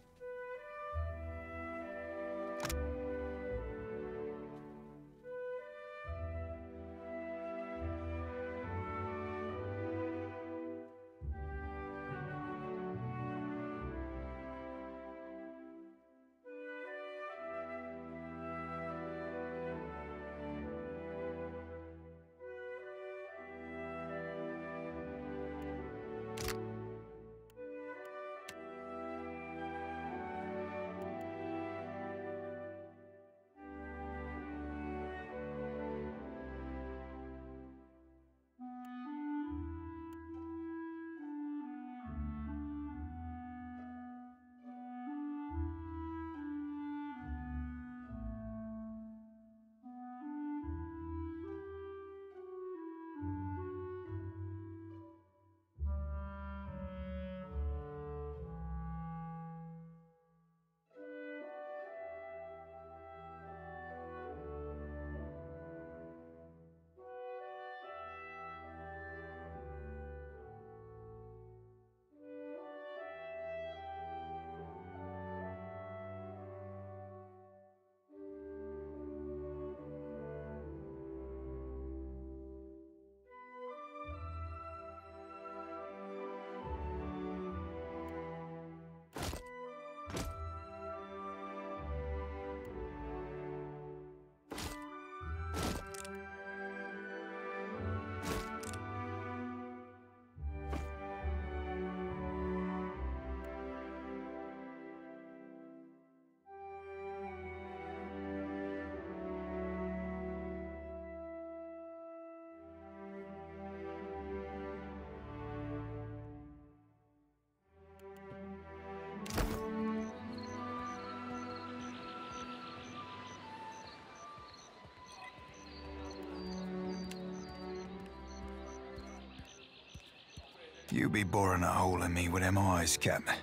Speaker 19: You be boring a hole in me with them eyes, Captain.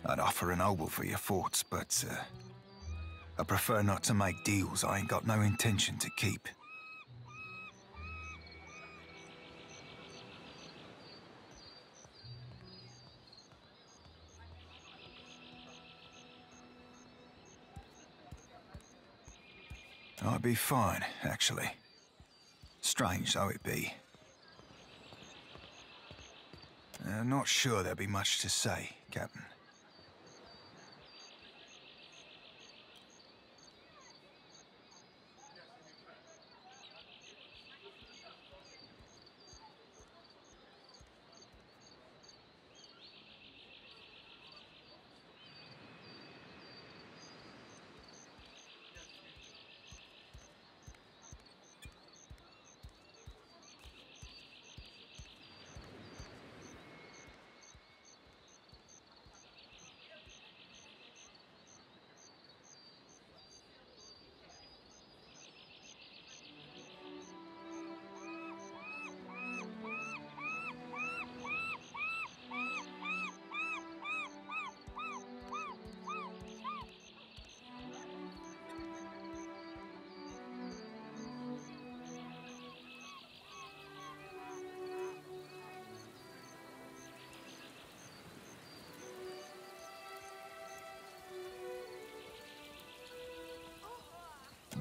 Speaker 19: I'd offer an obol for your thoughts, but I prefer not to make deals I ain't got no intention to keep. I'd be fine, actually. Strange though it be. Not sure there'll be much to say, Captain.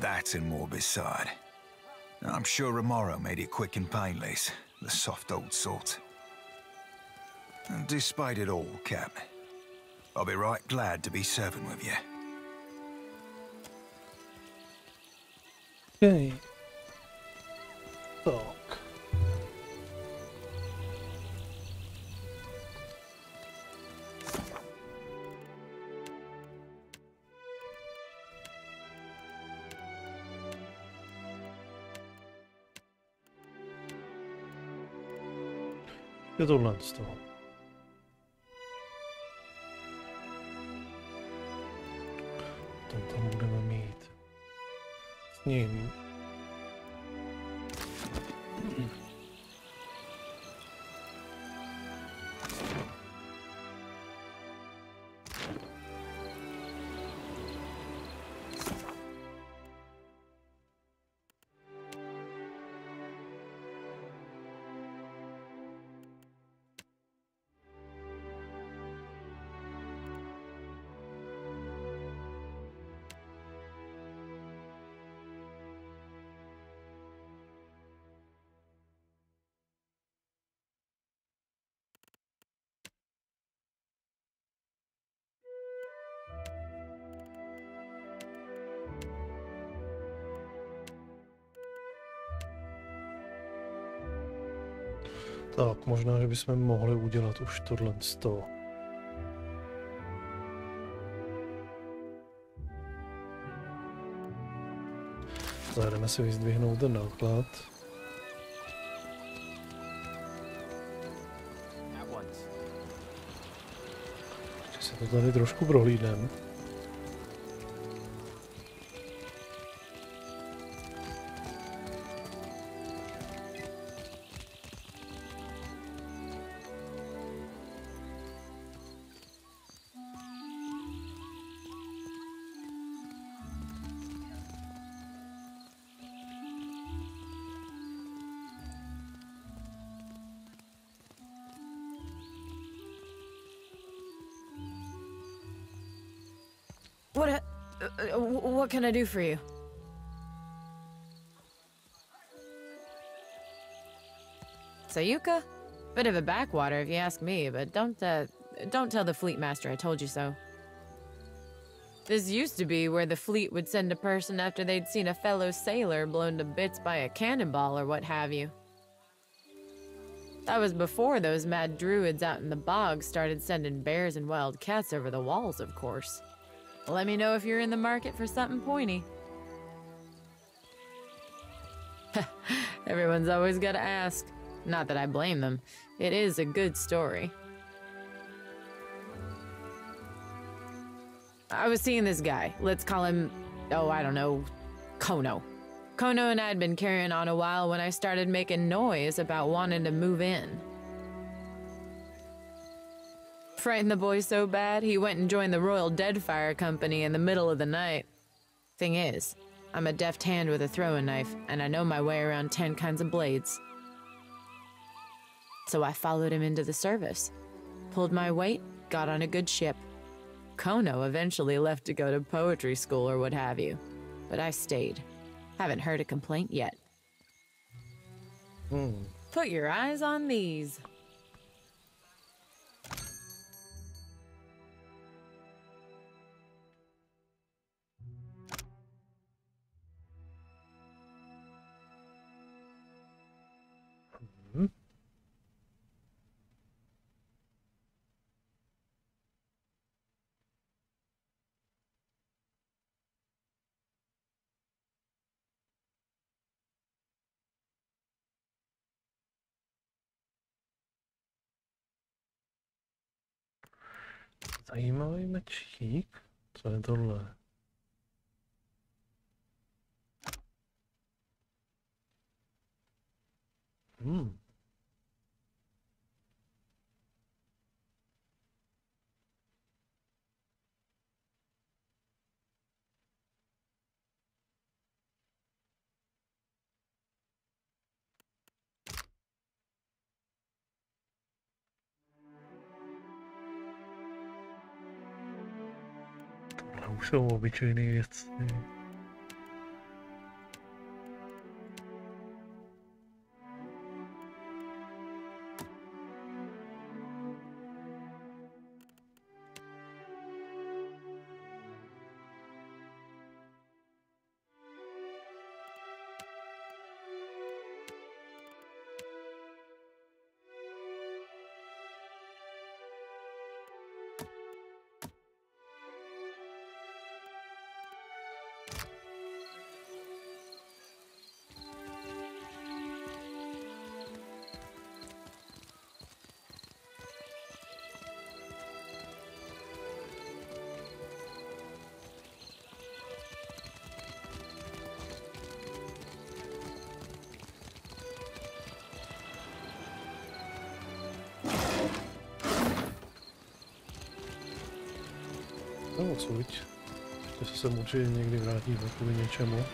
Speaker 19: That's in more beside. I'm sure Romero made it quick and painless, the soft old sort. And despite it all, Cap, I'll be right glad to be serving with you.
Speaker 1: Okay. Tak. Je tohle z toho. Tam budeme mít s ním. Tak, možná, že bychom mohli udělat už tohle z toho. Zajdeme si vyzdvihnout ten náklad. Že se to tady trošku prohlídneme.
Speaker 21: What can I do for you? Sayuka? Bit of a backwater if you ask me, but don't tell the fleet master I told you so. This used to be where the fleet would send a person after they'd seen a fellow sailor blown to bits by a cannonball or what have you. That was before those mad druids out in the bogs started sending bears and wild cats over the walls, of course. Let me know if you're in the market for something pointy. Everyone's always gotta ask. Not that I blame them. It is a good story. I was seeing this guy. Let's call him, oh, I don't know, Kono. Kono and I had been carrying on a while when I started making noise about wanting to move in. Frightened the boy so bad, he went and joined the Royal Deadfire Company in the middle of the night. Thing is, I'm a deft hand with a throwing knife, and I know my way around 10 kinds of blades. So I followed him into the service. Pulled my weight, got on a good ship. Kono eventually left to go to poetry school or what have you. But I stayed. Haven't heard a complaint yet. Put your eyes on these.
Speaker 1: Zajímavý mečík. Co je tohle? Už jsou obyčejné věci. odsud. Ještě se sem určitě někdy vrátíme kvůli něčemu.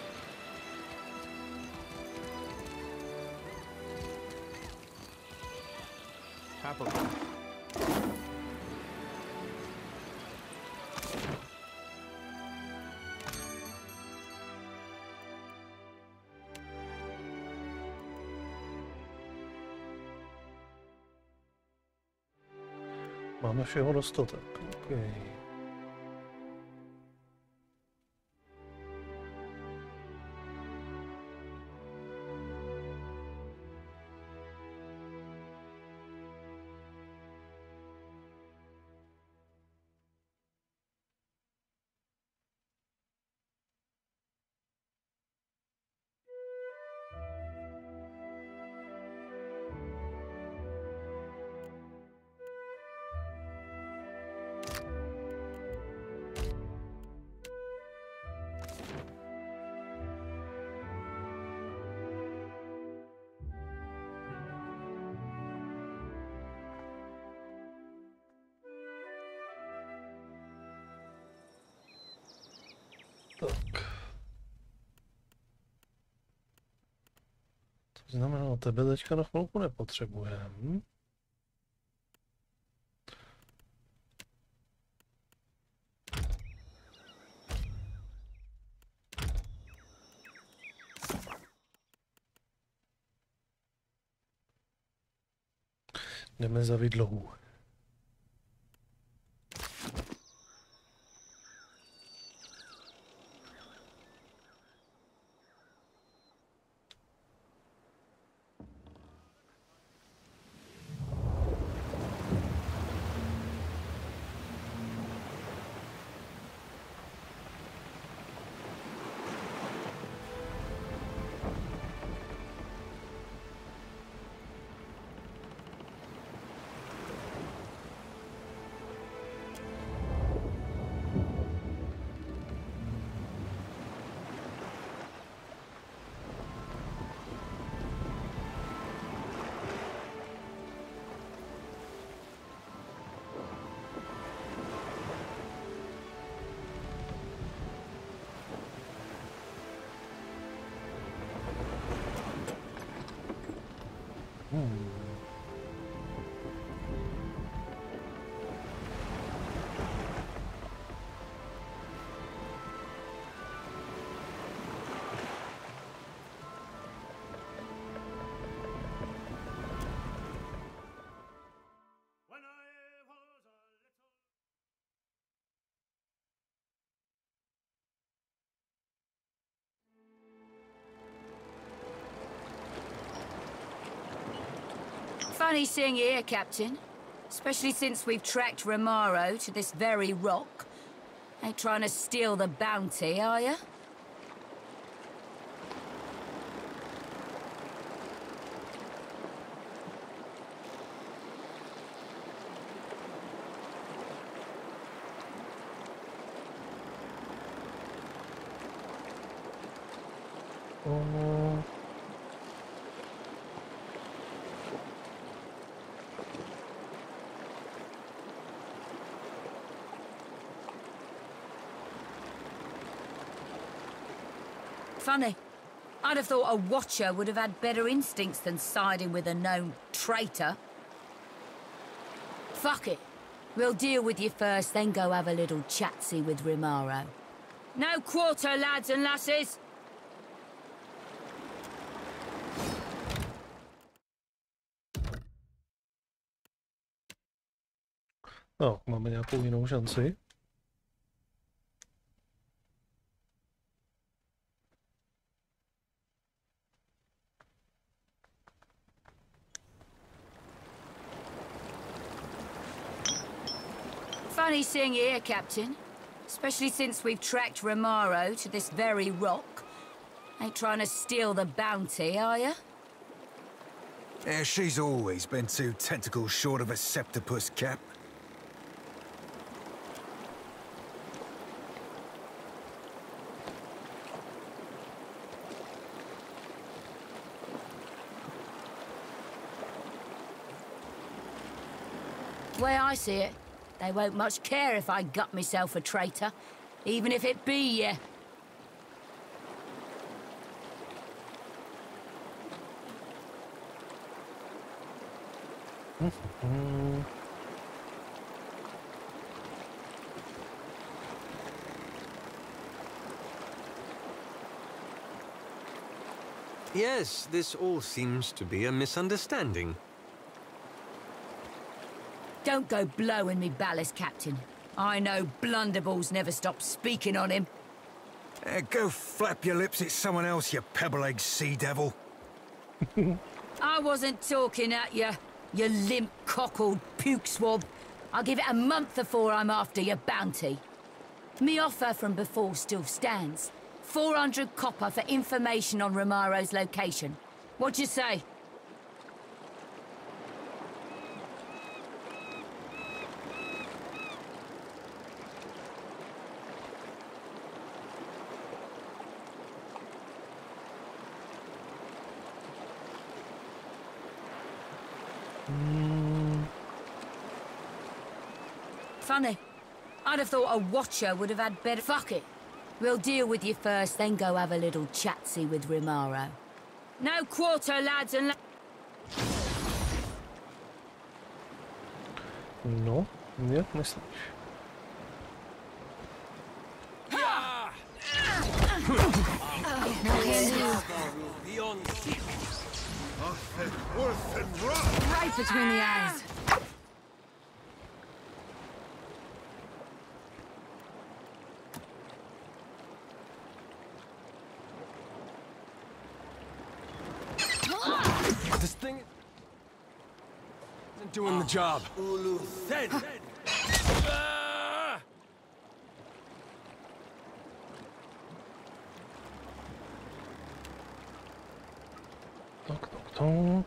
Speaker 1: Máme všeho dostatek. Okay. Tak. To znamená, tebe teďka na chvilku nepotřebujeme. Jdeme za vidlohů.
Speaker 2: Funny seeing you here, Captain. Especially since we've tracked Romaro to this very rock. Ain't trying to steal the bounty, are you? Funny. I'd have thought a watcher would have had better instincts than siding with a known traitor. Fuck it. We'll deal with you first, then go have a little chatsy with Romaro. No quarter, lads and lasses!
Speaker 1: No, máme nějakou jinou šanci.
Speaker 2: Funny seeing you here, Captain. Especially since we've tracked Romaro to this very rock. Ain't trying to steal the bounty, are you?
Speaker 22: Yeah, she's always been 2 tentacles short of a septopus, Cap.
Speaker 2: The way I see it, They won't much care if I gut myself a traitor, even if it be you.
Speaker 6: Yes, this all seems to be a misunderstanding.
Speaker 2: Don't go blowing me ballast, Captain. I know Blunderballs never stops speaking on him.
Speaker 22: Go flap your lips at someone else, you pebble-egg sea devil.
Speaker 2: I wasn't talking at you, you limp-cockled puke swab. I'll give it a month before I'm after your bounty. Me offer from before still stands. 400 copper for information on Romaro's location. What'd you say? Funny. I'd have thought a watcher would have had better. Fuck it. We'll deal with you first, then go have a little chatsy with Romaro. No quarter, lads and
Speaker 1: No, нет, myslíš.
Speaker 8: Right between the eyes.
Speaker 11: This thing isn't doing the job.
Speaker 1: Tak.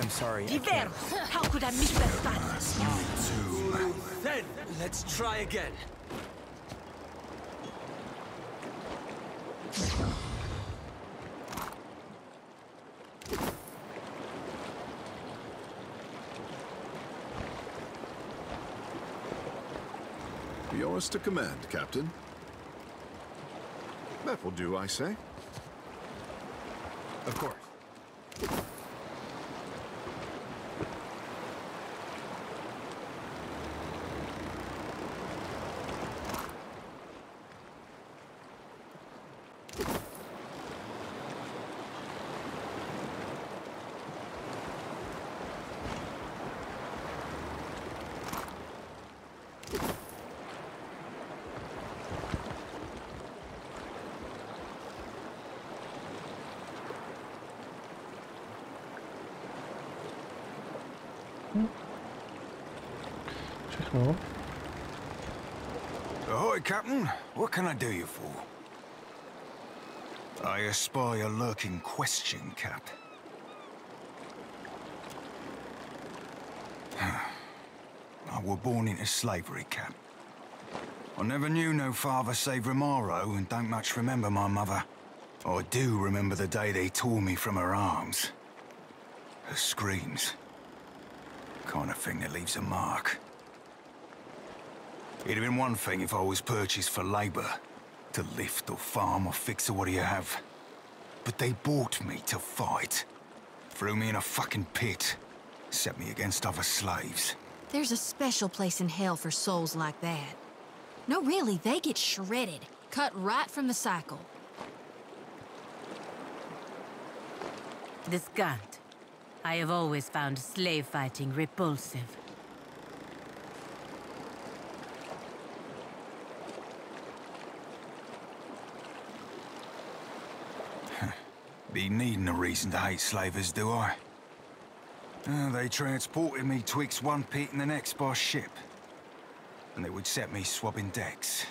Speaker 7: I'm sorry.
Speaker 10: How could I miss that?
Speaker 6: Then let's try again.
Speaker 5: Yours to command, Captain. That will do, I say.
Speaker 7: Of course.
Speaker 1: Všechno.
Speaker 22: Ahoy, Captain. What can I do you for? I espy a lurking question, Cap. I were born into slavery, Cap. I never knew no father save Romaro and don't much remember my mother. I do remember the day they tore me from her arms. Her screams. Kind of thing that leaves a mark. It'd have been one thing if I was purchased for labor, to lift or farm or fix or what do you have. But they bought me to fight. Threw me in a fucking pit. Set me against other slaves.
Speaker 10: There's a special place in hell for souls like that. No, really, they get shredded. Cut right from the cycle.
Speaker 14: Disgust. I have always found slave fighting repulsive.
Speaker 22: Be needing a reason to hate slavers, do I? They transported me twixt one pit and the next by ship. And they would set me swabbing decks.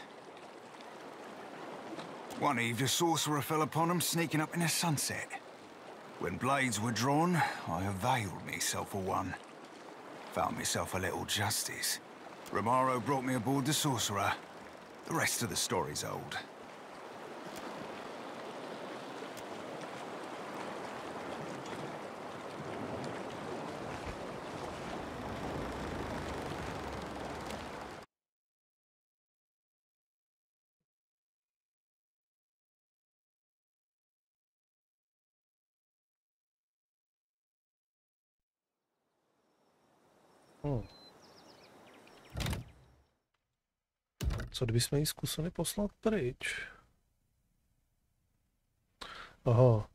Speaker 22: One eve, the sorcerer fell upon them sneaking up in the sunset. When blades were drawn, I availed myself of one. Found myself a little justice. Romaro brought me aboard the sorcerer. The rest of the story's old.
Speaker 1: Co kdybychom ji zkusili poslat pryč? Aha.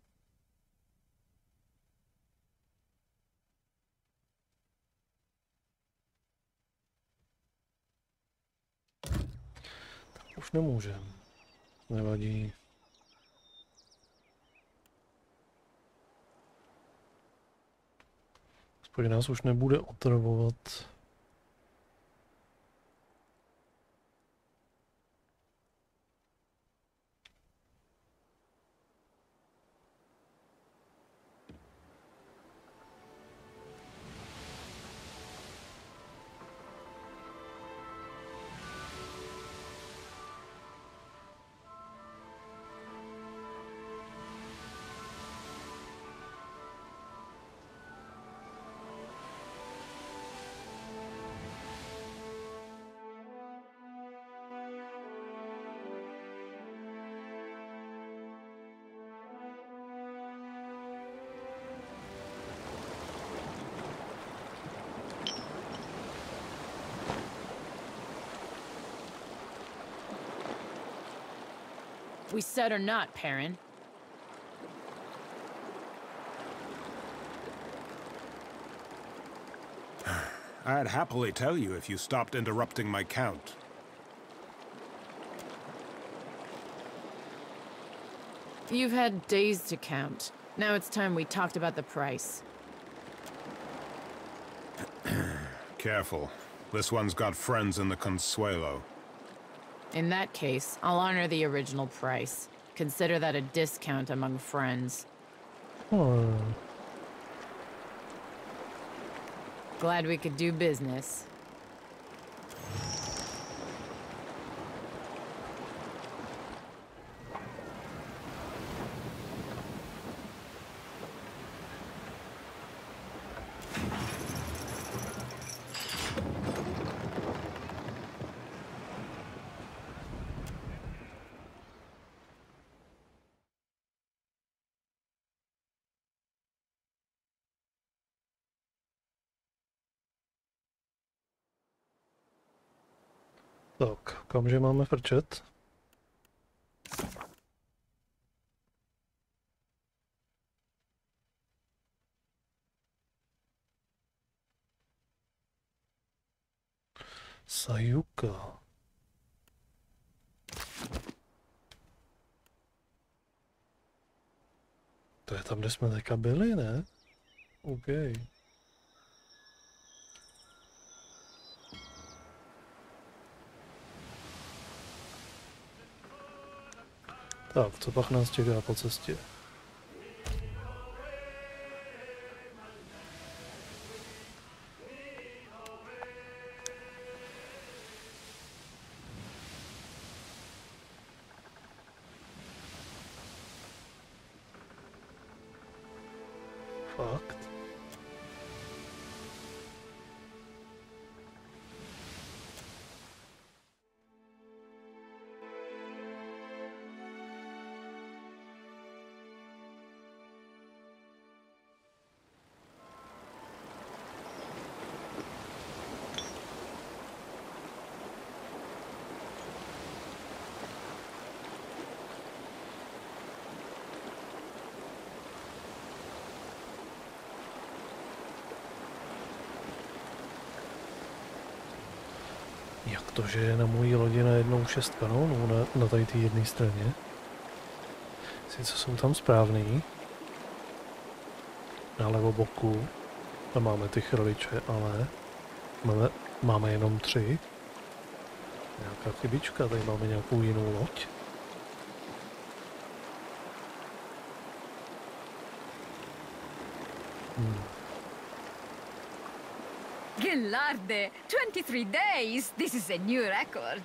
Speaker 1: Tak už nemůžem. Nevadí. Aspoň nás už nebude otravovat.
Speaker 21: We said or not, Perrin.
Speaker 3: I'd happily tell you if you stopped interrupting my count.
Speaker 21: You've had days to count. Now it's time we talked about the price.
Speaker 3: Careful. This one's got friends in the Consuelo.
Speaker 21: In that case, I'll honor the original price. Consider that a discount among friends. Glad we could do business.
Speaker 1: Tak, kamže máme frčet? Sajuka. To je tam, kde jsme teďka byli, ne? OK. Tak, co pak nás čeká po cestě? Fakt? Jak to, že je na mojí lodi najednou 6 kanónů na tady té jedné straně? Sice jsou tam správný. Na levo boku. Tam máme ty chrliče, ale máme jenom 3. Nějaká chybička, tady máme nějakou jinou loď.
Speaker 2: Gelarde, 23 days! This is a new record.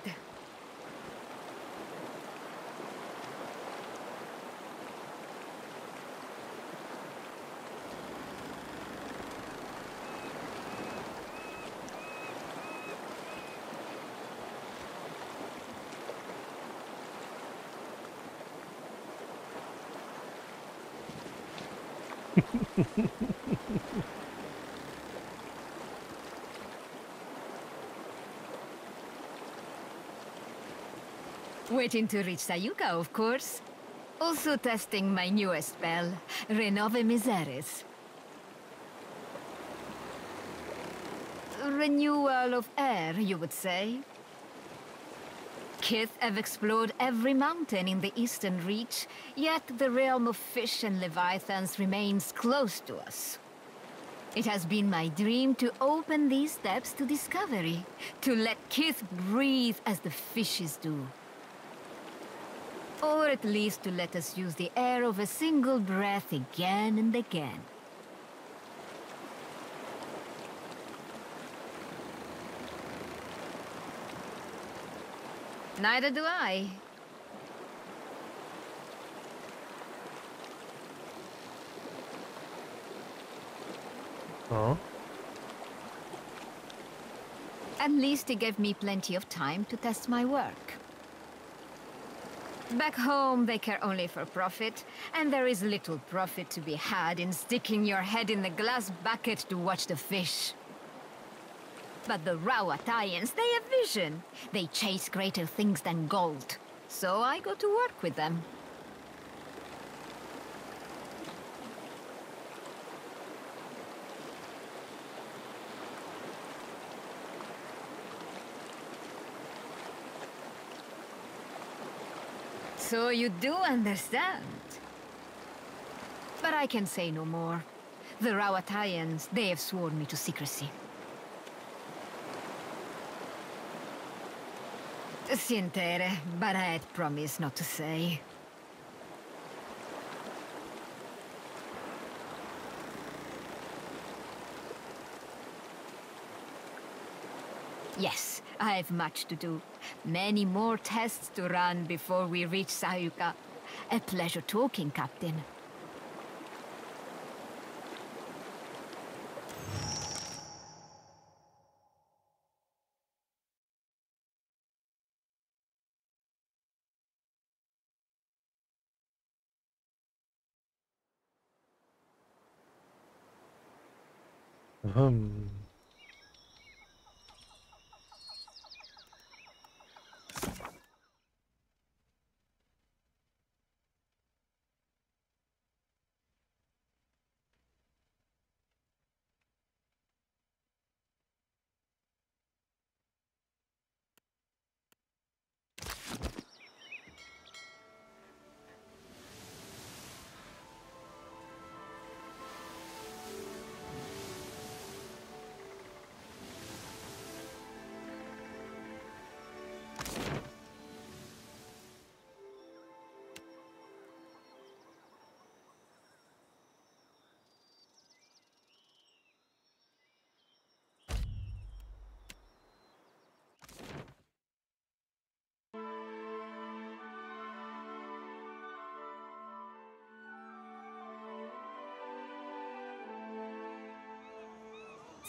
Speaker 2: Waiting to reach Sayuka, of course. Also testing my newest spell, Renove Miseris. Renewal of air, you would say. Kith have explored every mountain in the eastern reach, yet the realm of fish and leviathans remains close to us. It has been my dream to open these steps to discovery, to let Kith breathe as the fishes do. Or at least to let us use the air of a single breath again and again. Neither do I.
Speaker 1: Oh.
Speaker 2: At least it gave me plenty of time to test my work. Back home, they care only for profit, and there is little profit to be had in sticking your head in the glass bucket to watch the fish. But the Rawatayans, they have vision. They chase greater things than gold. So I go to work with them. So you do understand. But I can say no more. The Rawatayans, they have sworn me to secrecy. Sientere, but I had promised not to say. Yes, I have much to do. Many more tests to run before we reach Sayuka. A pleasure talking, Captain.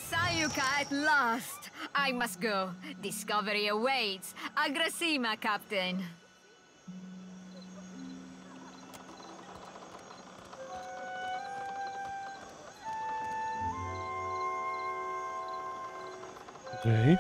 Speaker 2: Sayuka at last! I must go. Discovery awaits. Agrasima, Captain.
Speaker 1: Okay.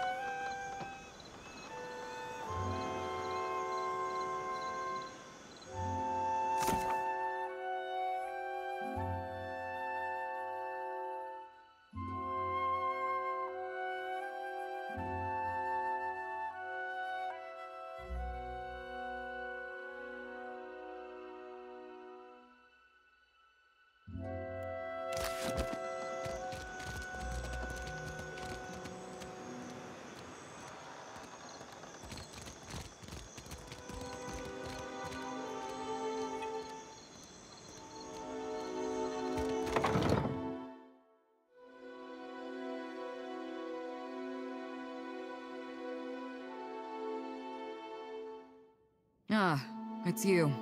Speaker 8: Ah, it's you.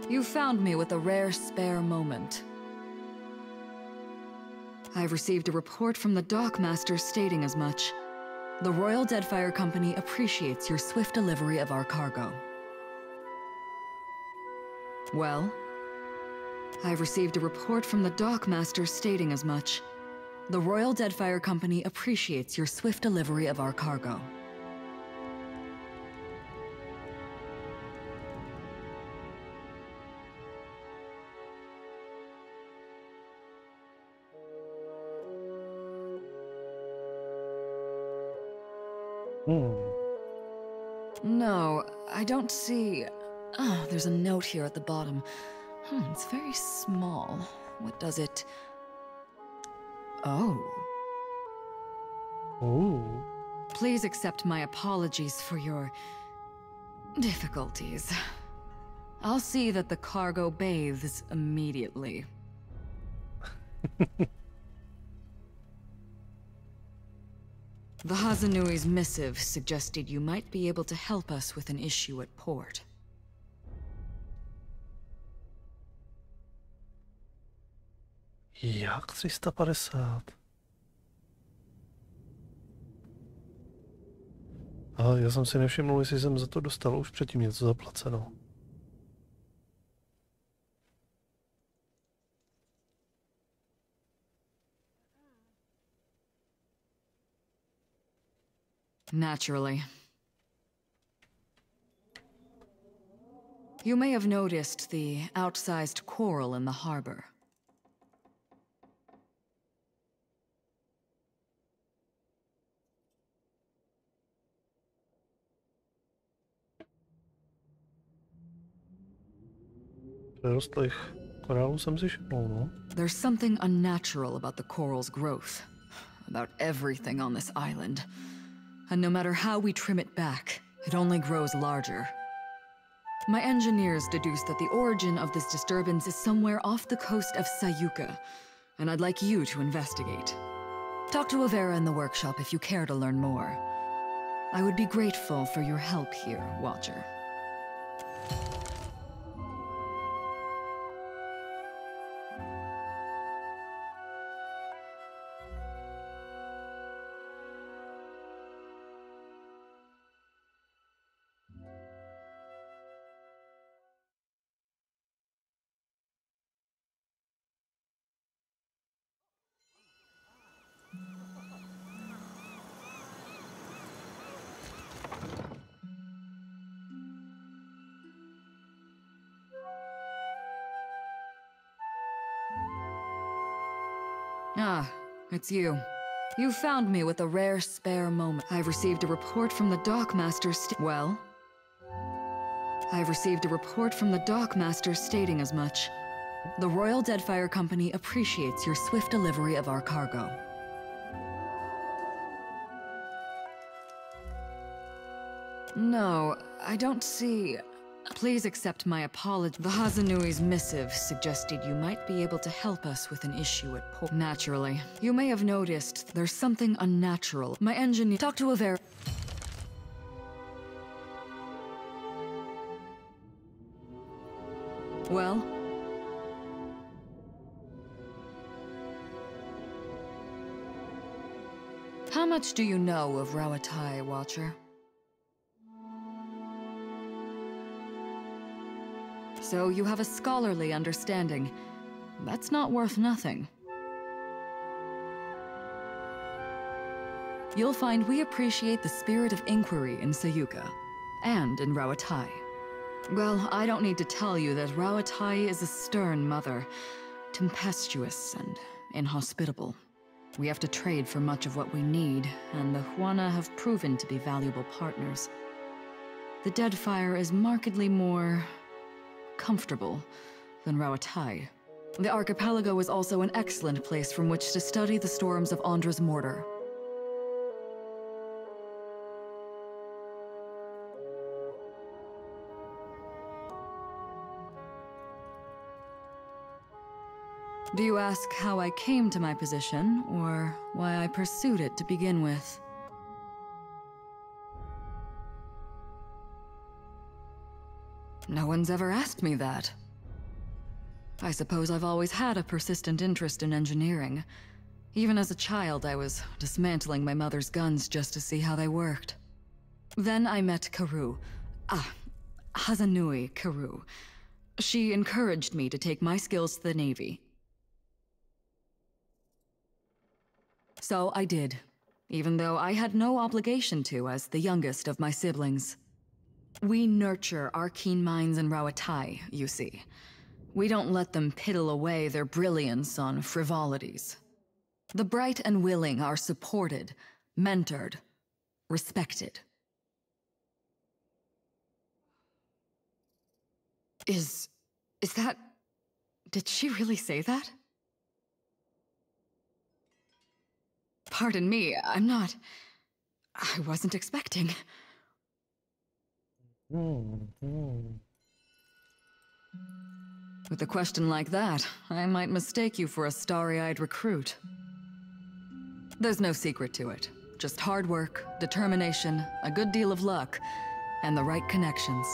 Speaker 8: You found me with a rare spare moment. I've received a report from the dockmaster stating as much. The Royal Deadfire Company appreciates your swift delivery of our cargo. Well? I've received a report from the dockmaster stating as much. The Royal Deadfire Company appreciates your swift delivery of our cargo. No, I don't see... Oh, there's a note here at the bottom. It's very small. What does it... Oh.
Speaker 1: Oh.
Speaker 8: Please accept my apologies for your... difficulties. I'll see that the cargo bathes immediately. The Hazanui's missive suggested you might be able to help us with an issue at port.
Speaker 1: Jak 350? A já jsem si nevšiml, jestli jsem za to dostal už předtím něco zaplaceno.
Speaker 8: Naturally. You may have noticed the outsized coral in the harbor.
Speaker 1: There's
Speaker 8: something unnatural about the coral's growth, about everything on this island. And no matter how we trim it back, it only grows larger. My engineers deduced that the origin of this disturbance is somewhere off the coast of Sayuka, and I'd like you to investigate. Talk to Avera in the workshop if you care to learn more. I would be grateful for your help here, Watcher. Ah, it's you. You found me with a rare spare moment. I've received a report from the dockmaster Well? I've received a report from the dockmaster stating as much. The Royal Deadfire Company appreciates your swift delivery of our cargo. No, I don't see... Please accept my apology. The Hazanui's missive suggested you might be able to help us with an issue at port. Naturally. You may have noticed there's something unnatural. My engineer... Talk to Avera. Well? How much do you know of Rawatai, Watcher? So you have a scholarly understanding. That's not worth nothing. You'll find we appreciate the spirit of inquiry in Sayuka, and in Rawatai. Well, I don't need to tell you that Rawatai is a stern mother, tempestuous and inhospitable. We have to trade for much of what we need, and the Huana have proven to be valuable partners. The Deadfire is markedly more... comfortable than Rawatai. The archipelago is also an excellent place from which to study the storms of Andra's mortar. Do you ask how I came to my position, or why I pursued it to begin with? No one's ever asked me that. I suppose I've always had a persistent interest in engineering. Even as a child, I was dismantling my mother's guns just to see how they worked. Then I met Karoo. Hazanui Karoo. She encouraged me to take my skills to the Navy. So I did, even though I had no obligation to as the youngest of my siblings. We nurture our keen minds in Rauatai, you see. We don't let them piddle away their brilliance on frivolities. The bright and willing are supported, mentored, respected. Is that... Did she really say that? Pardon me, I'm not... I wasn't expecting. With a question like that, I might mistake you for a starry-eyed recruit. There's no secret to it. Just hard work, determination, a good deal of luck, and the right connections.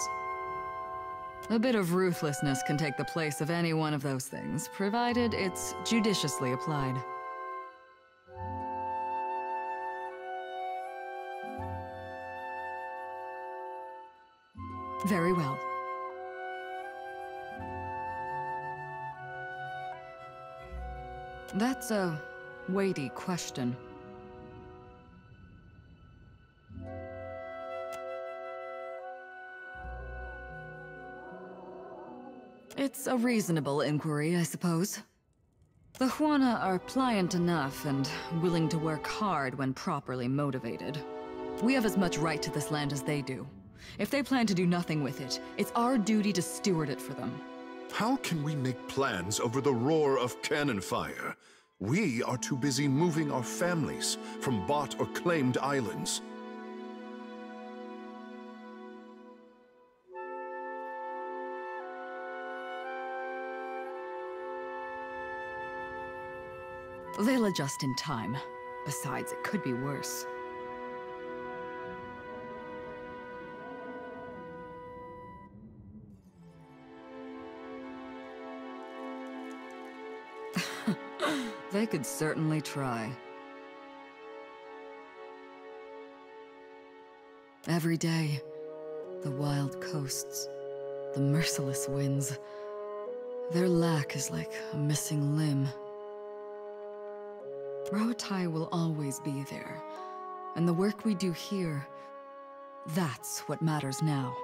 Speaker 8: A bit of ruthlessness can take the place of any one of those things, provided it's judiciously applied. Very well. That's a weighty question. It's a reasonable inquiry, I suppose. The Huana are pliant enough and willing to work hard when properly motivated. We have as much right to this land as they do. If they plan to do nothing with it, it's our duty to steward it for them.
Speaker 4: How can we make plans over the roar of cannon fire? We are too busy moving our families from bought or claimed islands.
Speaker 8: They'll adjust in time. Besides, it could be worse. They could certainly try. Every day, the wild coasts, the merciless winds. Their lack is like a missing limb. Rauatai will always be there, and the work we do here, that's what matters now.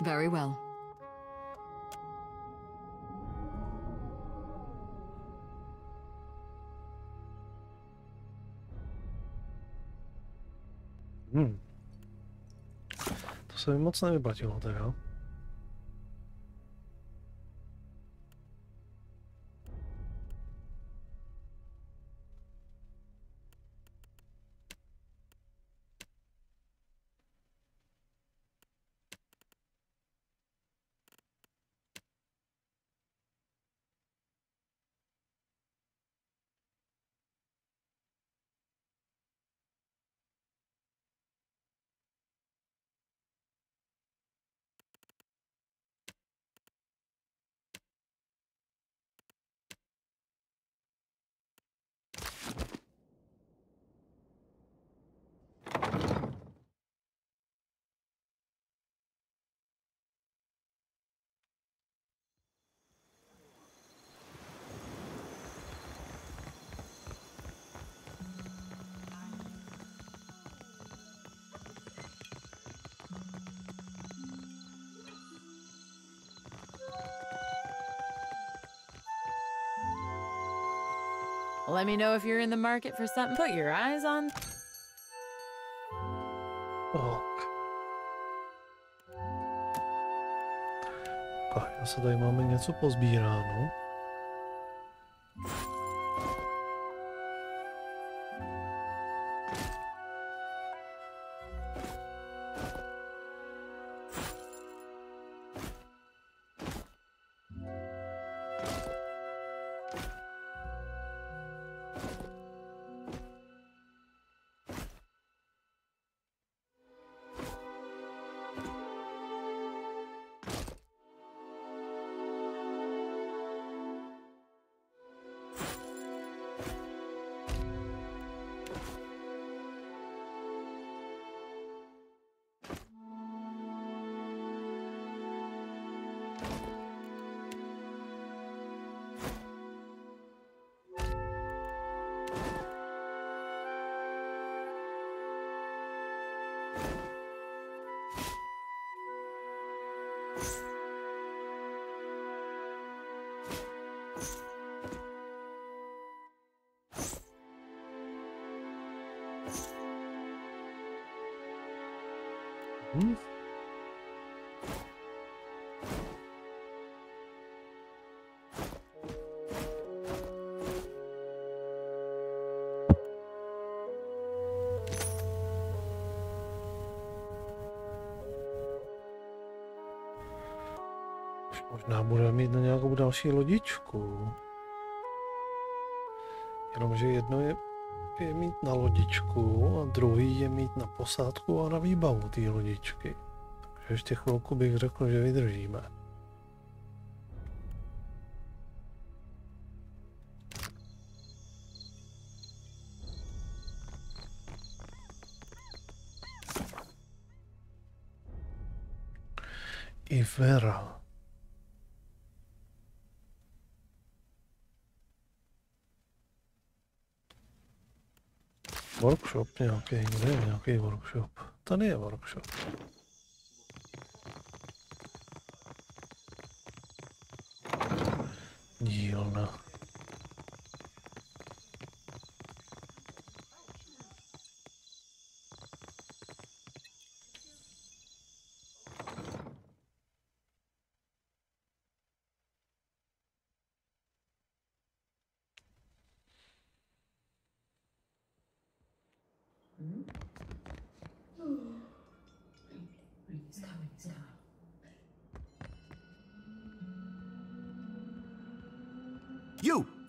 Speaker 8: Very well.
Speaker 1: To se mi moc nevyplatilo teda.
Speaker 21: Let me know if you're in the market for something. Put your eyes on.
Speaker 1: Tak, zase tady máme něco pozbíráno. Možná budeme mít na nějakou další lodičku. Jenomže jedno je mít na lodičku a druhý je mít na posádku a na výbavu té lodičky. Takže ještě chvilku bych řekl, že vydržíme. Ivera. Workshop nějaký, kde je nějaký workshop? Tady je workshop. Dílna.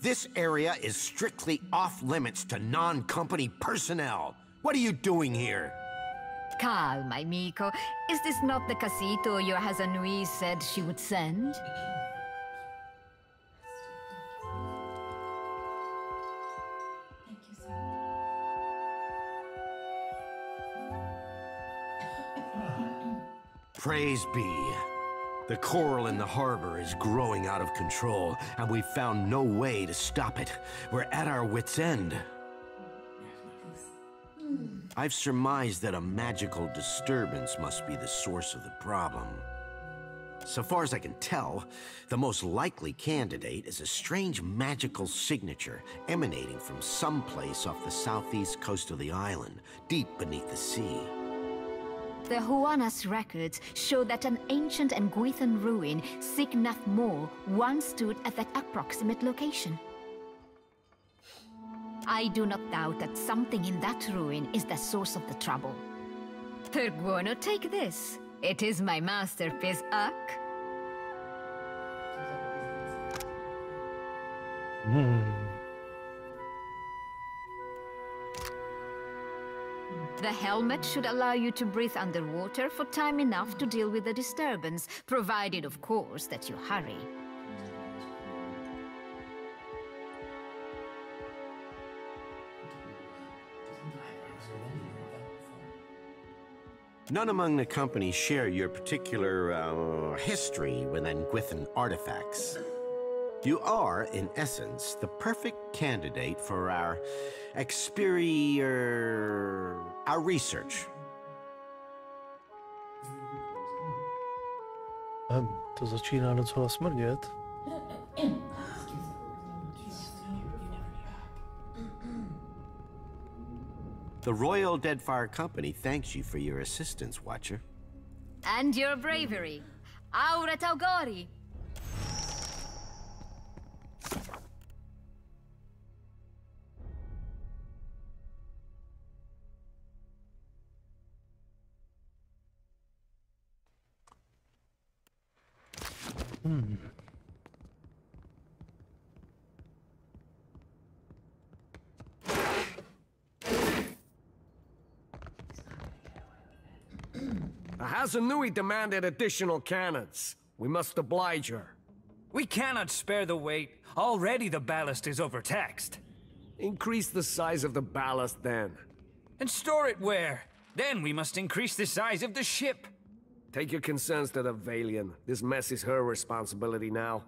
Speaker 18: This area is strictly off-limits to non-company personnel. What are you doing here?
Speaker 9: Calma, amico. Is this not the casito your Hazanui said she would send?
Speaker 18: Praise be. The coral in the harbor is growing out of control, and we've found no way to stop it. We're at our wits' end. I've surmised that a magical disturbance must be the source of the problem. So far as I can tell, the most likely candidate is a strange magical signature emanating from someplace off the southeast coast of the island, deep beneath the sea.
Speaker 9: The Huana's records show that an ancient and Guithan ruin, Signath Mall, once stood at that approximate location. I do not doubt that something in that ruin is the source of the trouble. Perguono, take this. It is my masterpiece, Uck. The helmet should allow you to breathe underwater for time enough to deal with the disturbance, provided, of course, that you hurry.
Speaker 18: None among the company share your particular, history with Nguithan artifacts. You are, in essence, the perfect candidate for our our research.
Speaker 1: To začíná docela smrdět.
Speaker 18: The Royal Deadfire Company thanks you for your assistance, Watcher.
Speaker 9: And your bravery. Aura Taugori.
Speaker 12: Hazanui demanded additional cannons. We must oblige her.
Speaker 23: We cannot spare the weight. Already the ballast is overtaxed.
Speaker 12: Increase the size of the ballast then.
Speaker 23: And store it where? Then we must increase the size of the ship.
Speaker 12: Take your concerns to the Valian. This mess is her responsibility now.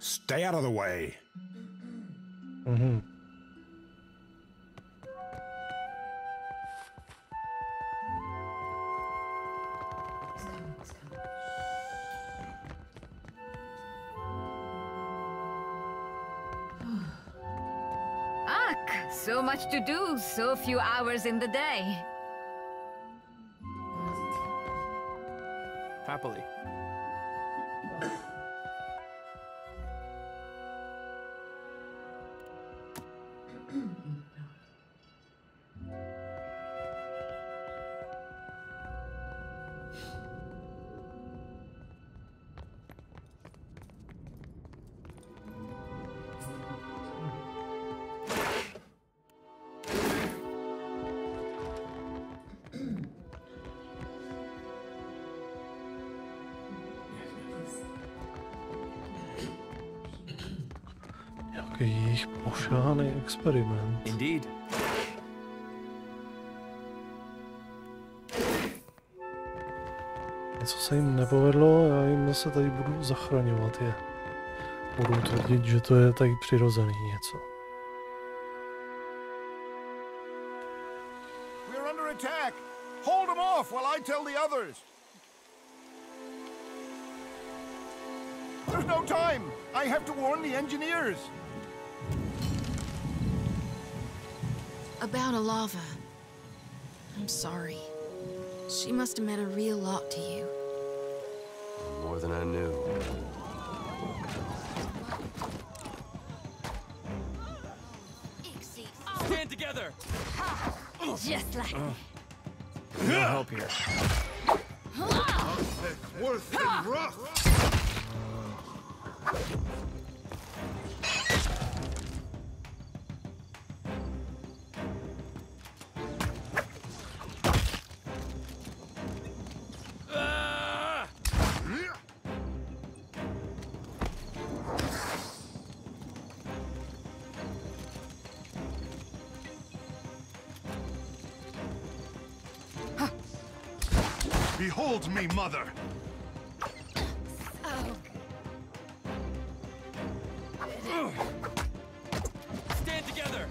Speaker 3: Stay out of the way.
Speaker 1: Mhm.
Speaker 9: Ugh, so much to do, so few hours in the day.
Speaker 7: Happily.
Speaker 1: Jejich pošahaný experiment.
Speaker 7: Indeed.
Speaker 1: Něco se jim nepovedlo, já jim zase tady budu zachraňovat je. Budu tvrdit, že to je tady přirozený něco.
Speaker 13: We're under attack. Hold them off while I tell the others. There's no time. I have to warn the engineers.
Speaker 10: About Alava. I'm sorry. She must have meant a real lot to you.
Speaker 11: More than I knew.
Speaker 15: Stand together!
Speaker 9: Just like
Speaker 7: No help here.
Speaker 13: Worth and rough. Behold me, mother!
Speaker 15: Stand together!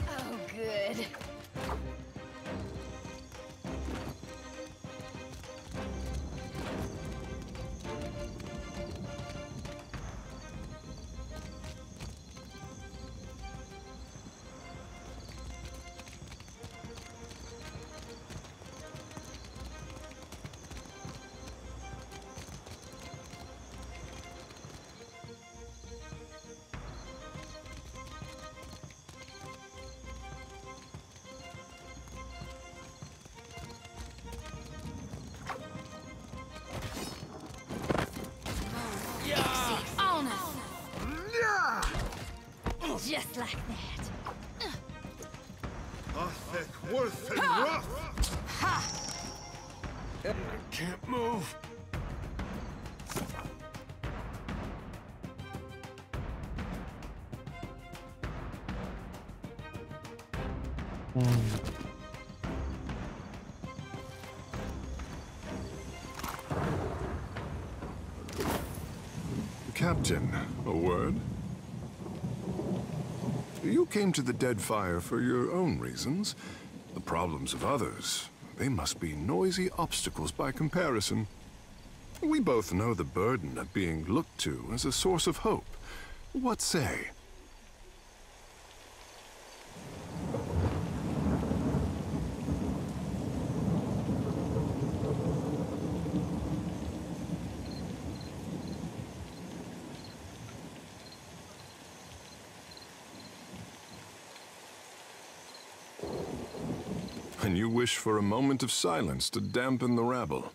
Speaker 9: oh, good. Just like that.
Speaker 13: Athek, worth and rough!
Speaker 12: I can't move.
Speaker 5: Captain, a word? You came to the Deadfire for your own reasons. The problems of others, they must be noisy obstacles by comparison. We both know the burden of being looked to as a source of hope. What say? And you wish for a moment of silence to dampen the rabble.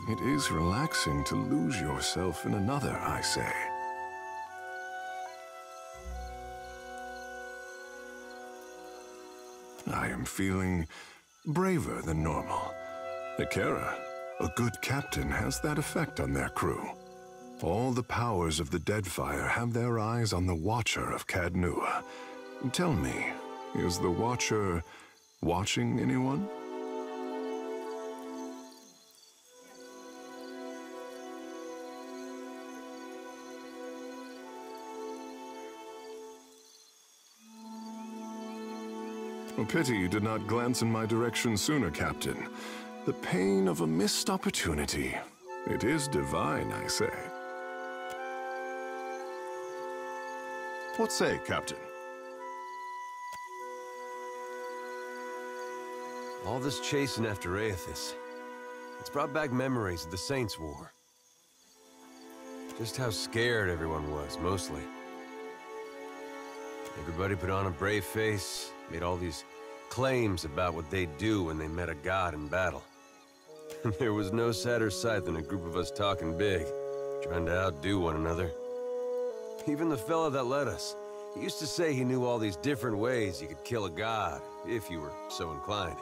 Speaker 5: It is relaxing to lose yourself in another, I say. I am feeling braver than normal. Ikera, a good captain, has that effect on their crew. All the powers of the Deadfire have their eyes on the Watcher of Cadnua. Tell me, is the Watcher watching anyone? A pity you did not glance in my direction sooner, Captain. The pain of a missed opportunity. It is divine, I say.
Speaker 4: What say, Captain?
Speaker 6: All this chasing after Aethys, it's brought back memories of the Saints' War. Just how scared everyone was, mostly. Everybody put on a brave face, made all these claims about what they'd do when they met a god in battle. There was no sadder sight than a group of us talking big, trying to outdo one another. Even the fella that led us, he used to say he knew all these different ways you could kill a god, if you were so inclined.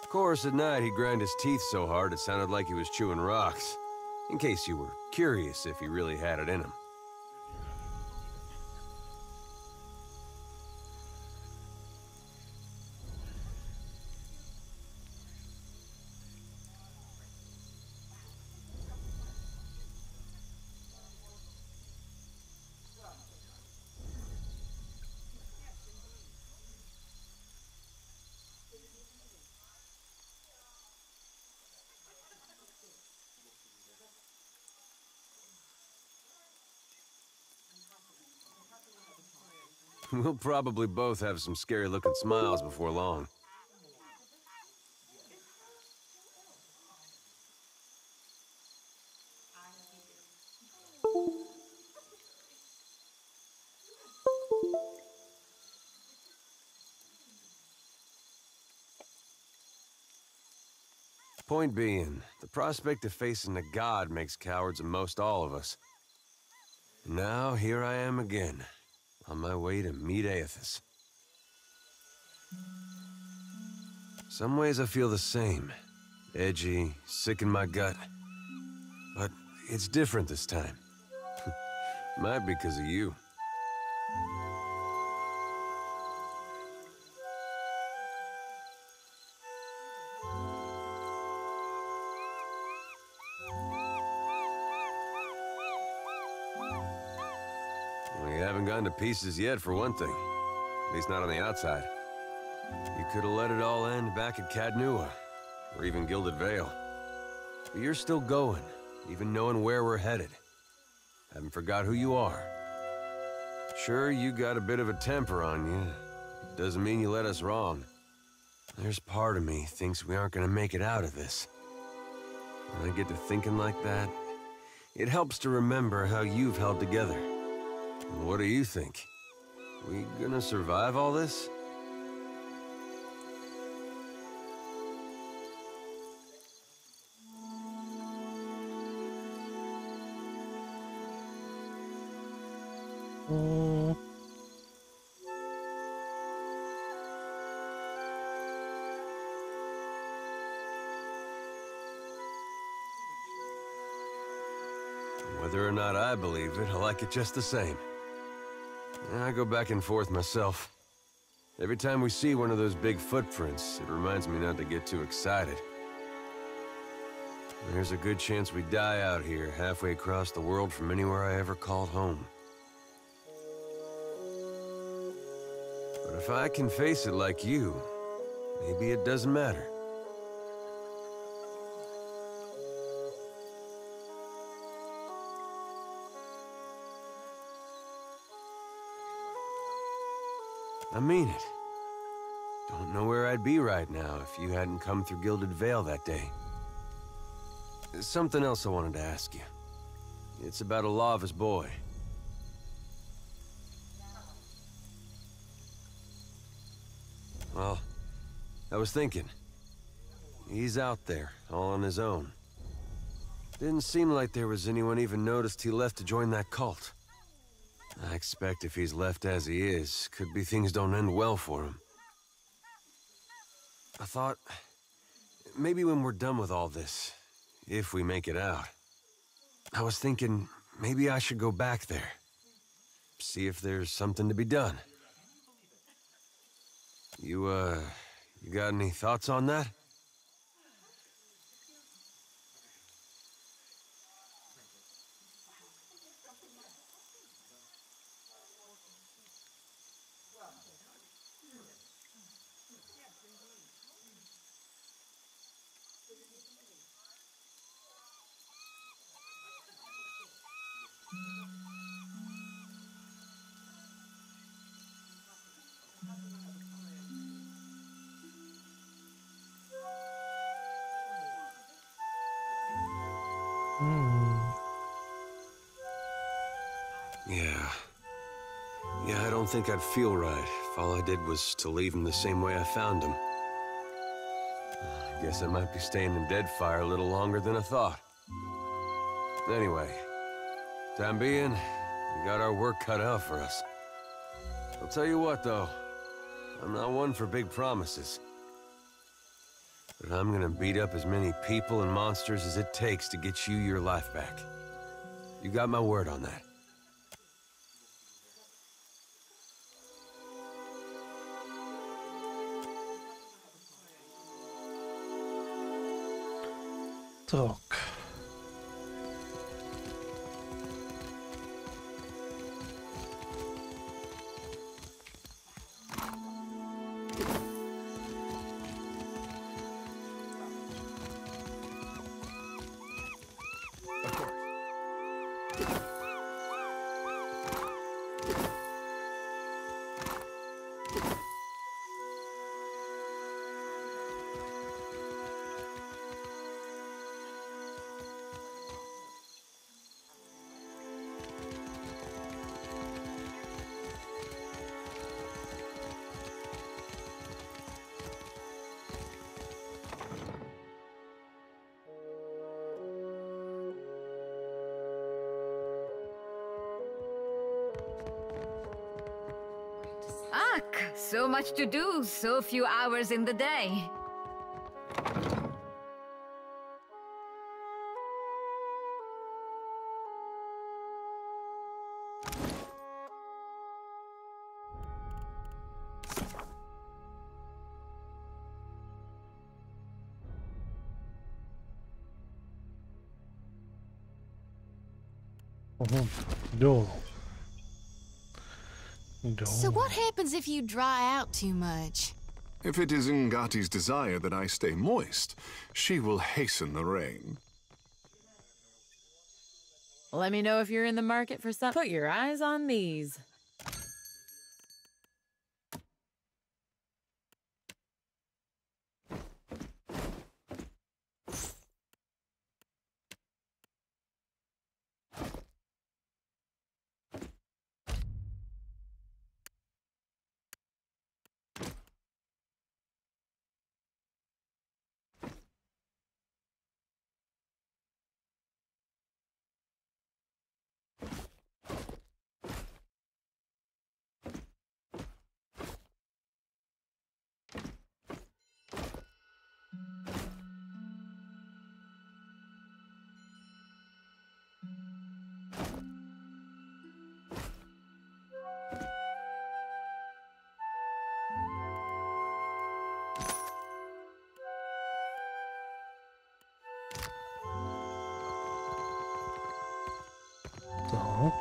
Speaker 6: Of course, at night he'd grind his teeth so hard it sounded like he was chewing rocks, in case you were curious if he really had it in him. We'll probably both have some scary-looking smiles before long. Point being, the prospect of facing a god makes cowards of most all of us. Now, here I am again, on my way to meet Aethys. Some ways I feel the same. Edgy, sick in my gut. But it's different this time. Might be because of you. We haven't gone to pieces yet, for one thing. At least not on the outside. You could have let it all end back at Cadnua, or even Gilded Vale. But you're still going, even knowing where we're headed. Haven't forgot who you are. Sure, you got a bit of a temper on you. Doesn't mean you led us wrong. There's part of me thinks we aren't gonna make it out of this. When I get to thinking like that, it helps to remember how you've held together. And what do you think? We gonna survive all this? Whether or not I believe it, I like it just the same. I go back and forth myself. Every time we see one of those big footprints, it reminds me not to get too excited. There's a good chance we die out here, halfway across the world from anywhere I ever called home. But if I can face it like you, maybe it doesn't matter. I mean it. Don't know where I'd be right now if you hadn't come through Gilded Vale that day. There's something else I wanted to ask you. It's about a Lava's boy. Well, I was thinking, He's out there, all on his own. Didn't seem like there was anyone even noticed he left to join that cult. I expect if he's left as he is, could be things don't end well for him. I thought, maybe when we're done with all this, if we make it out, I was thinking maybe I should go back there. See if there's something to be done. You got any thoughts on that? Yeah, I don't think I'd feel right if all I did was to leave him the same way I found him. I guess I might be staying in Deadfire a little longer than I thought. Anyway, time being, we got our work cut out for us. I'll tell you what, though. I'm not one for big promises. But I'm gonna beat up as many people and monsters as it takes to get you your life back. You got my word on that.
Speaker 1: Tak.
Speaker 9: So much to do, so few hours in the day.
Speaker 1: No.
Speaker 10: So what happens if you dry out too much?
Speaker 5: If it is Ngati's desire that I stay moist, she will hasten the rain.
Speaker 21: Let me know if you're in the market for some. Put your eyes on these.
Speaker 1: Tak.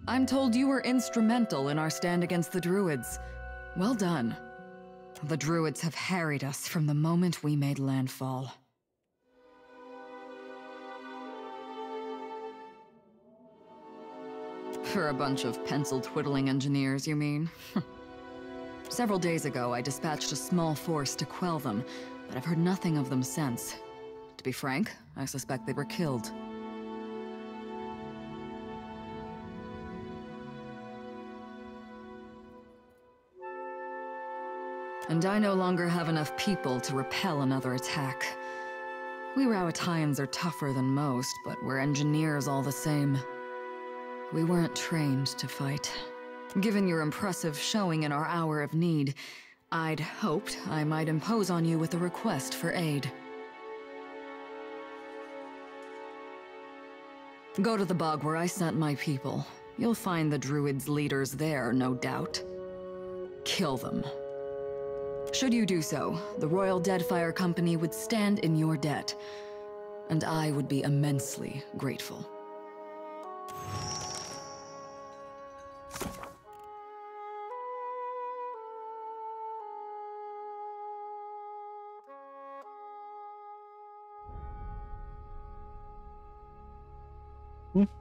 Speaker 8: I'm told you were instrumental in our stand against the Druids. Well done. The Druids have harried us from the moment we made landfall. For a bunch of pencil-twiddling engineers, you mean? Several days ago, I dispatched a small force to quell them, but I've heard nothing of them since. To be frank, I suspect they were killed. And I no longer have enough people to repel another attack. We Rowattians are tougher than most, but we're engineers all the same. We weren't trained to fight. Given your impressive showing in our hour of need, I'd hoped I might impose on you with a request for aid. Go to the bog where I sent my people. You'll find the Druids' leaders there, no doubt. Kill them. Should you do so, the Royal Deadfire Company would stand in your debt, and I would be immensely grateful.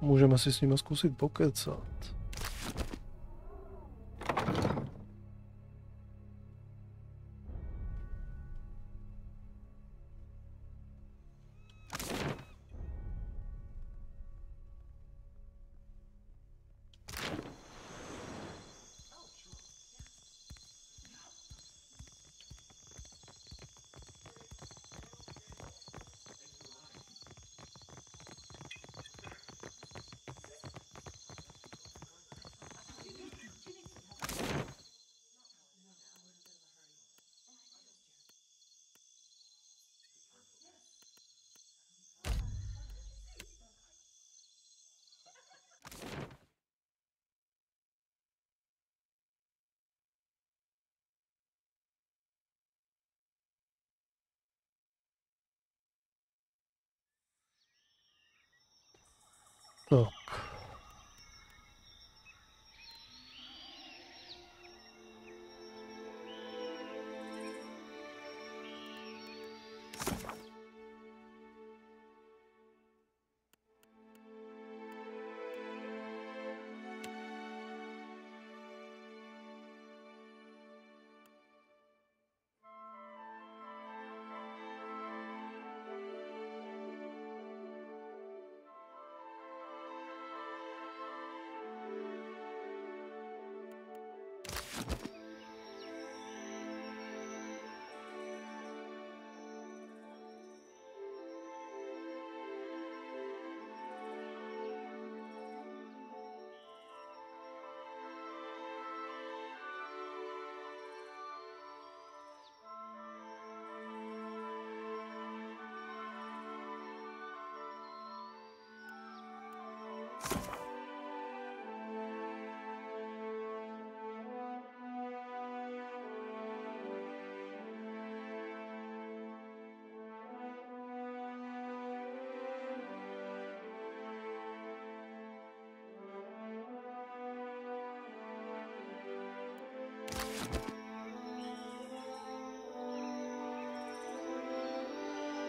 Speaker 1: Můžeme si s nimi zkusit pokecat. Tak.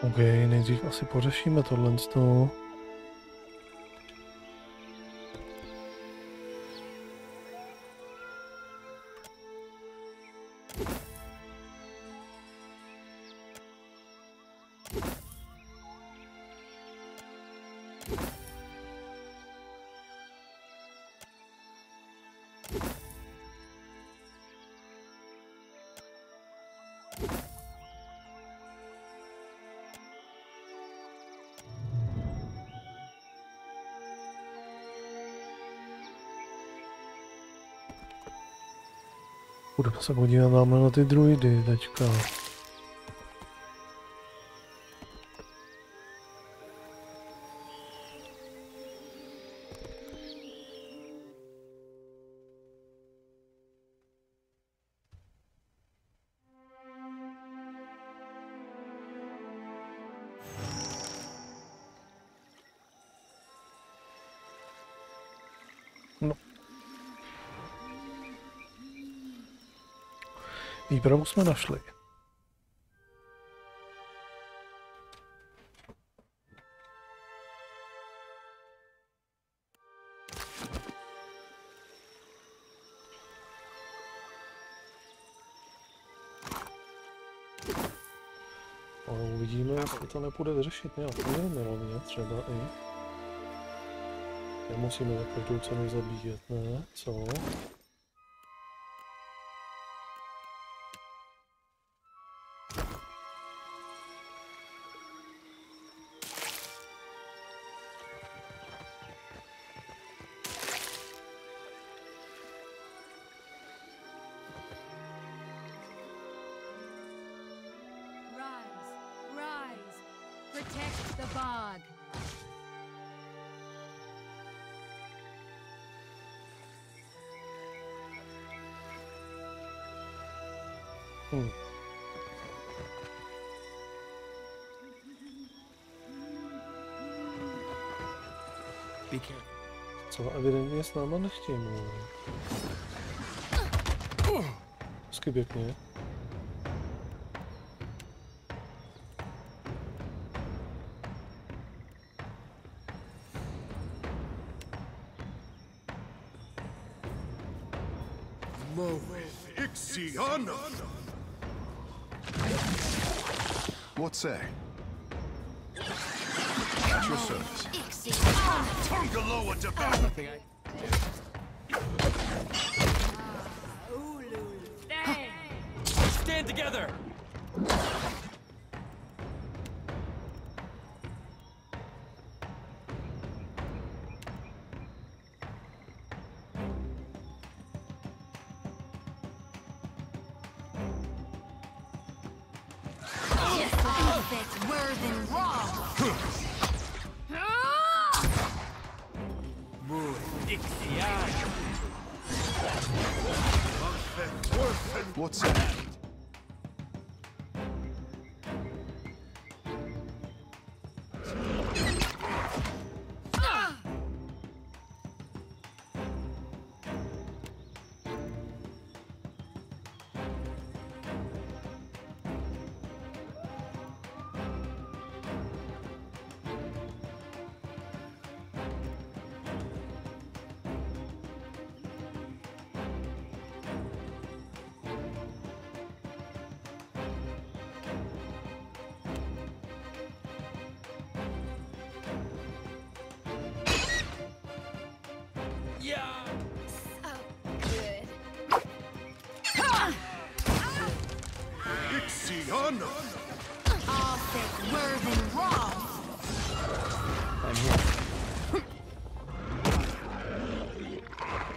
Speaker 1: OK, nejdřív asi pořešíme tohle z toho. Půjdeme se podívat na ty druidy teďka. No. Výpravu jsme našli. uvidíme, jestli to nepůjde vyřešit nějak mírně, třeba i. Nemusíme za každou cenu zabíjet, ne? Co?
Speaker 2: Protect the bog.
Speaker 7: Be careful.
Speaker 1: Co evidentně s náma nechtějí mluvit. Hezky pěkně.
Speaker 4: What say? At your service.
Speaker 19: Tungaloa to battle.
Speaker 7: Nothing I...
Speaker 15: Stand together!
Speaker 4: What's that?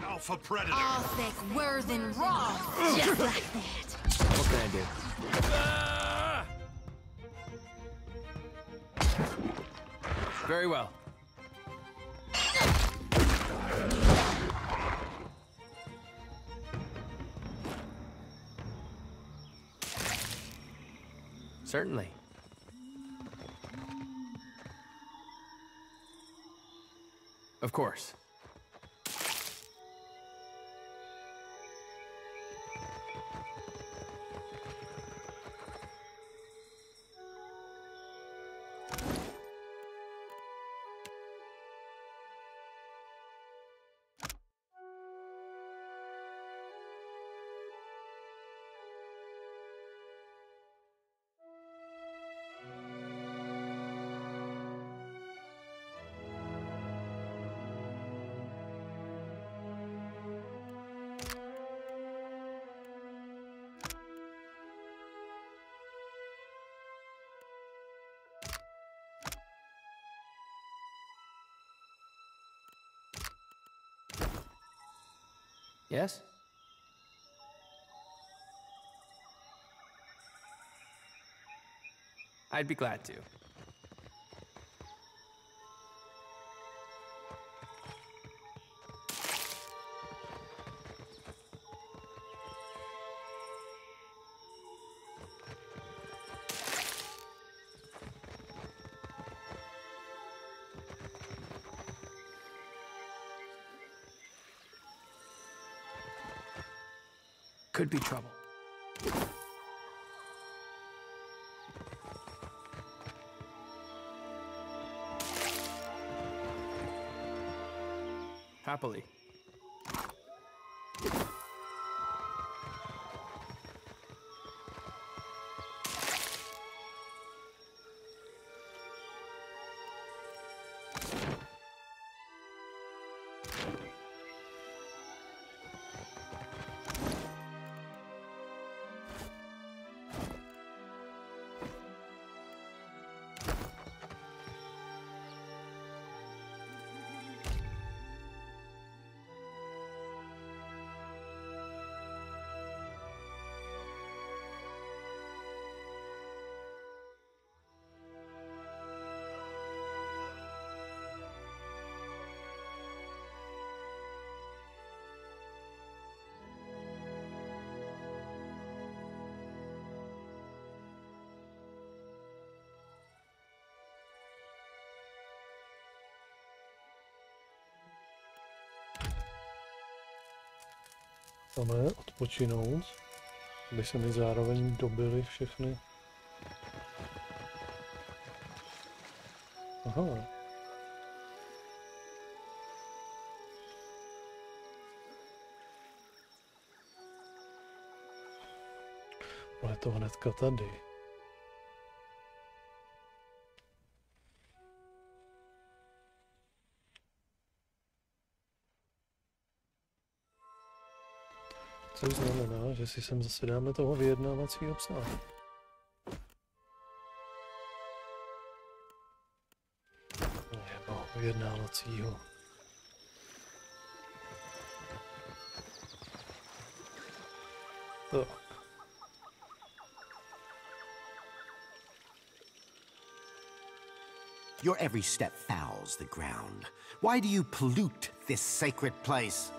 Speaker 19: Alpha predator.
Speaker 10: All thick, worth and raw. Just like that.
Speaker 7: What can I do? Very well. Certainly. Of course. Yes? I'd be glad to. Could be trouble. Happily.
Speaker 1: Máme odpočinout, aby se mi zároveň dobily všechny. Aha. Ale to hnedka tady. Což znamená, že si sem zase dáme toho vyjednávacího psa. Nebo vyjednávacího. Tak.
Speaker 16: Your every step fouls the ground. Why do you pollute this sacred place?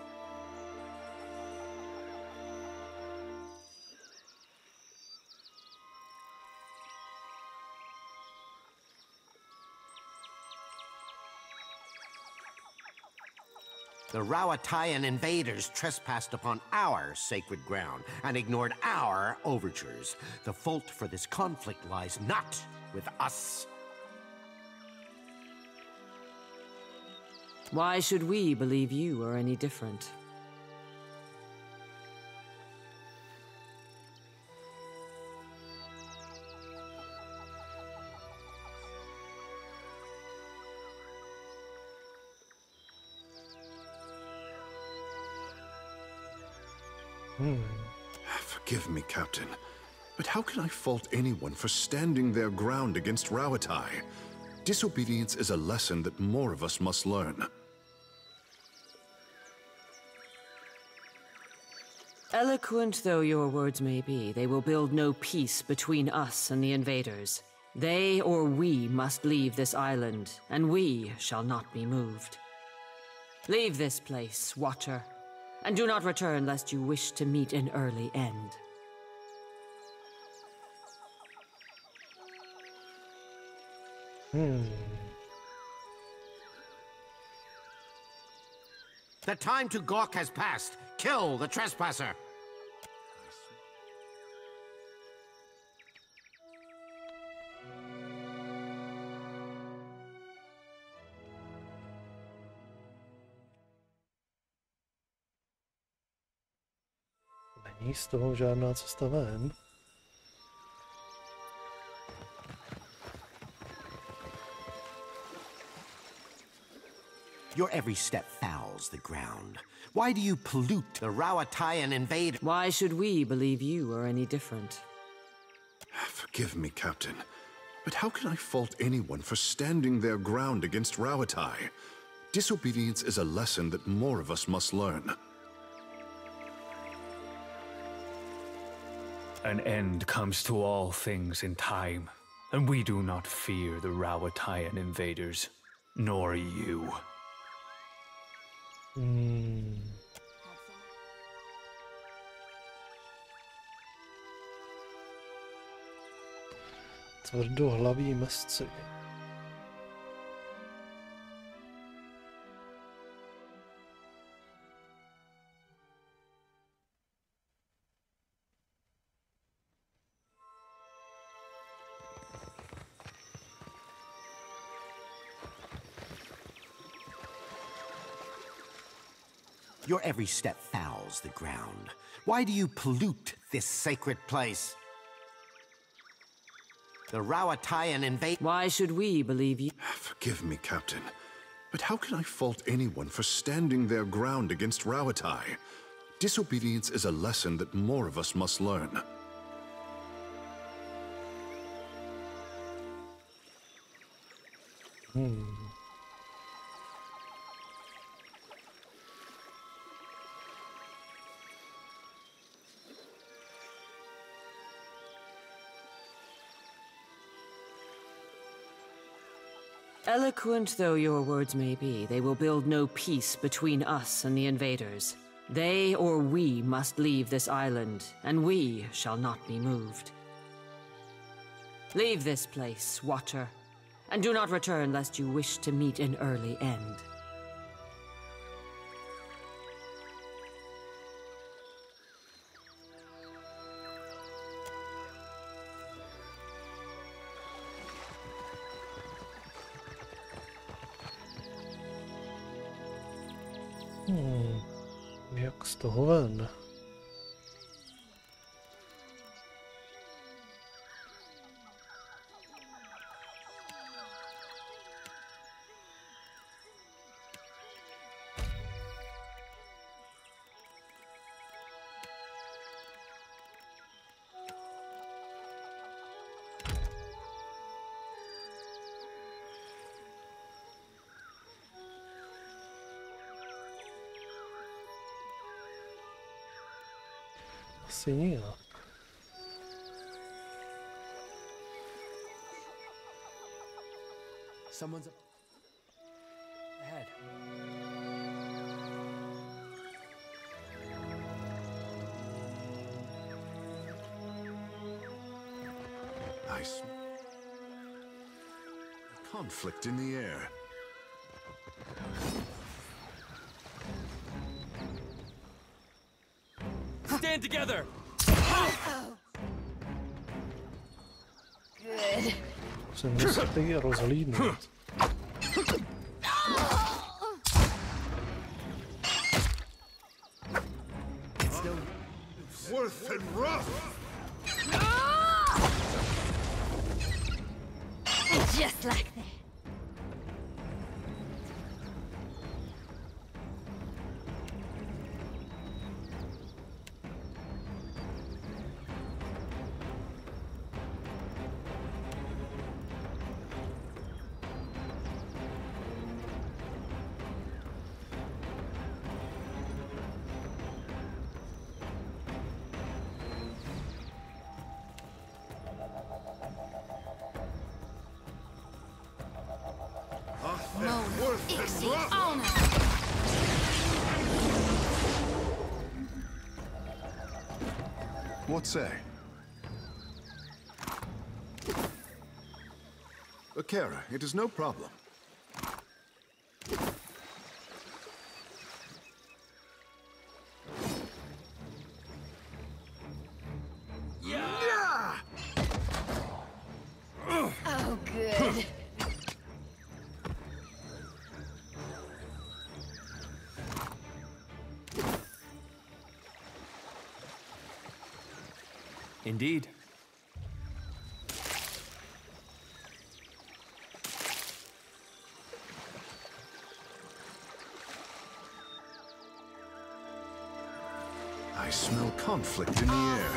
Speaker 16: The Rauatayan invaders trespassed upon our sacred ground and ignored our overtures. The fault for this conflict lies not with us.
Speaker 17: Why should we believe you are any different?
Speaker 4: Forgive me, Captain, but how can I fault anyone for standing their ground against Rauatai? Disobedience is a lesson that more of us must learn.
Speaker 17: Eloquent though your words may be, they will build no peace between us and the invaders. They or we must leave this island, and we shall not be moved. Leave this place, Watcher, and do not return lest you wish to meet an early end.
Speaker 16: The time to gawk has passed. Kill the trespasser.
Speaker 1: Není z toho žádná cesta ven.
Speaker 16: Your every step fouls the ground. Why do you pollute the Rauatayan invader?
Speaker 17: Why should we believe you are any different?
Speaker 4: Forgive me, Captain, but how can I fault anyone for standing their ground against Rauatai? Disobedience is a lesson that more of us must learn.
Speaker 23: An end comes to all things in time, and we do not fear the Rauatayan invaders, nor you.
Speaker 1: Tvrdohlaví mezci.
Speaker 16: Your every step fouls the ground. Why do you pollute this sacred place? The Rauatayan invade.
Speaker 17: Why should we believe you?
Speaker 4: Forgive me, Captain, but how can I fault anyone for standing their ground against Rauatai? Disobedience is a lesson that more of us must learn.
Speaker 17: Eloquent though your words may be, they will build no peace between us and the invaders. They or we must leave this island, and we shall not be moved. Leave this place, Watcher, and do not return lest you wish to meet an early end.
Speaker 1: Jak z toho ven? Asi nijak.
Speaker 7: Someone's ahead.
Speaker 4: Nice. Conflict in the air.
Speaker 15: Stand together!
Speaker 2: Good.
Speaker 1: Se musíte rozhlídnout.
Speaker 13: Worth and rough!
Speaker 2: Just like that.
Speaker 4: What say? Akara, it is no problem.
Speaker 2: Yeah. Oh, good.
Speaker 23: Indeed.
Speaker 4: I smell conflict in the air.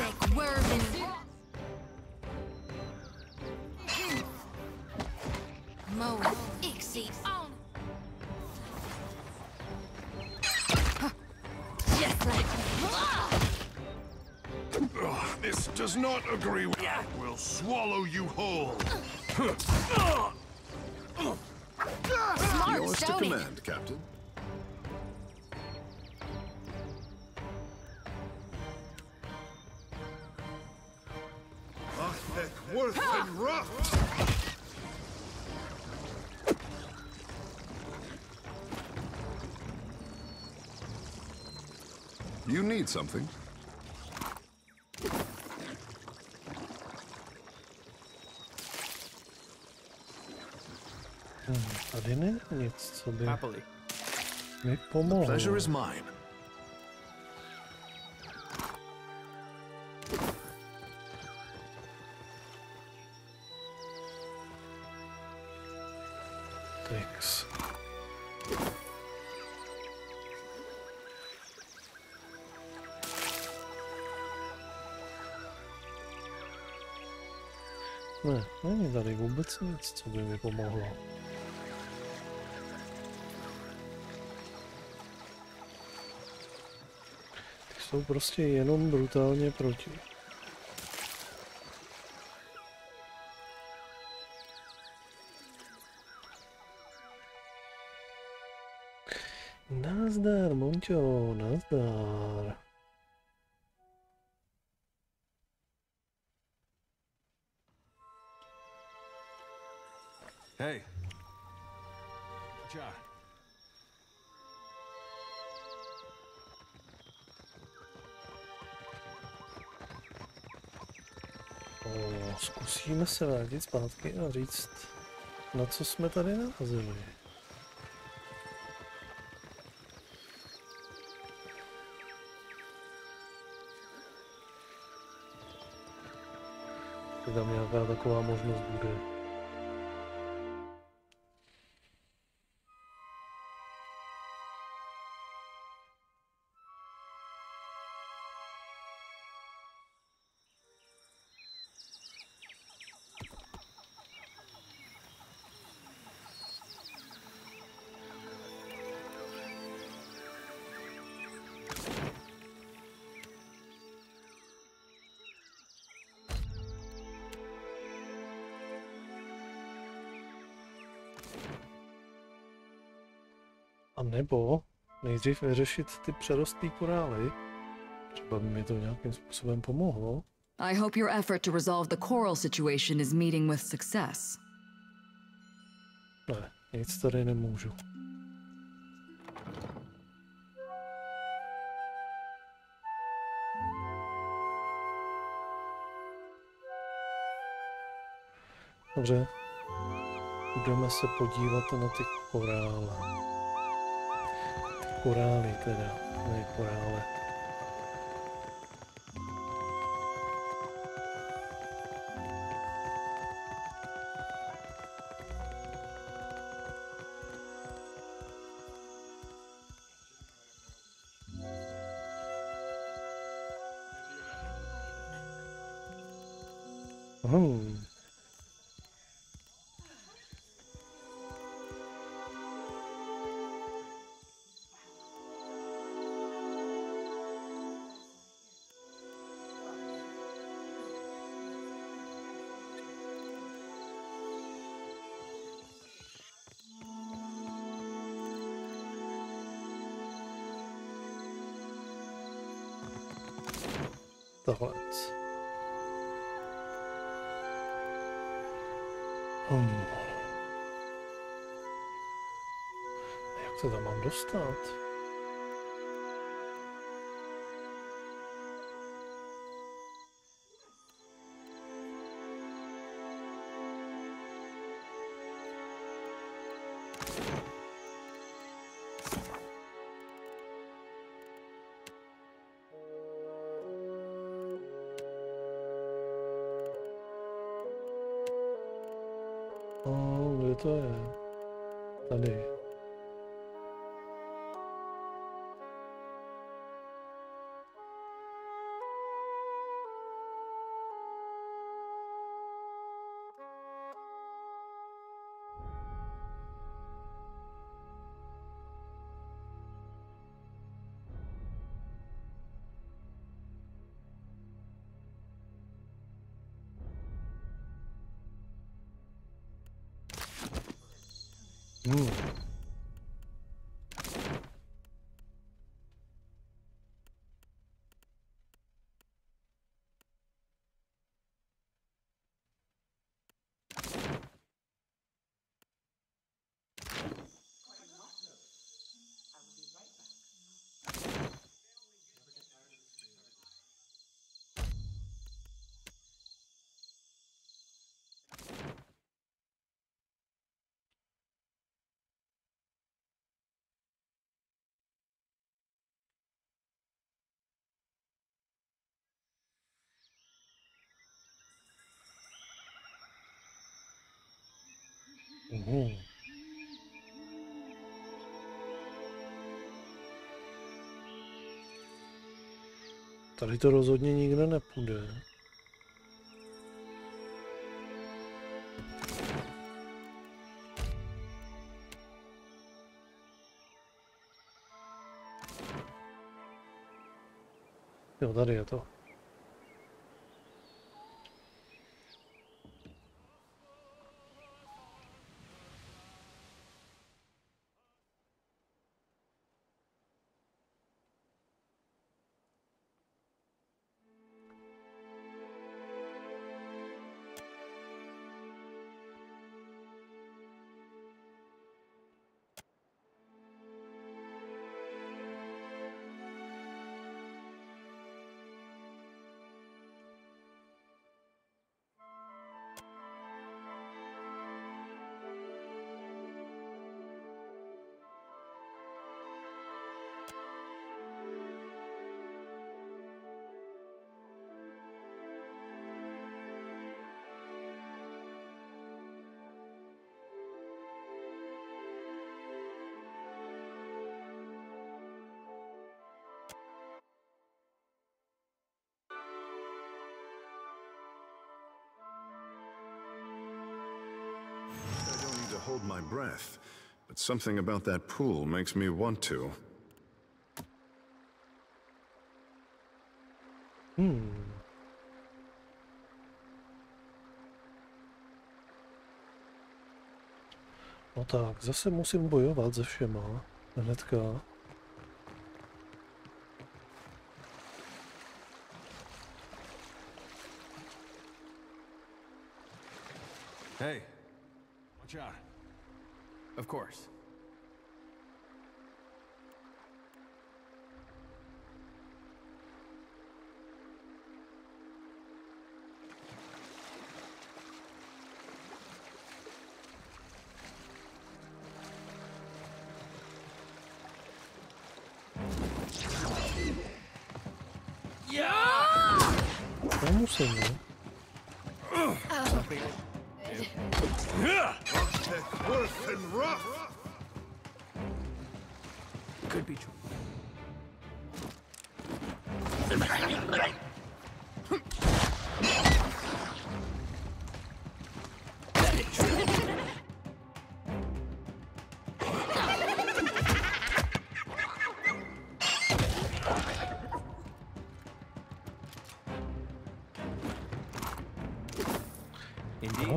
Speaker 10: Mo, exceed on.
Speaker 2: Just like
Speaker 13: This does not agree with... We'll swallow you whole.
Speaker 4: Yours to command, Captain.
Speaker 13: Worth and rough!
Speaker 4: You need something?
Speaker 1: Tady není nic, co by
Speaker 7: Happily.
Speaker 1: mi pomohlo.
Speaker 4: Pleasure is mine.
Speaker 1: Thanks. Ne, není tady vůbec nic, co by mi pomohlo. Ty jsou prostě jenom brutálně proti. Nazdar, Mončo, nazdar.
Speaker 11: Hey.
Speaker 23: Cha.
Speaker 1: Zkusíme se vrátit zpátky a říct, na co jsme tady narazili. jestli tam nějaká taková možnost bude. A nebo nejdřív vyřešit ty přerostlý korály. Třeba by mi to nějakým způsobem pomohlo.
Speaker 8: I hope your effort to resolve the coral situation is meeting with success.
Speaker 1: Ne, nic tady nemůžu. Dobře. Budeme se podívat na ty korály. Korály teda, ne korále. Tohle. Jak se tam mám dostat? Kde to je? Tady. Tady to rozhodně nikde nepůjde. Jo, tady je to.
Speaker 4: hold my breath, but something about that pool makes me want to.
Speaker 1: No tak, zase musím bojovat se všema. Hnedka.
Speaker 15: Hey, watch out. Of course.
Speaker 1: Nemusím, no.
Speaker 15: Could be true.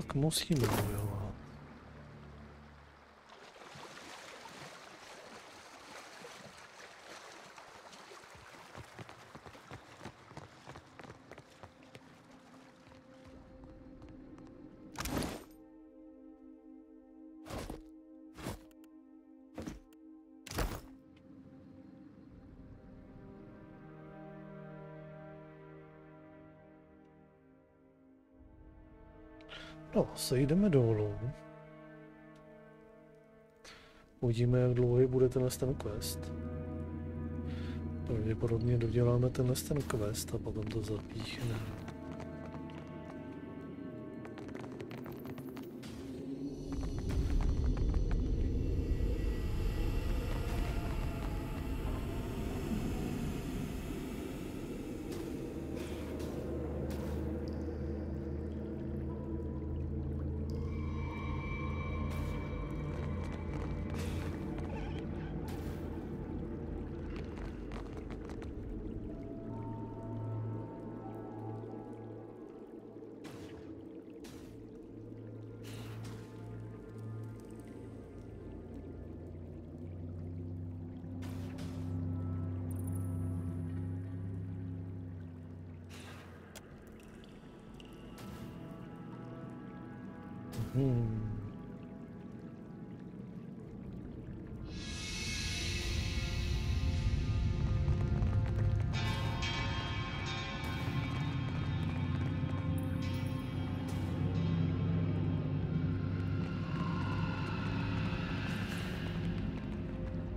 Speaker 1: Tak musíme bojovat. No, sejdeme dolů. Uvidíme, jak dlouhý bude ten quest. Pravděpodobně doděláme ten quest a potom to zapíchneme.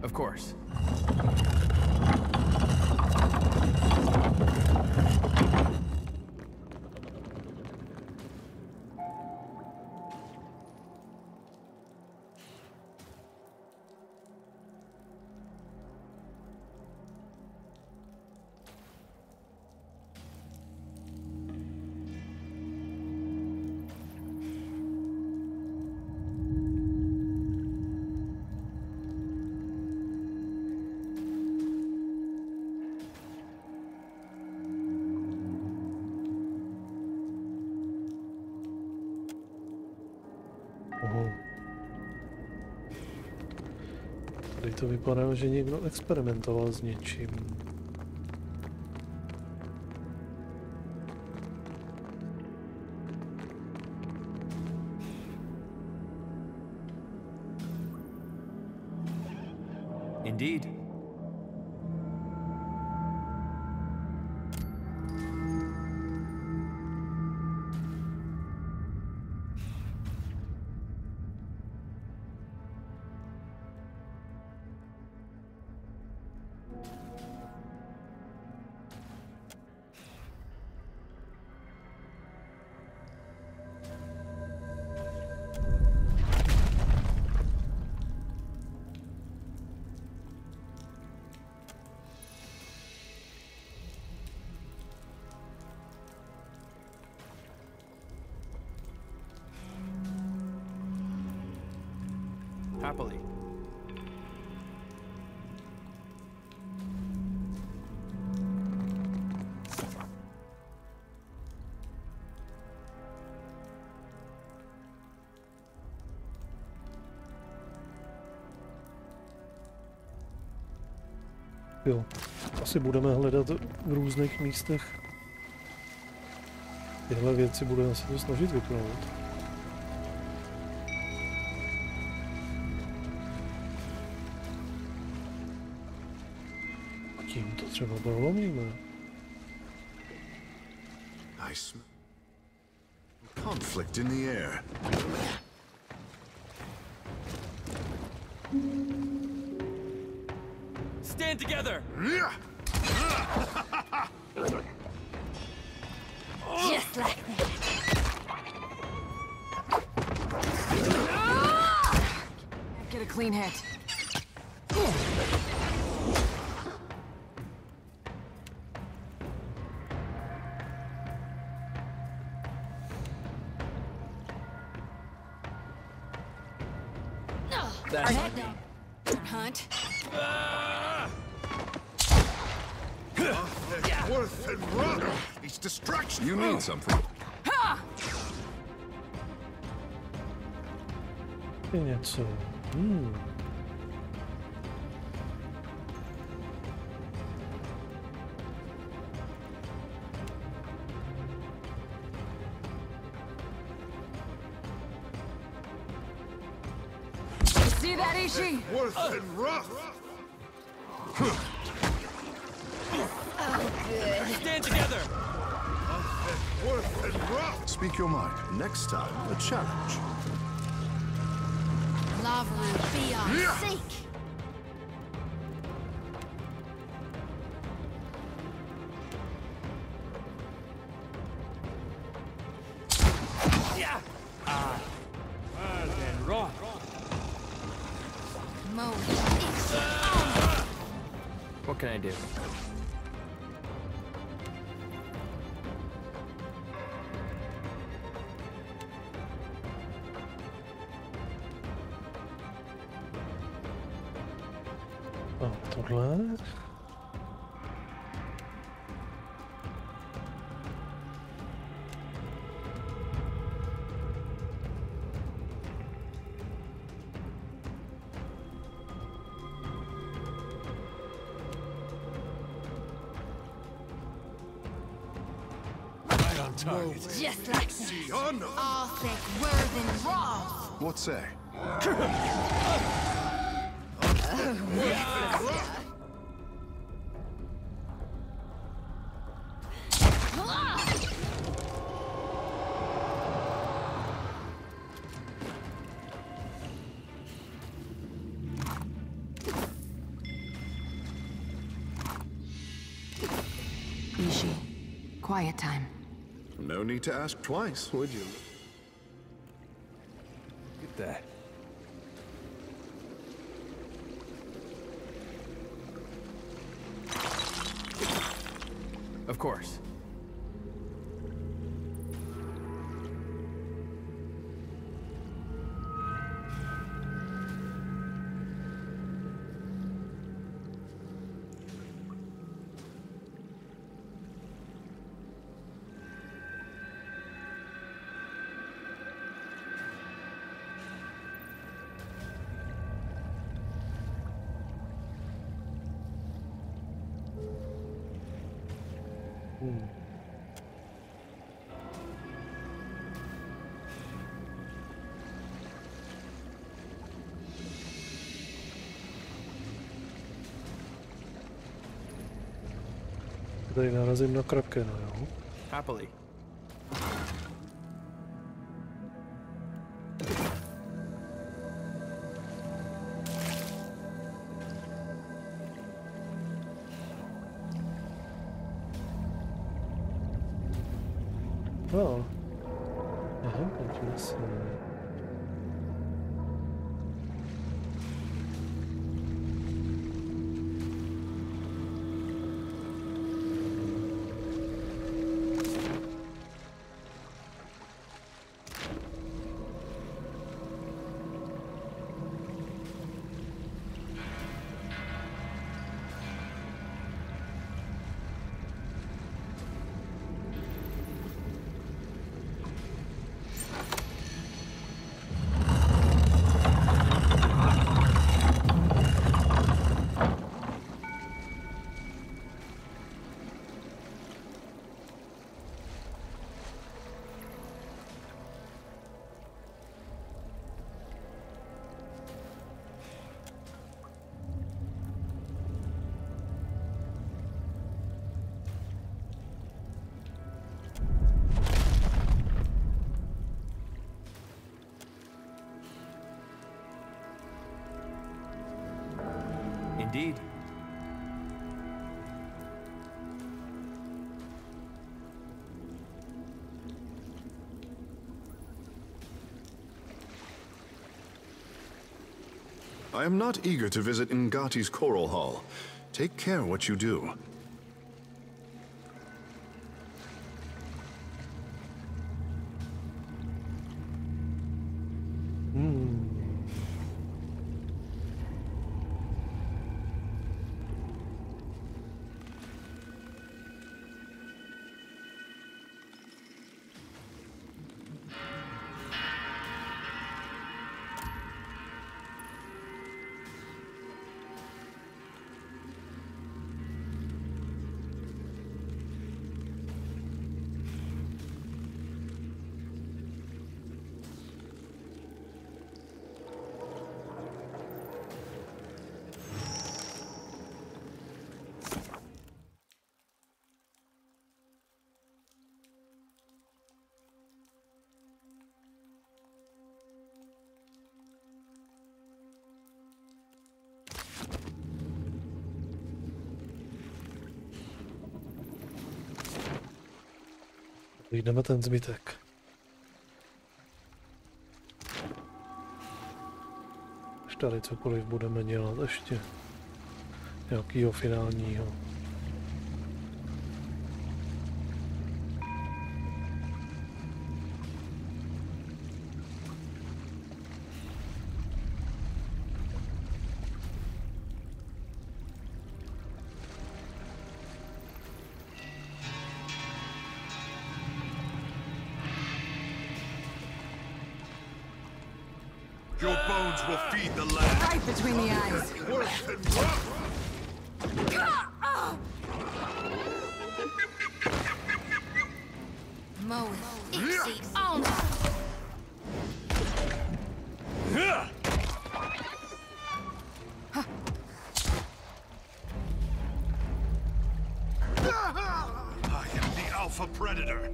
Speaker 15: Of course. Tady to vypadá, že někdo experimentoval s něčím. Indeed. Happily.
Speaker 1: Jo, asi budeme hledat v různých místech. Tyhle věci budeme se to snažit vypnout. A tím to třeba prolomíme.
Speaker 4: Icewind. Conflict in the air.
Speaker 15: Stand together!
Speaker 2: Just like that.
Speaker 10: Get a clean hit.
Speaker 15: That's
Speaker 10: Hunt.
Speaker 4: Worth and run! It's distraction! You need something.
Speaker 1: Je něco.
Speaker 10: See that, Ishi?
Speaker 4: Worth and rough!
Speaker 15: Stand together!
Speaker 4: Worth and rough! Speak your mind. Next time, a challenge.
Speaker 10: Lava be our sake.
Speaker 15: Well then, rock. What can I do?
Speaker 1: Tohle.
Speaker 4: Right on target.
Speaker 2: Just like that.
Speaker 10: All thick, worth and raw.
Speaker 4: What say?
Speaker 10: Ishi, quiet time.
Speaker 4: No need to ask twice, would you?
Speaker 11: Get that.
Speaker 15: Of course.
Speaker 1: Tady narazím na Krakena, jo?
Speaker 15: Happily.
Speaker 1: No. Aha, pojďme se.
Speaker 15: Indeed.
Speaker 4: I am not eager to visit Ngati's Choral Hall. Take care what you do.
Speaker 1: Jdeme ten zbytek. Až tady cokoliv budeme dělat ještě nějakýho finálního.
Speaker 13: Your bones will feed the land.
Speaker 10: Right between the eyes.
Speaker 13: Worse than rough.
Speaker 10: Mow it. Easy. On.
Speaker 13: I am the alpha predator.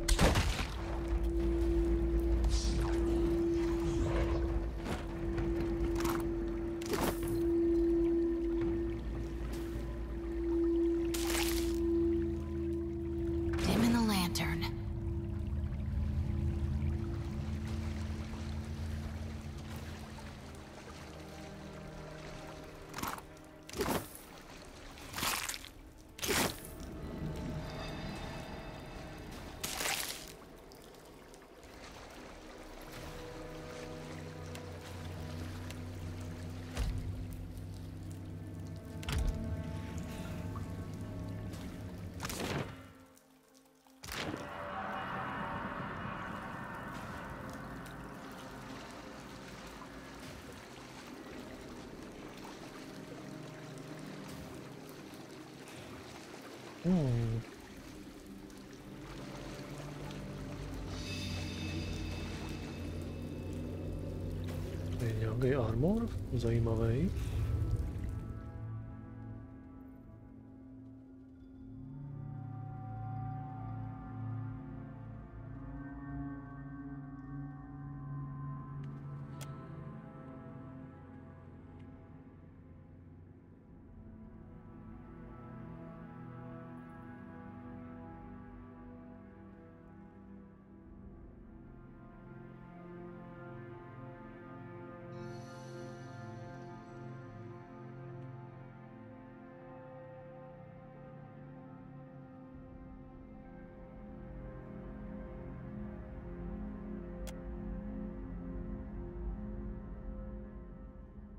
Speaker 1: Je nějaký armor? Zajímavý.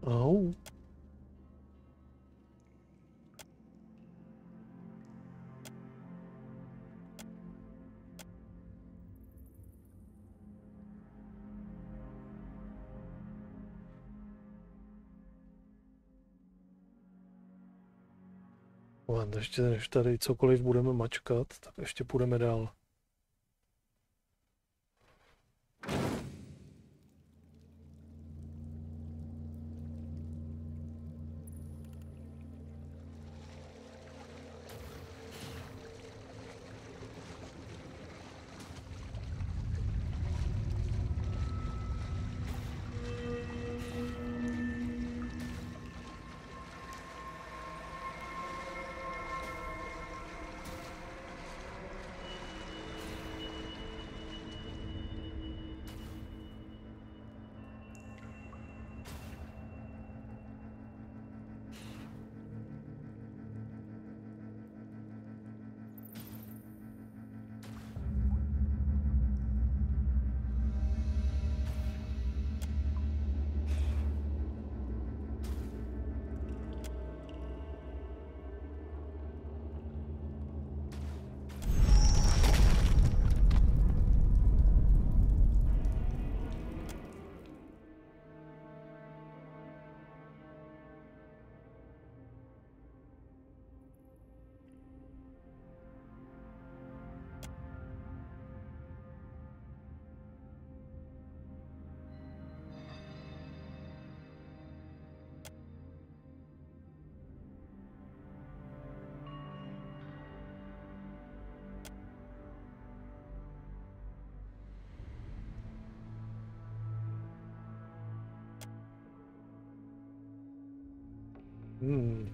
Speaker 1: Oh. Ještě než tady cokoliv budeme mačkat, tak ještě půjdeme dál.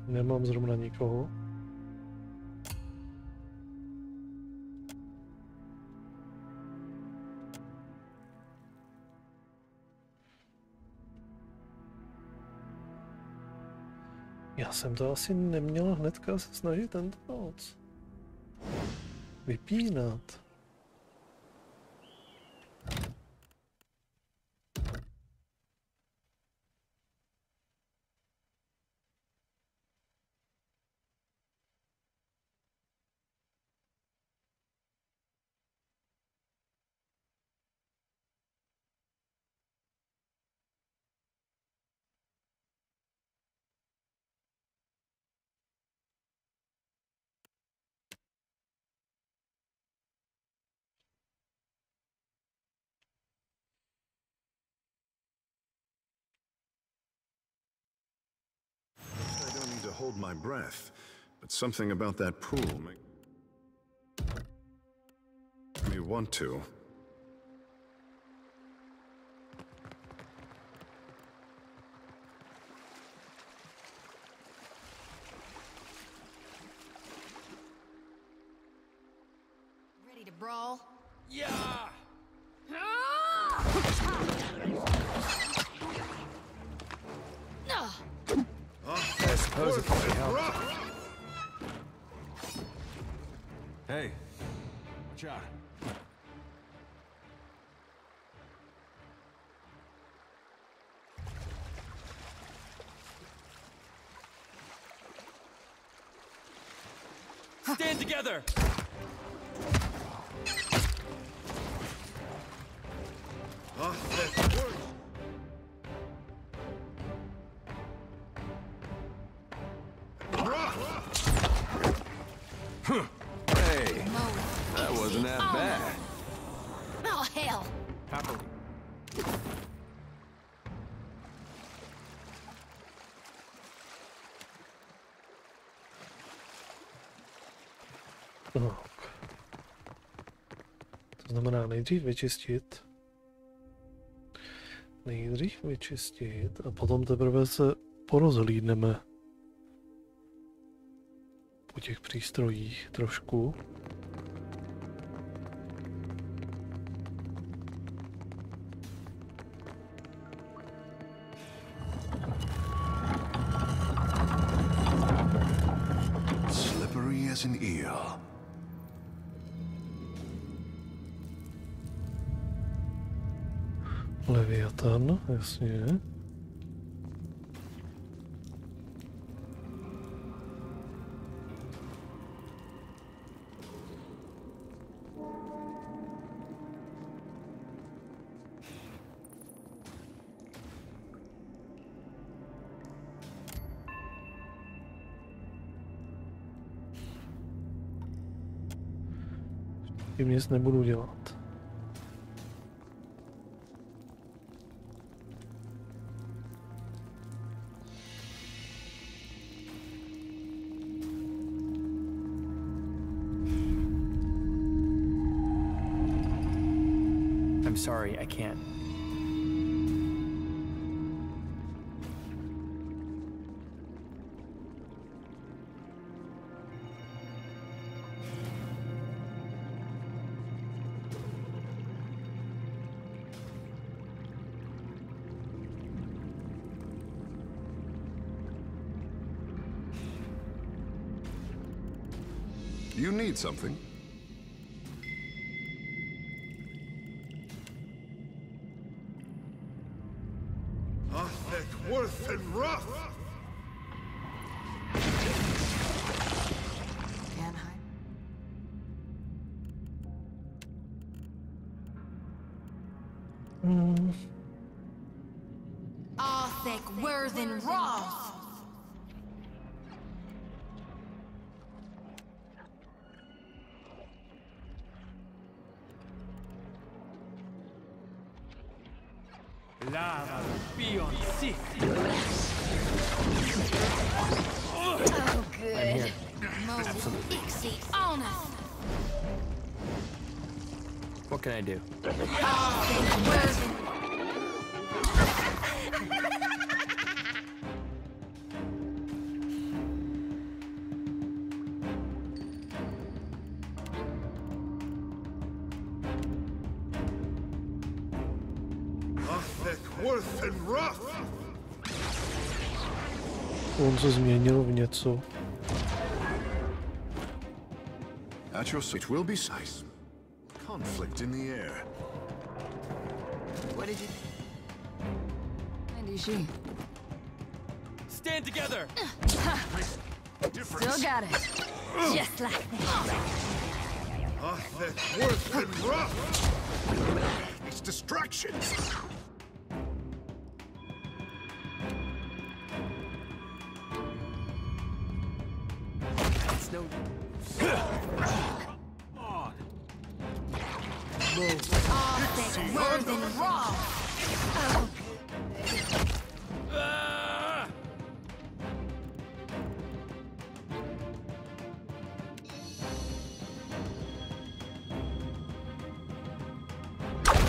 Speaker 1: Nemám zrovna nikoho. Já jsem to asi neměl hnedka se snažit tento noc vypínat.
Speaker 4: Hold my breath, but something about that pool makes me want to.
Speaker 10: Ready to brawl?
Speaker 15: Yeah!
Speaker 23: I suppose it can help.
Speaker 11: Hey.
Speaker 23: Watch out. Stand together!
Speaker 11: Hey, that wasn't that bad.
Speaker 10: Oh, hell!
Speaker 15: Happily.
Speaker 1: Tak. To znamená nejdřív vyčistit. Nejdřív vyčistit a potom teprve se porozhlídneme po těch přístrojích trošku.
Speaker 5: Slippery as an eel.
Speaker 1: Leviatan, jasně. Tím nic nebudu dělat.
Speaker 15: I'm sorry, I can't.
Speaker 4: You need something?
Speaker 13: Worth and rough!
Speaker 10: Arthek, Worth and Roth!
Speaker 15: Lava beyond sick.
Speaker 10: Oh, good.
Speaker 15: I'm here.
Speaker 10: Absolutely. Ixie on us.
Speaker 15: What can I do?
Speaker 1: On se změnil v něco.
Speaker 4: At your seat will be size. Conflict in the air.
Speaker 10: What did you...
Speaker 8: And is she?
Speaker 15: Stand together!
Speaker 8: Still got it. Just like that.
Speaker 4: Worth and rough. It's distractions.
Speaker 15: It's no...
Speaker 10: Worth and raw!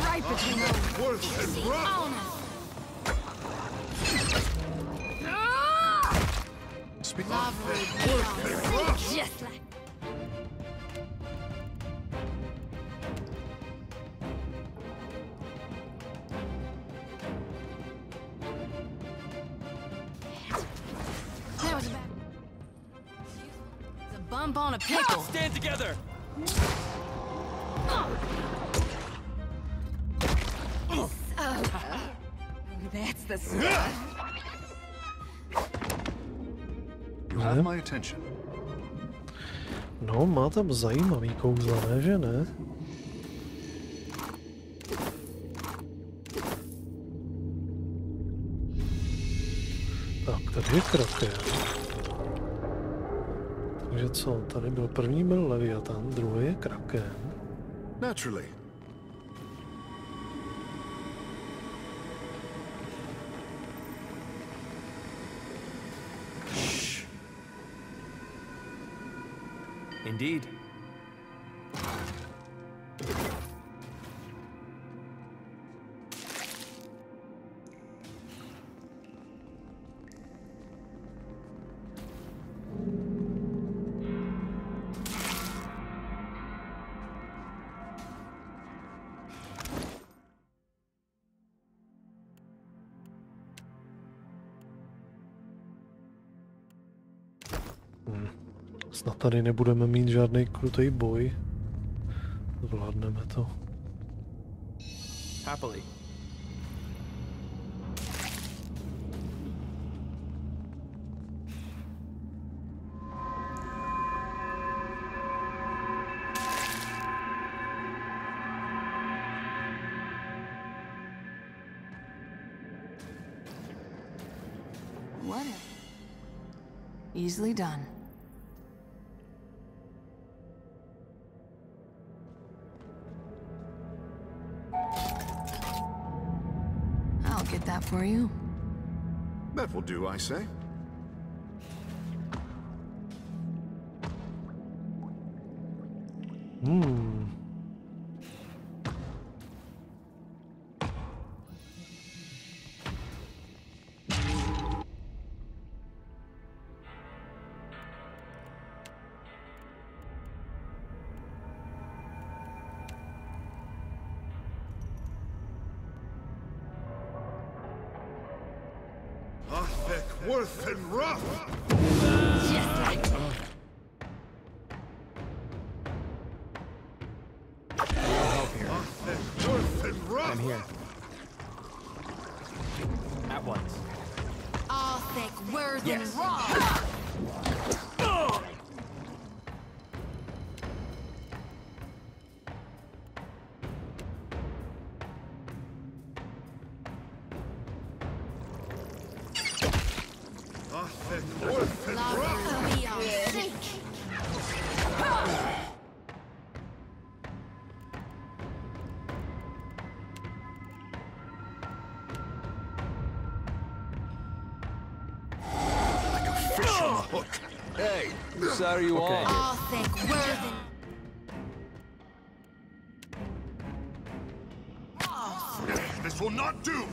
Speaker 8: Right between those.
Speaker 4: Worth and rough. Speak
Speaker 8: Just like.
Speaker 10: That was a bad... It's a bump on a pickle.
Speaker 15: Stand together!
Speaker 8: That's the stuff.
Speaker 4: You have my attention.
Speaker 1: No, má tam zajímavý kouzla, ne, že ne? Tak, tady je kraken. Takže co, tady byl první byl Leviathan, druhý je kraken.
Speaker 4: Naturally.
Speaker 15: Indeed.
Speaker 1: Snad tady nebudeme mít žádný krutý boj. Zvládneme to.
Speaker 15: Happily.
Speaker 10: Whatever. Easily done. I'll get that for you.
Speaker 4: That will do, I say. Worth and rough.
Speaker 8: Just like
Speaker 15: Help here.
Speaker 4: Worth and rough.
Speaker 15: I'm here. At once.
Speaker 10: All thick, worth and
Speaker 15: Yes.
Speaker 10: raw.
Speaker 4: Worth and rough.
Speaker 10: We are sick.
Speaker 4: Like a fish on a hook.
Speaker 11: Hey, whose side are you on?
Speaker 10: All thick, worth and...
Speaker 13: This will not do!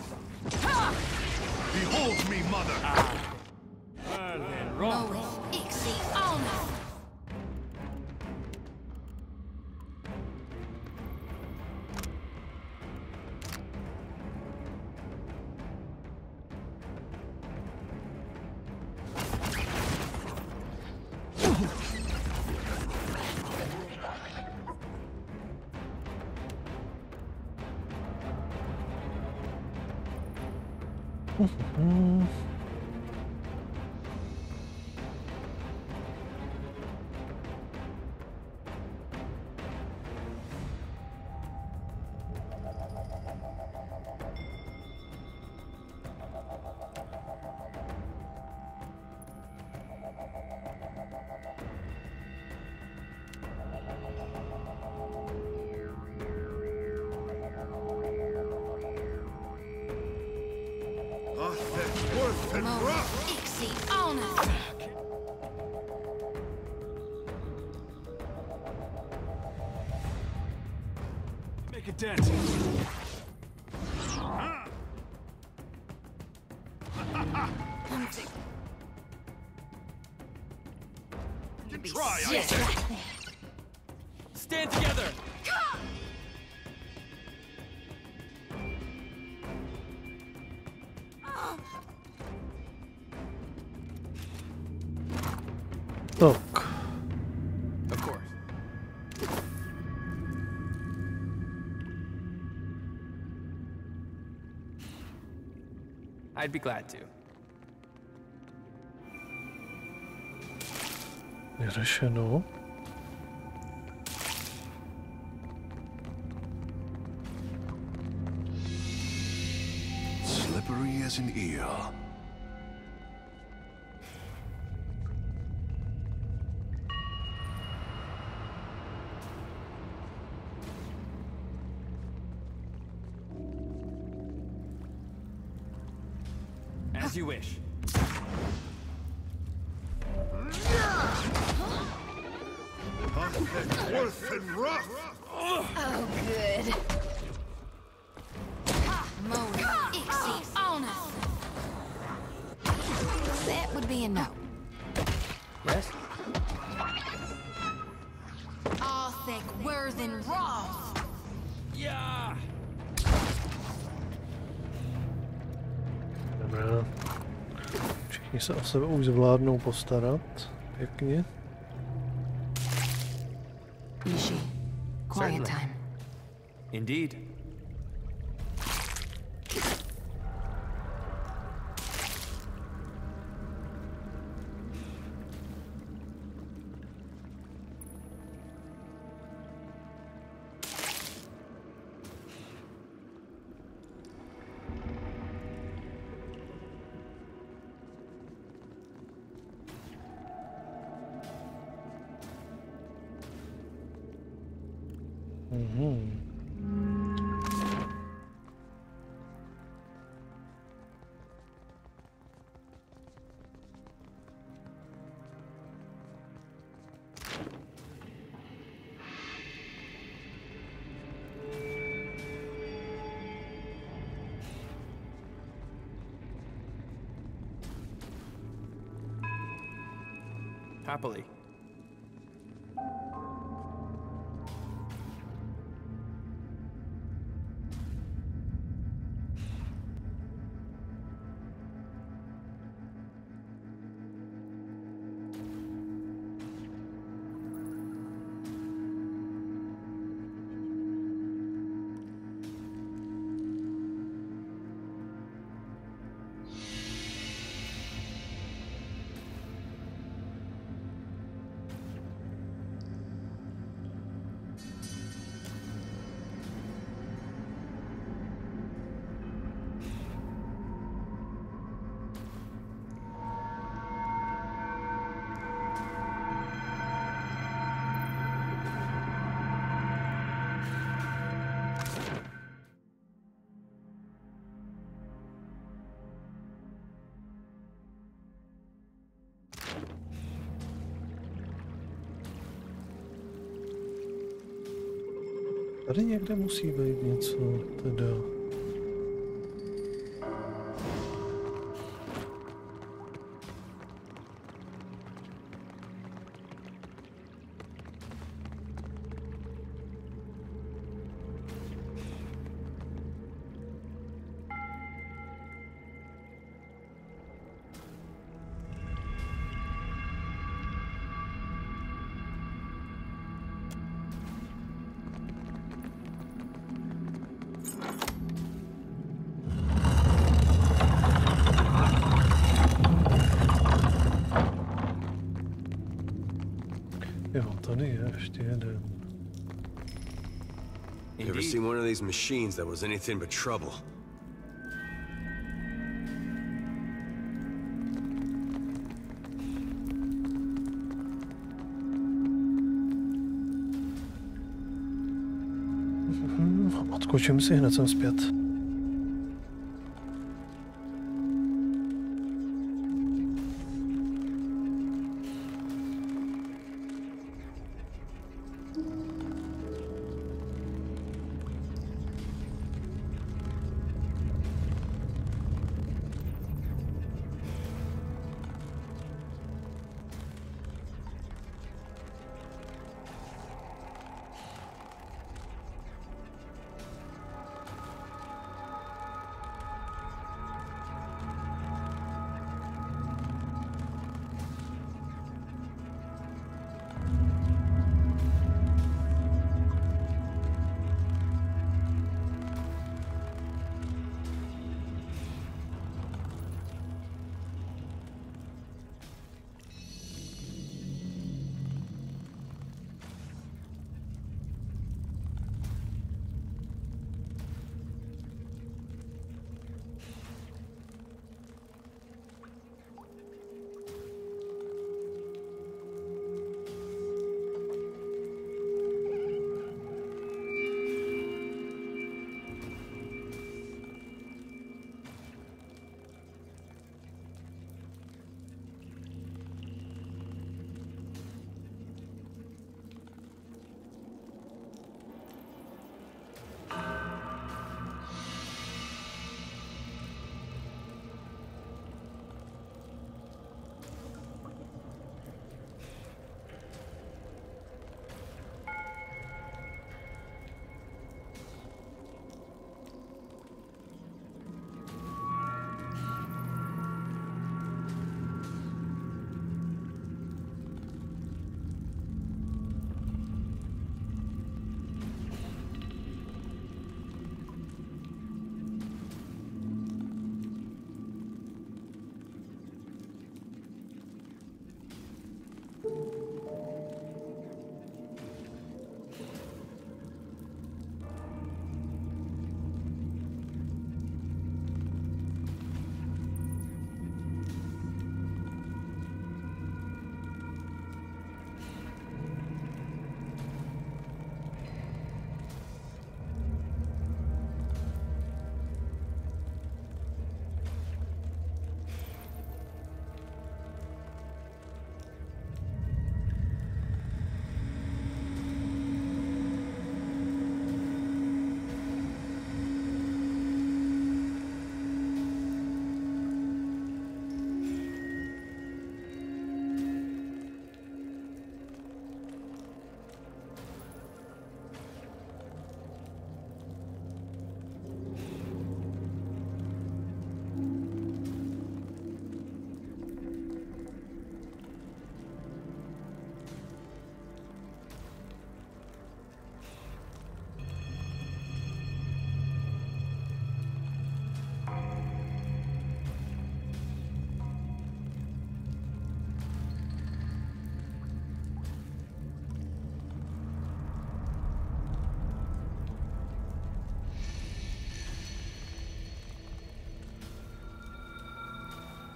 Speaker 13: Behold me, mother!
Speaker 10: Ixie, honor.
Speaker 23: Make a dent.
Speaker 13: You can try, I
Speaker 21: Yes.
Speaker 13: say.
Speaker 23: Stand together.
Speaker 1: Tak.
Speaker 23: Of course. I'd be glad to.
Speaker 1: Vyřešeno.
Speaker 5: Slippery as an eel.
Speaker 23: As you wish.
Speaker 13: Worth and rough.
Speaker 10: Oh, good. Mona, Ixie, honor. That would be a no.
Speaker 23: Yes?
Speaker 10: Arthek, Worth, and Roth.
Speaker 23: Yeah.
Speaker 1: Dobrá. Všichni se o sebe už zvládnou postarat. Pěkně.
Speaker 10: Ishi, quiet
Speaker 23: Certainly.
Speaker 10: time.
Speaker 23: Indeed. Happily.
Speaker 1: Tady někde musí být něco, teda. Tady je ještě jeden.
Speaker 6: You ever seen one of these machines that was anything but trouble?
Speaker 1: Odskočím si, hned jsem zpět.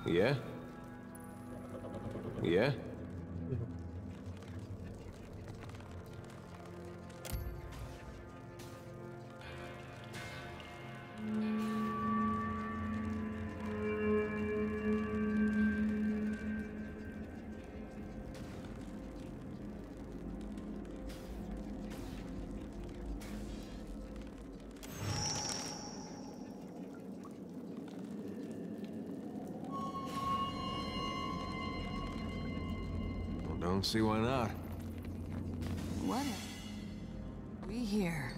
Speaker 6: Yeah? Yeah? Don't see why not.
Speaker 10: What we hear?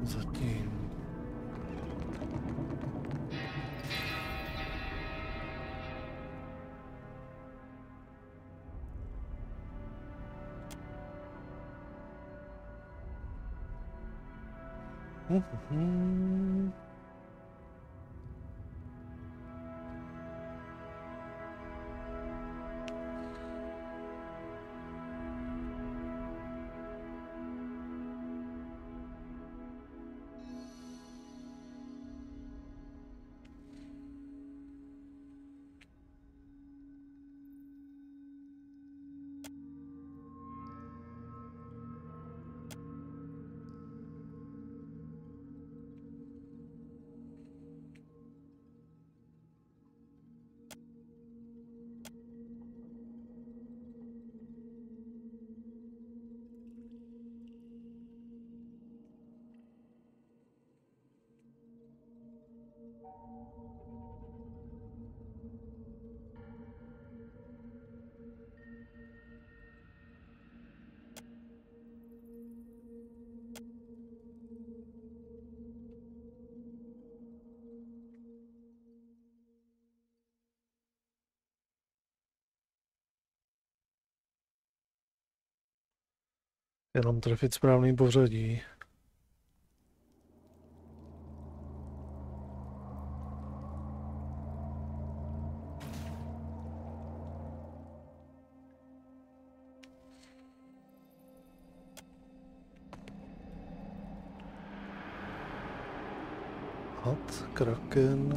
Speaker 1: Zatím. Jenom trefit správný pořadí. Had, kraken.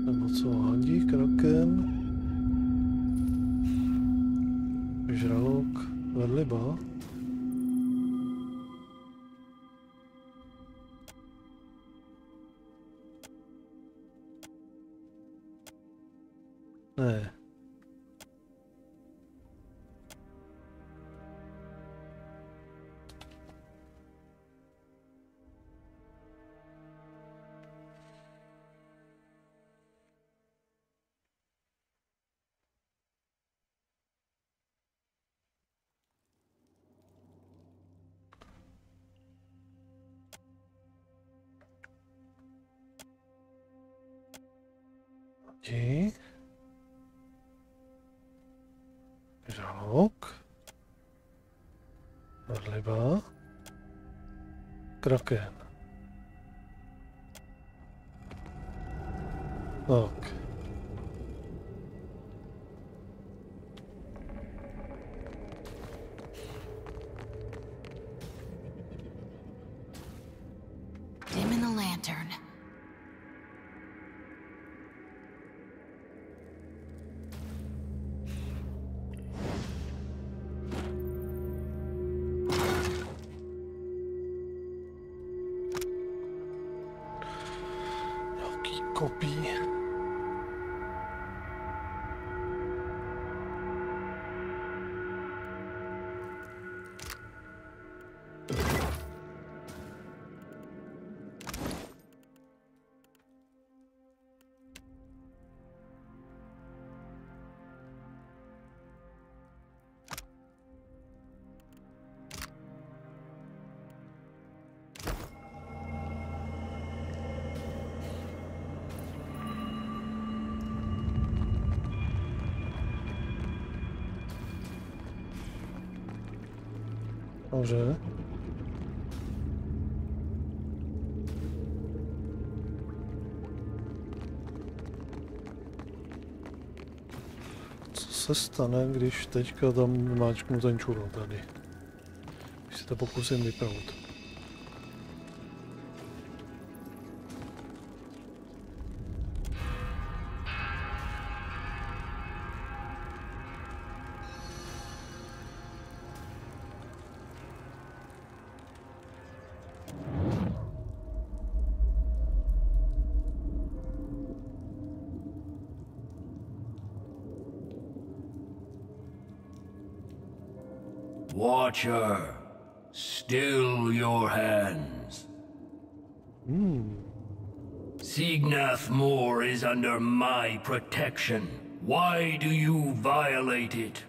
Speaker 1: Nebo co, hadí, kraken. Žralok, velryba. Ne. Žralok, velryba, kraken. Tak.
Speaker 10: Dim in the lantern.
Speaker 1: Kopí. Dobře. Co se stane, když teďka tam máčknu ten čurl tady? Když si to pokusím vypnout.
Speaker 14: Watcher, still your hands. Signath Moor is under my protection. Why do you violate it?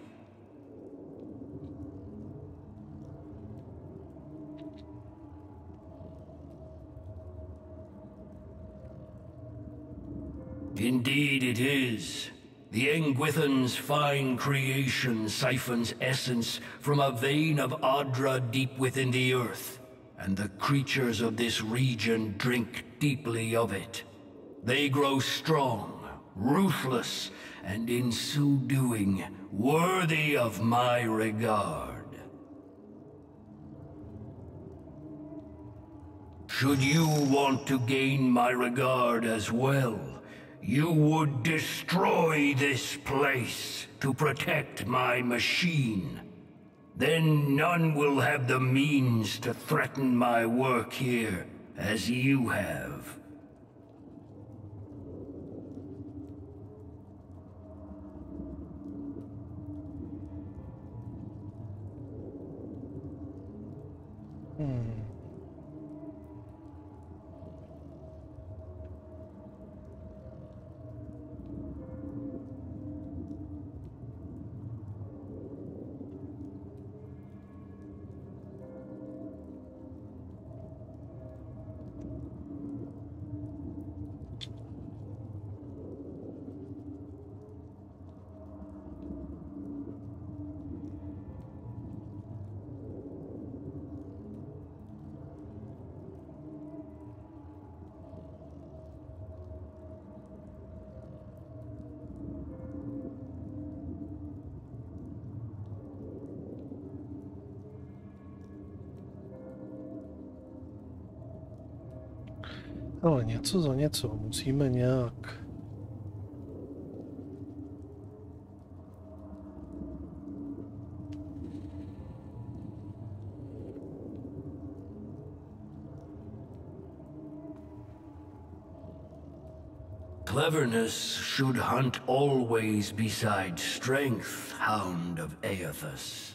Speaker 14: Indeed it is. The Engwithan's fine creation siphons essence from a vein of Adra deep within the earth, and the creatures of this region drink deeply of it. They grow strong, ruthless, and in so doing, worthy of my regard. Should you want to gain my regard as well, you would destroy this place to protect my machine. Then none will have the means to threaten my work here as you have.
Speaker 1: Ale něco za něco, musíme nějak...
Speaker 14: Cleverness should hunt always beside strength, Hound of Aethys.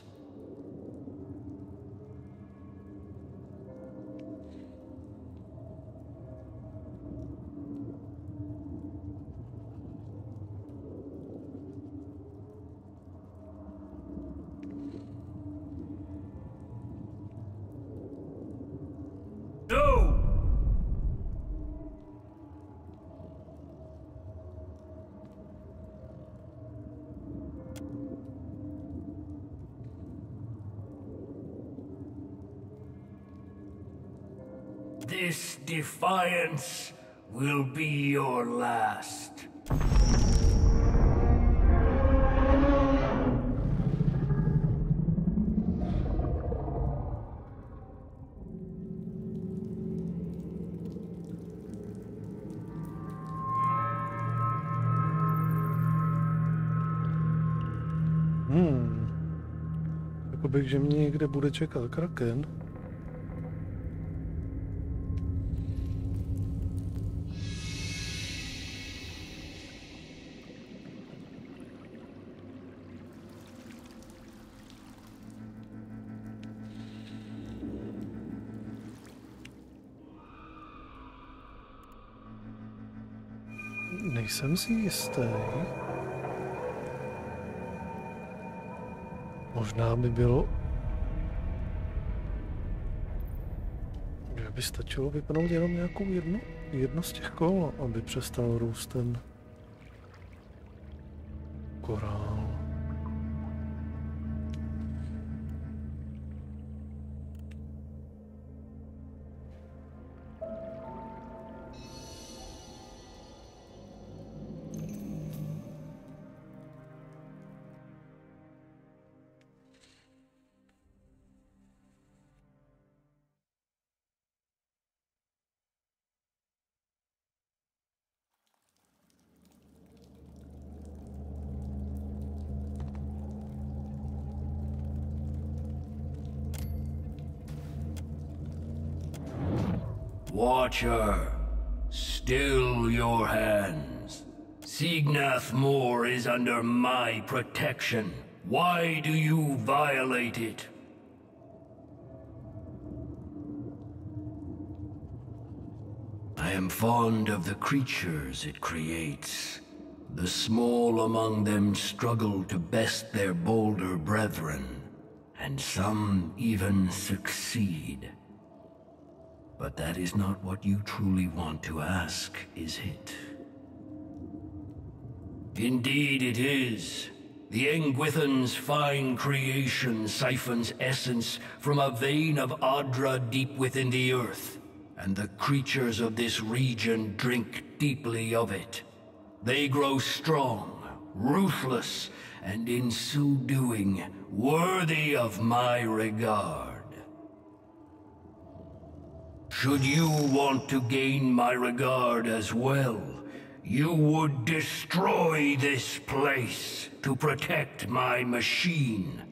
Speaker 14: This defiance will be your last.
Speaker 1: Jakoby, že mě někde bude čekat kraken. Nejsem si jistý. Možná by bylo, že by stačilo vypnout jenom nějakou jedno z těch kol, aby přestal růst ten korál.
Speaker 14: Watcher, still your hands. Signath Moor is under my protection. Why do you violate it? I am fond of the creatures it creates. The small among them struggle to best their bolder brethren, and some even succeed. But that is not what you truly want to ask, is it? Indeed it is. The Engwithan's fine creation siphons essence from a vein of Adra deep within the earth, and the creatures of this region drink deeply of it. They grow strong, ruthless, and in so doing, worthy of my regard. Should you want to gain my regard as well, you would destroy this place to protect my machine.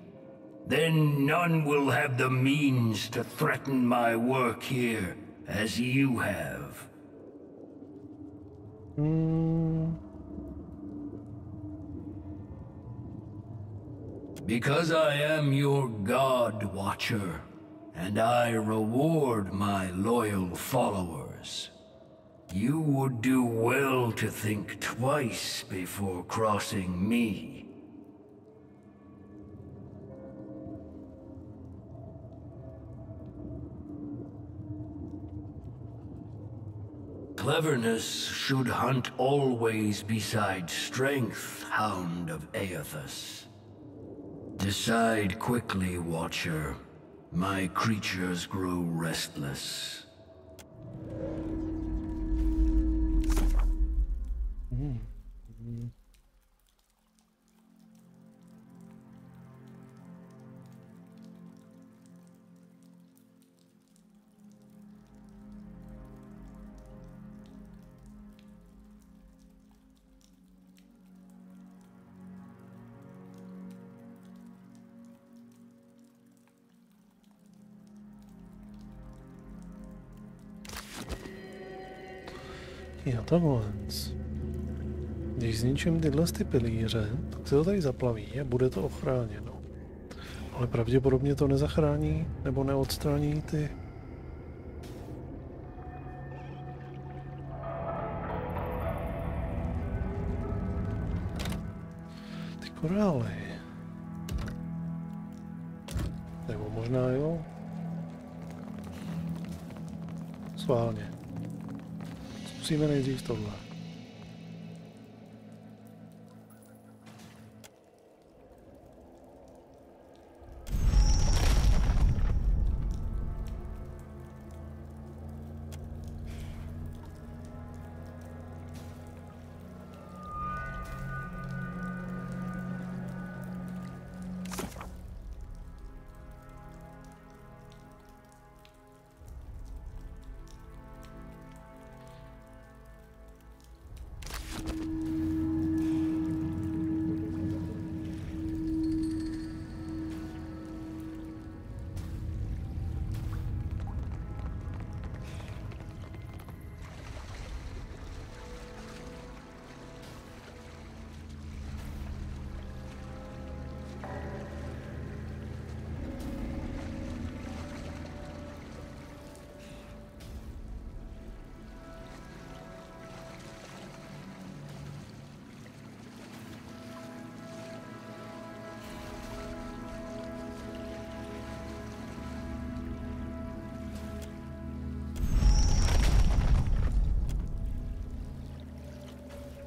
Speaker 14: Then none will have the means to threaten my work here as you have. Because I am your God Watcher, and I reward my loyal followers, you would do well to think twice before crossing me. Cleverness should hunt always beside strength, Hound of Aethys. Decide quickly, Watcher. My creatures grow restless.
Speaker 1: Jo, takhle. Když zničím tyhle pilíře, tak se to tady zaplaví a bude to ochráněno. Ale pravděpodobně to nezachrání nebo neodstraní ty korály. Nebo možná jo. Sválně. Zkusíme nejdřív tohle.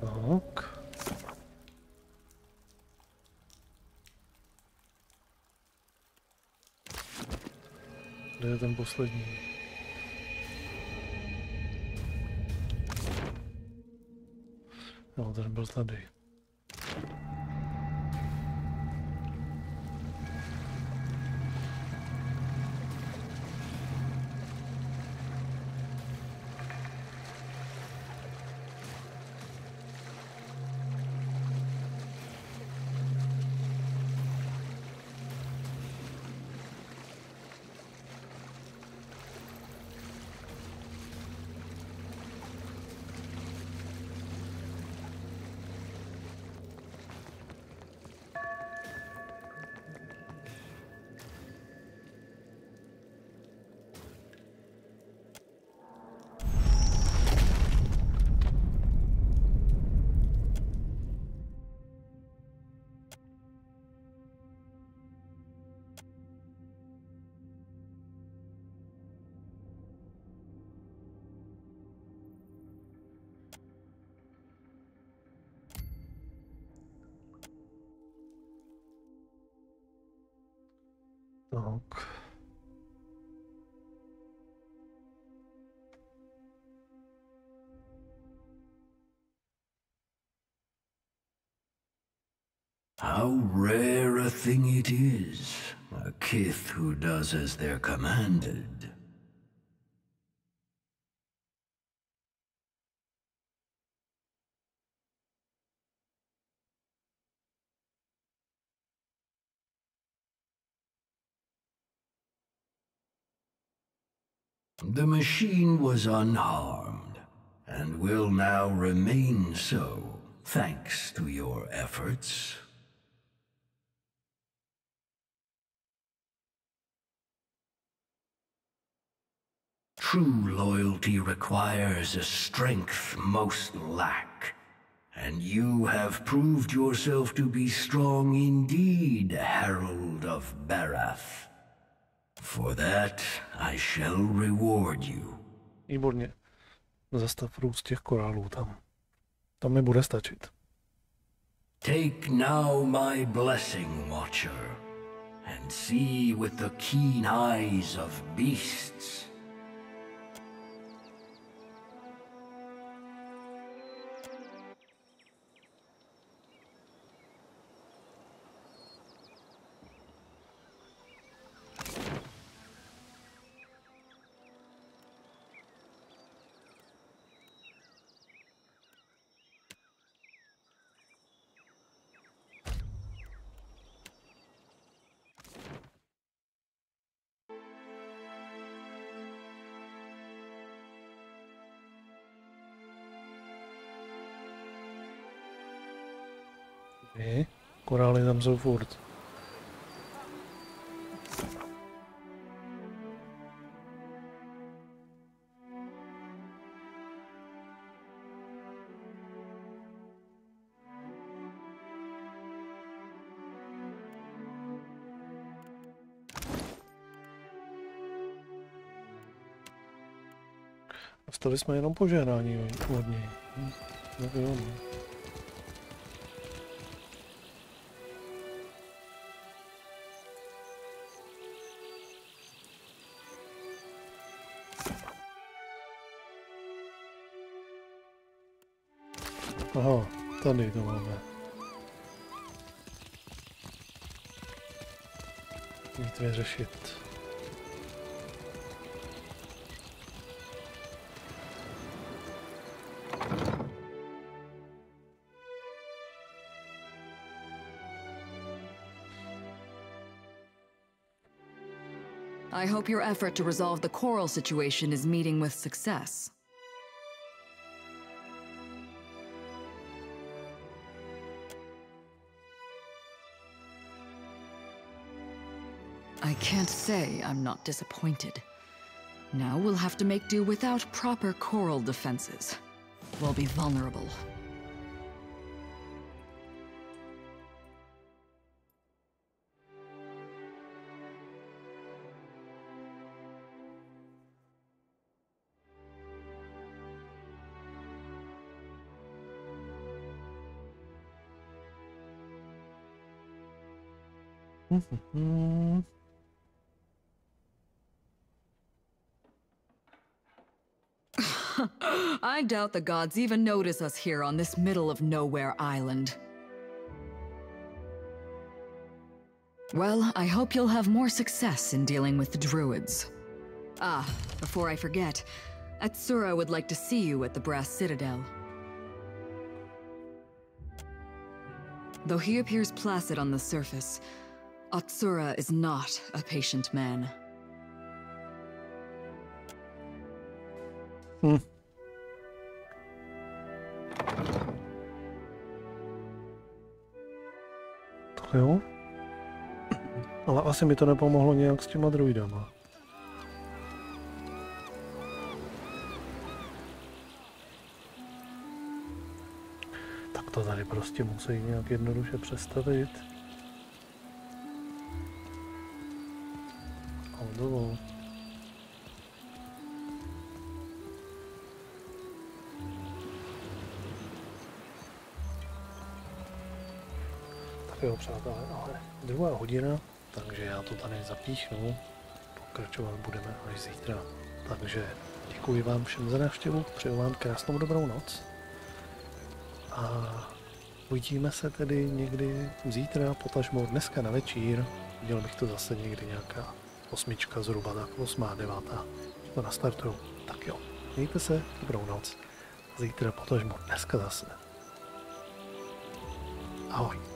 Speaker 1: Tak. Kde je ten poslední? No, ten byl tady. Tak.
Speaker 14: How rare a thing it is, a kith who does as they're commanded. The machine was unharmed, and will now remain so, thanks to your efforts. True loyalty requires a strength most lack, and you have proved yourself to be strong indeed, Herald of Barath. For that, I shall reward you.
Speaker 1: Výborně. Zastav růst těch korálů tam. To mi bude stačit.
Speaker 14: Take now my blessing, Watcher, and see with the keen eyes of beasts.
Speaker 1: Korály tam jsou furt. Dostali jsme jenom požehnání od něj. Aha, tady to máme. Nic vyřešit.
Speaker 8: I hope your effort to resolve the coral situation is meeting with success. I can't say I'm not disappointed. Now we'll have to make do without proper coral defenses. We'll be vulnerable. I doubt the gods even notice us here on this middle of nowhere island. Well, I hope you'll have more success in dealing with the druids. Ah, before I forget, Atsura would like to see you at the Brass Citadel. Though he appears placid on the surface, Atsura is not a patient man.
Speaker 1: Tak jo. Ale asi mi to nepomohlo nějak s těma druidama. Tak to tady prostě musí nějak jednoduše přestavit. Hodovo. Tak jo, přátelé, ale 2 hodina. Takže já to tady zapíchnu. Pokračovat budeme až zítra. Takže děkuji vám všem za návštěvu, přeju vám krásnou dobrou noc. A uvidíme se tedy někdy zítra, potažmo dneska na večír. Viděl bych to zase někdy nějaká 8 zhruba, tak 8, 9. To nastartuju. Tak jo, mějte se, dobrou noc. Zítra potažmo dneska zase. Ahoj.